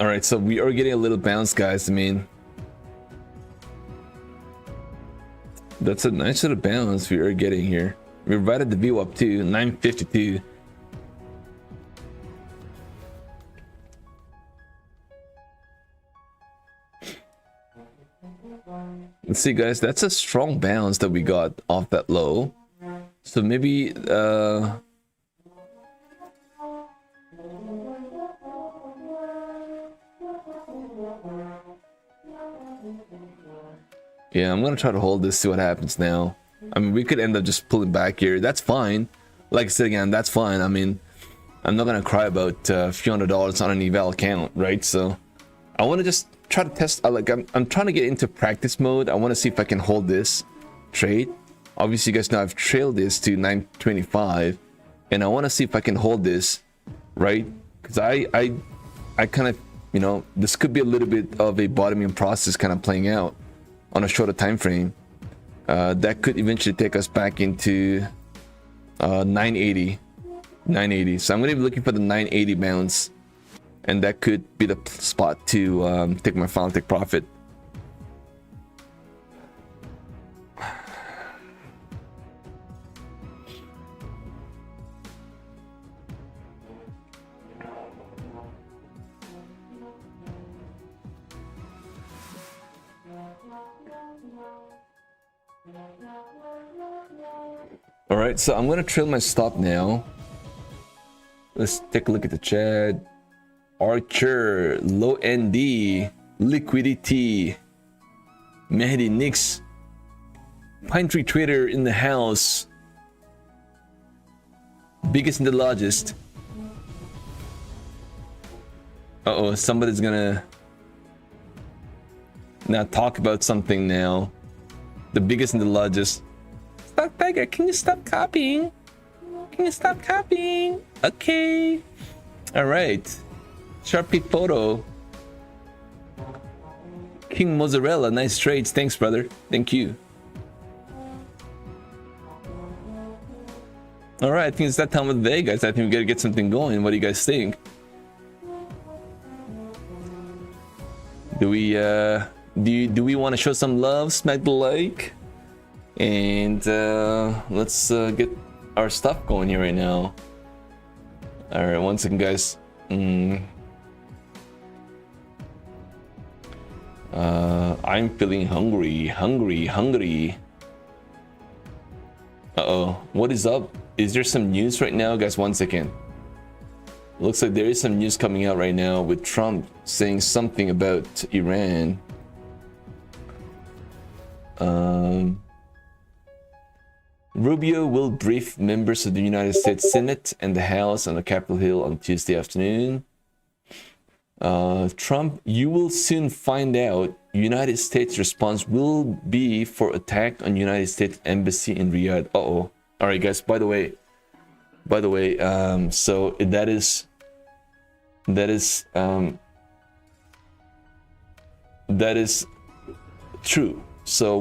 All right, so we are getting a little bounce, guys. I mean, that's a nice little bounce we are getting here. We're right at the view up to 952. Let's see, guys. That's a strong bounce that we got off that low. So maybe yeah, I'm gonna try to hold this, see what happens now. I mean, we could end up just pulling back here. That's fine. Like I said again, that's fine. I mean, I'm not gonna cry about a few $100s on an eval account, right? So I want to just try to test. I'm trying to get into practice mode. I want to see if I can hold this trade. Obviously, you guys know I've trailed this to 925, and I want to see if I can hold this, right? Because I kind of, you know, this could be a little bit of a bottoming process kind of playing out on a shorter time frame. That could eventually take us back into 980, 980. So I'm gonna be looking for the 980 bounce, and that could be the spot to take my final take profit. All right, so I'm gonna trail my stop now. Let's take a look at the chat. Archer, low ND, liquidity, Mehdi Nix, Pine Tree Trader in the house, biggest and the largest. Uh-oh, somebody's gonna now talk about something now. The biggest and the largest. StockTiger, can you stop copying? Can you stop copying? Okay. All right. Sharpie photo. King Mozzarella, nice trades. Thanks, brother. Thank you. All right, I think it's that time of the day, guys. I think we gotta get something going. What do you guys think? Do we want to show some love? Smack the like, and let's get our stuff going here right now. All right, one second, guys. I'm feeling hungry. Uh-oh, what is up? Is there some news right now, guys? One second. Looks like there is some news coming out right now with Trump saying something about Iran. Rubio will brief members of the United States Senate and the House on the Capitol Hill on Tuesday afternoon. Trump, you will soon find out. United States response will be for attack on United States Embassy in Riyadh. Uh-oh. All right, guys, by the way, so that is true. So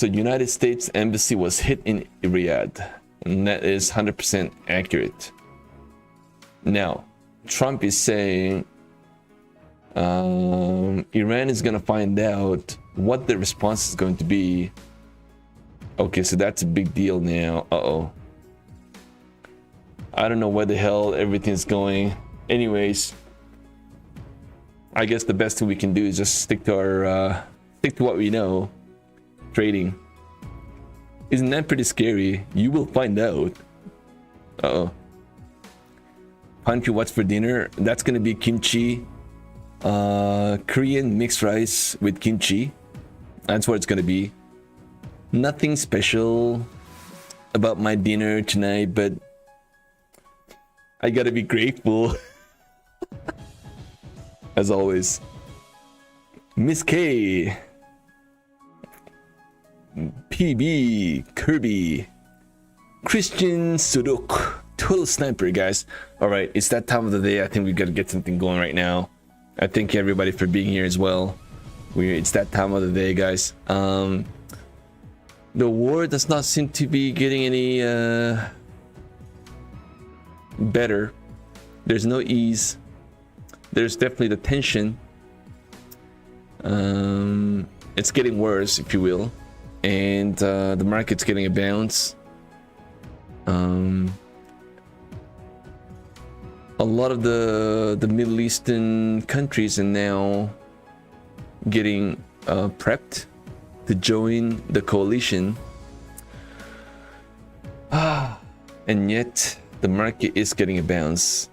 United States Embassy was hit in Riyadh, and that is 100% accurate. Now, Trump is saying Iran is gonna find out what the response is going to be. Okay, so that's a big deal now. Uh-oh. I don't know where the hell everything's going. Anyways, I guess the best thing we can do is just stick to what we know. Trading. Isn't that pretty scary? You will find out. Uh-oh. Panky, what's for dinner? That's gonna be kimchi. Korean mixed rice with kimchi. That's what it's gonna be. Nothing special about my dinner tonight, but I gotta be grateful. As always. Miss K, PB, Kirby, Christian Sudok, Total Sniper, guys. All right, it's that time of the day. I think we gotta get something going right now. I thank everybody for being here as well. It's that time of the day, guys. The war does not seem to be getting any better. There's no ease. There's definitely the tension. It's getting worse, if you will, and the market's getting a bounce. A lot of the Middle Eastern countries are now getting prepped to join the coalition. And yet the market is getting a bounce.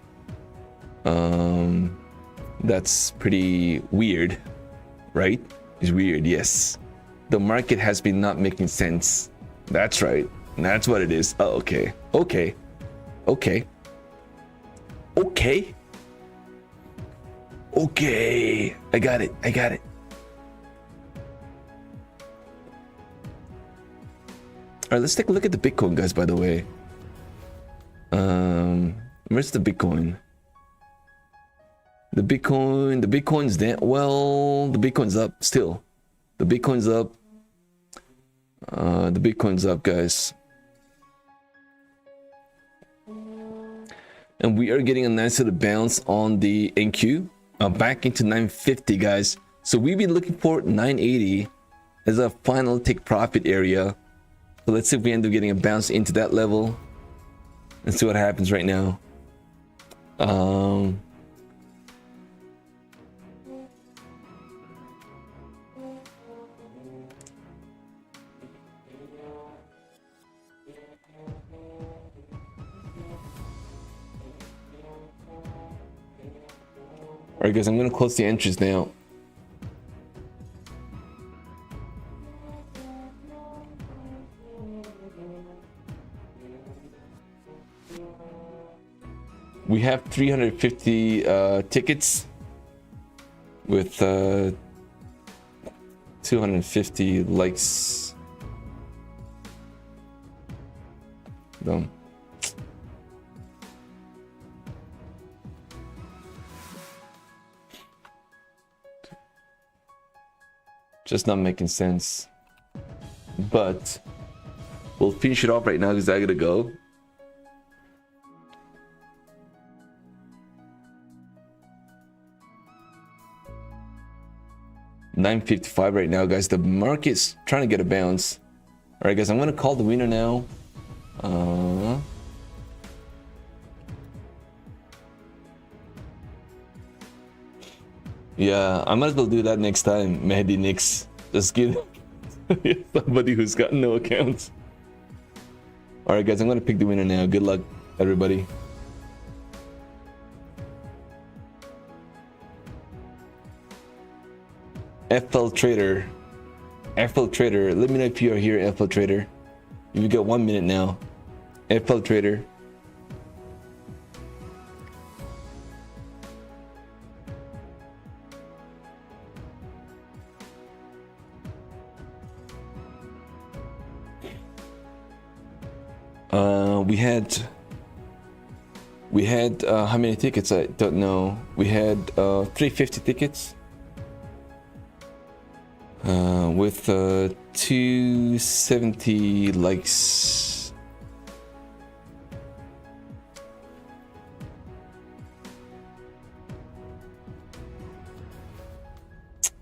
That's pretty weird, right? It's weird, yes. The market has been not making sense. That's right. That's what it is. Oh, okay. Okay. Okay. Okay. Okay. I got it. I got it. All right, let's take a look at the Bitcoin, guys, by the way. Where's the Bitcoin? The Bitcoin's down. Well, the Bitcoin's up still. The Bitcoin's up. The Bitcoin's up, guys. and we are getting a nice little bounce on the NQ back into 950, guys. So we've been looking for 980 as a final take profit area. So let's see if we end up getting a bounce into that level and see what happens right now. Alright guys, I'm gonna close the entries now. We have 350 tickets with 250 likes. Done. Just not making sense. But we'll finish it off right now because I gotta go. $9.55 right now, guys. The market's trying to get a bounce. All right, guys, I'm gonna call the winner now. Yeah, I might as well do that next time. Mehdi Nix, just give somebody who's got no accounts. All right, guys, I'm gonna pick the winner now. Good luck, everybody. FL Trader, FL Trader, let me know if you are here, FL Trader. You've got 1 minute now. FL Trader. We had how many tickets? I don't know. We had 350 tickets. With 270 likes.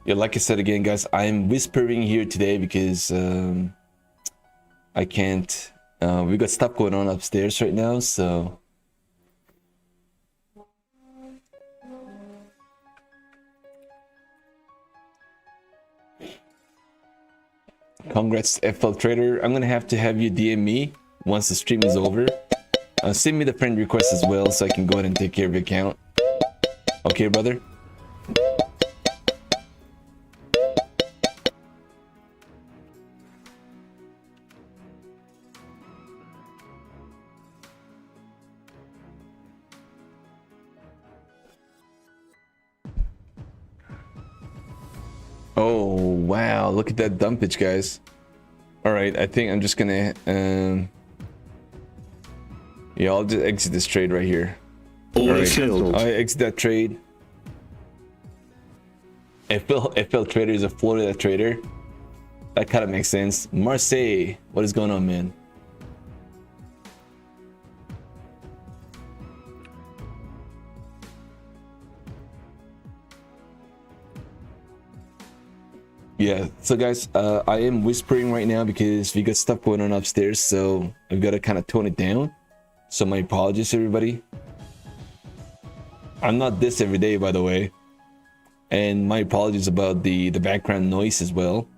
Yeah, like I said again, guys, I'm whispering here today because I can't. We got stuff going on upstairs right now, so. Congrats, FL Trader. I'm gonna have to have you DM me once the stream is over. Send me the friend request as well so I can go ahead and take care of your account. Okay, brother? Oh, wow. Look at that dumpage, guys. All right, I think I'm just gonna yeah, I'll just exit this trade right here. Order filled. I exit that trade. FL Trader is a Florida trader. That kind of makes sense. Marseille, what is going on, man? Yeah, so guys, I am whispering right now because we got stuff going on upstairs, so I've got to kind of tone it down. So my apologies, everybody. I'm not this every day, by the way. And my apologies about the background noise as well.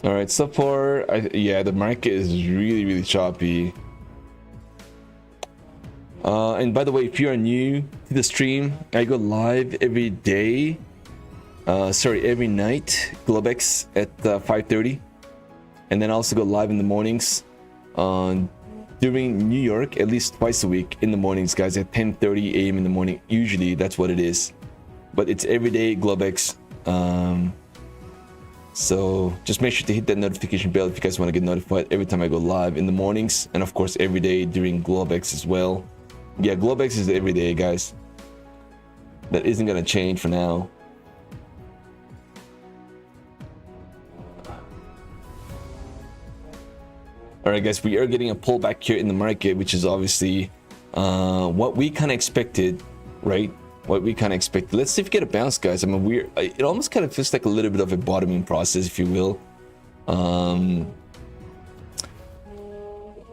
All right, so far, yeah, the market is really choppy. And by the way, if you are new to the stream, I go live every day. Every night, Globex at 5:30, and then I also go live in the mornings. During New York, at least twice a week in the mornings, guys, at 10:30 a.m. in the morning. Usually, that's what it is. But it's every day Globex. So just make sure to hit that notification bell if you guys want to get notified every time I go live in the mornings, and of course every day during Globex as well. Yeah, Globex is every day, guys. That isn't gonna change for now. All right, guys, we are getting a pullback here in the market, which is obviously what we kind of expected, right? What we kind of expected. Let's see if we get a bounce, guys. I mean, it almost kind of feels like a little bit of a bottoming process, if you will.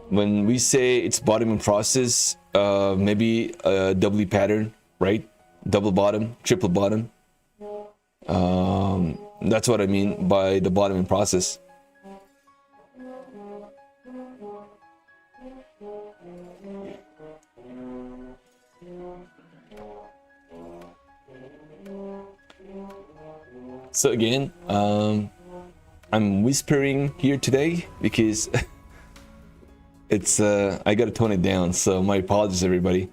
When we say it's bottoming process, maybe a doubly pattern, right? Double bottom, triple bottom. That's what I mean by the bottoming process. So again, I'm whispering here today because it's I gotta tone it down, so my apologies, everybody.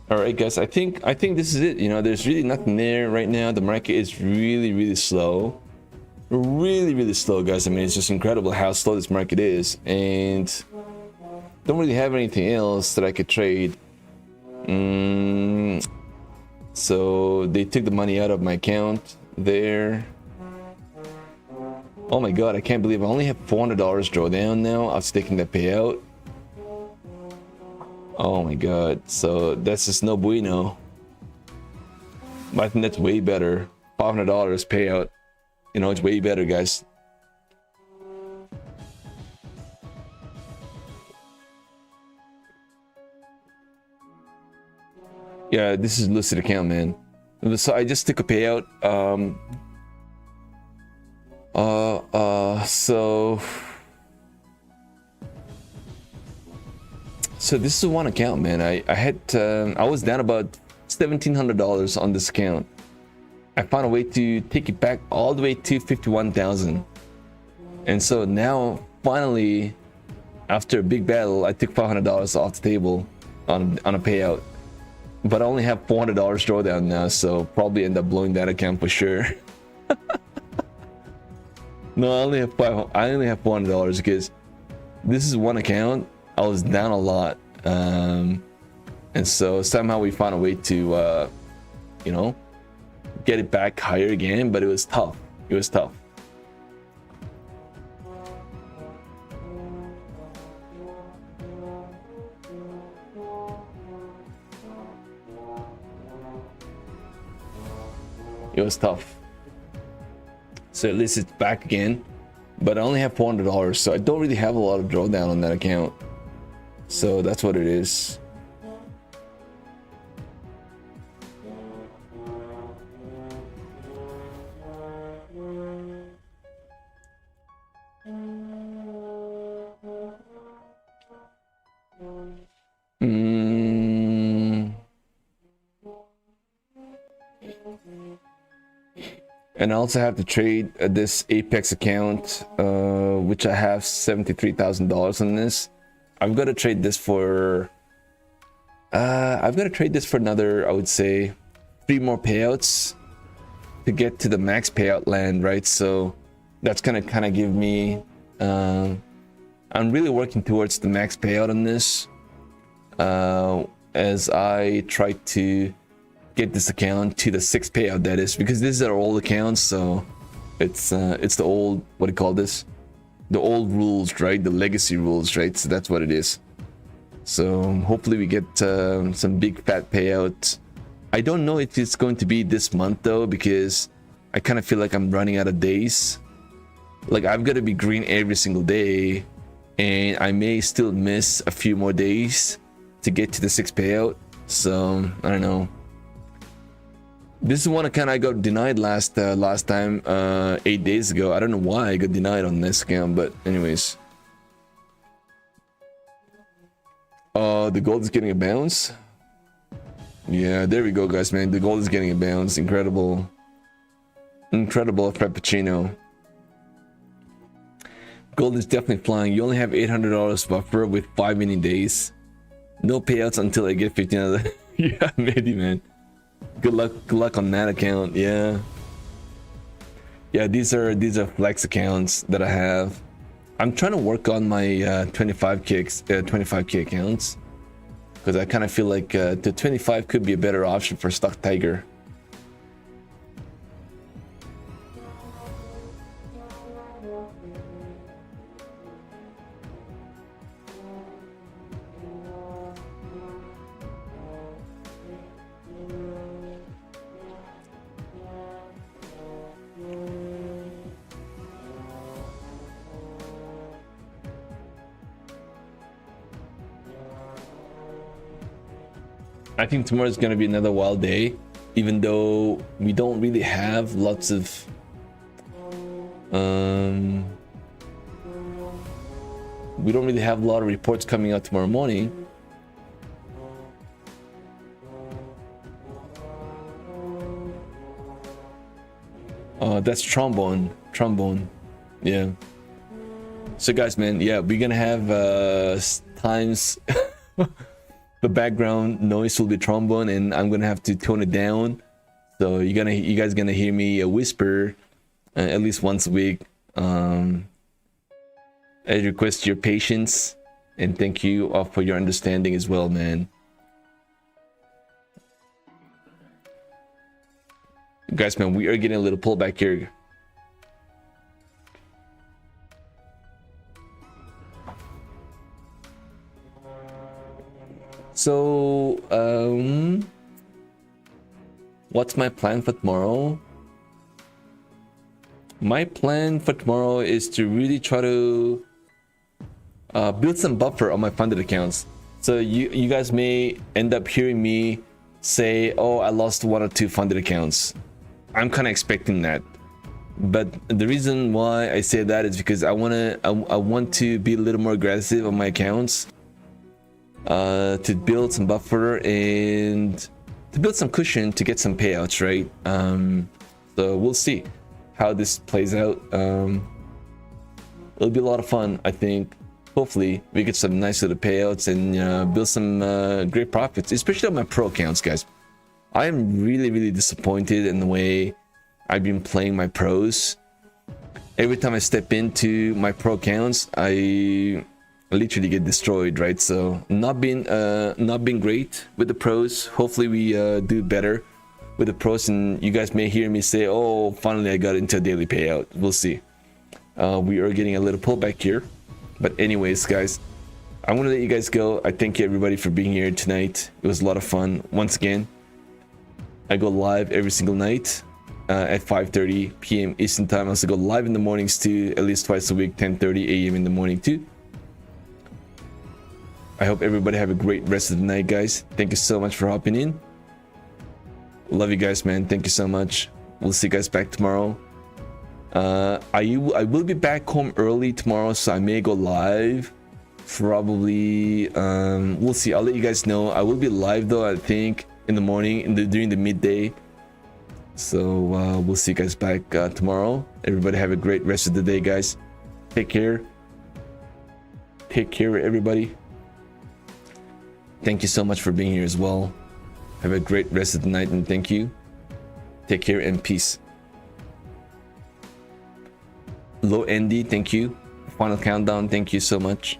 All right, guys, I think this is it. You know, there's really nothing there right now. The market is really slow, really slow, guys. I mean, it's just incredible how slow this market is, and don't really have anything else that I could trade. So they took the money out of my account there. Oh my god, I can't believe I only have $400 drawdown now. I was taking that payout. Oh my god, so that's just no bueno. But I think that's way better. $500 payout, you know, it's way better, guys. Yeah, this is listed account, man. So I just took a payout. So this is one account, man. I was down about $1,700 on this account. I found a way to take it back all the way to 51,000. And so now, finally, after a big battle, I took $500 off the table on a payout. But I only have $400 drawdown now, so probably end up blowing that account for sure. No, I only have $400 because this is one account. I was down a lot, and so somehow we found a way to, you know, get it back higher again. But it was tough. It was tough. It was tough. So at least it's back again, but I only have $400, so I don't really have a lot of drawdown on that account. So that's what it is. And I also have to trade this Apex account, which I have $73,000 on this. I've got to trade this for another, I would say, 3 more payouts to get to the max payout land, right? So that's gonna kind of give me, I'm really working towards the max payout on this, as I try to get this account to the 6th payout, that is, because these are old accounts, so it's the old, what do you call this? The old rules, right? The legacy rules, right? So that's what it is. So hopefully we get some big fat payouts. I don't know if it's going to be this month though, because I kind of feel like I'm running out of days. Like I've got to be green every single day, and I may still miss a few more days to get to the 6th payout. So I don't know. This is one account I got denied last time, 8 days ago. I don't know why I got denied on this account, but anyways. The gold is getting a bounce. Yeah, there we go, guys, man. The gold is getting a bounce. Incredible. Incredible Frappuccino. Gold is definitely flying. You only have $800 buffer with 5 mini days. No payouts until I get 15 other. Yeah, maybe, man. Good luck on that account. Yeah. Yeah, these are flex accounts that I have. I'm trying to work on my 25k accounts because I kind of feel like the 25 could be a better option for StockTiger. I think tomorrow is going to be another wild day, even though we don't really have lots of we don't really have a lot of reports coming out tomorrow morning. That's trombone. Yeah. So guys, man, yeah, we're gonna have times the background noise will be trombone, and I'm gonna have to tone it down. So you guys gonna hear me whisper at least once a week. I request your patience and thank you for your understanding as well, man. Guys, man, we are getting a little pullback here. So, what's my plan for tomorrow? My plan for tomorrow is to really try to build some buffer on my funded accounts. So you guys may end up hearing me say, oh, I lost 1 or 2 funded accounts. I'm kind of expecting that. But the reason why I say that is because I want to be a little more aggressive on my accounts. To build some buffer and to build some cushion to get some payouts, right? So we'll see how this plays out. It'll be a lot of fun, I think. Hopefully we get some nice little payouts and build some great profits, especially on my pro accounts, guys. I am really disappointed in the way I've been playing my pros. Every time I step into my pro accounts, I literally get destroyed, right? So not been great with the pros. Hopefully we do better with the pros, and you guys may hear me say, oh, finally I got into a daily payout. We'll see. We are getting a little pullback here, but anyways, guys, I'm gonna let you guys go. I thank you everybody for being here tonight. It was a lot of fun. Once again, I go live every single night at 5:30 p.m. Eastern time. I also go live in the mornings too, at least twice a week, 10:30 a.m. in the morning too. I hope everybody have a great rest of the night, guys. Thank you so much for hopping in. Love you guys, man. Thank you so much. We'll see you guys back tomorrow. I will be back home early tomorrow, so I may go live. Probably, we'll see. I'll let you guys know. I will be live though, I think, in the morning, during the midday. So we'll see you guys back tomorrow. Everybody have a great rest of the day, guys. Take care. Take care, everybody. Thank you so much for being here as well. Have a great rest of the night, and thank you. Take care and peace. Low Andy, thank you. Final countdown, thank you so much.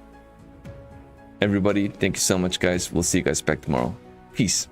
Everybody, thank you so much, guys. We'll see you guys back tomorrow. Peace.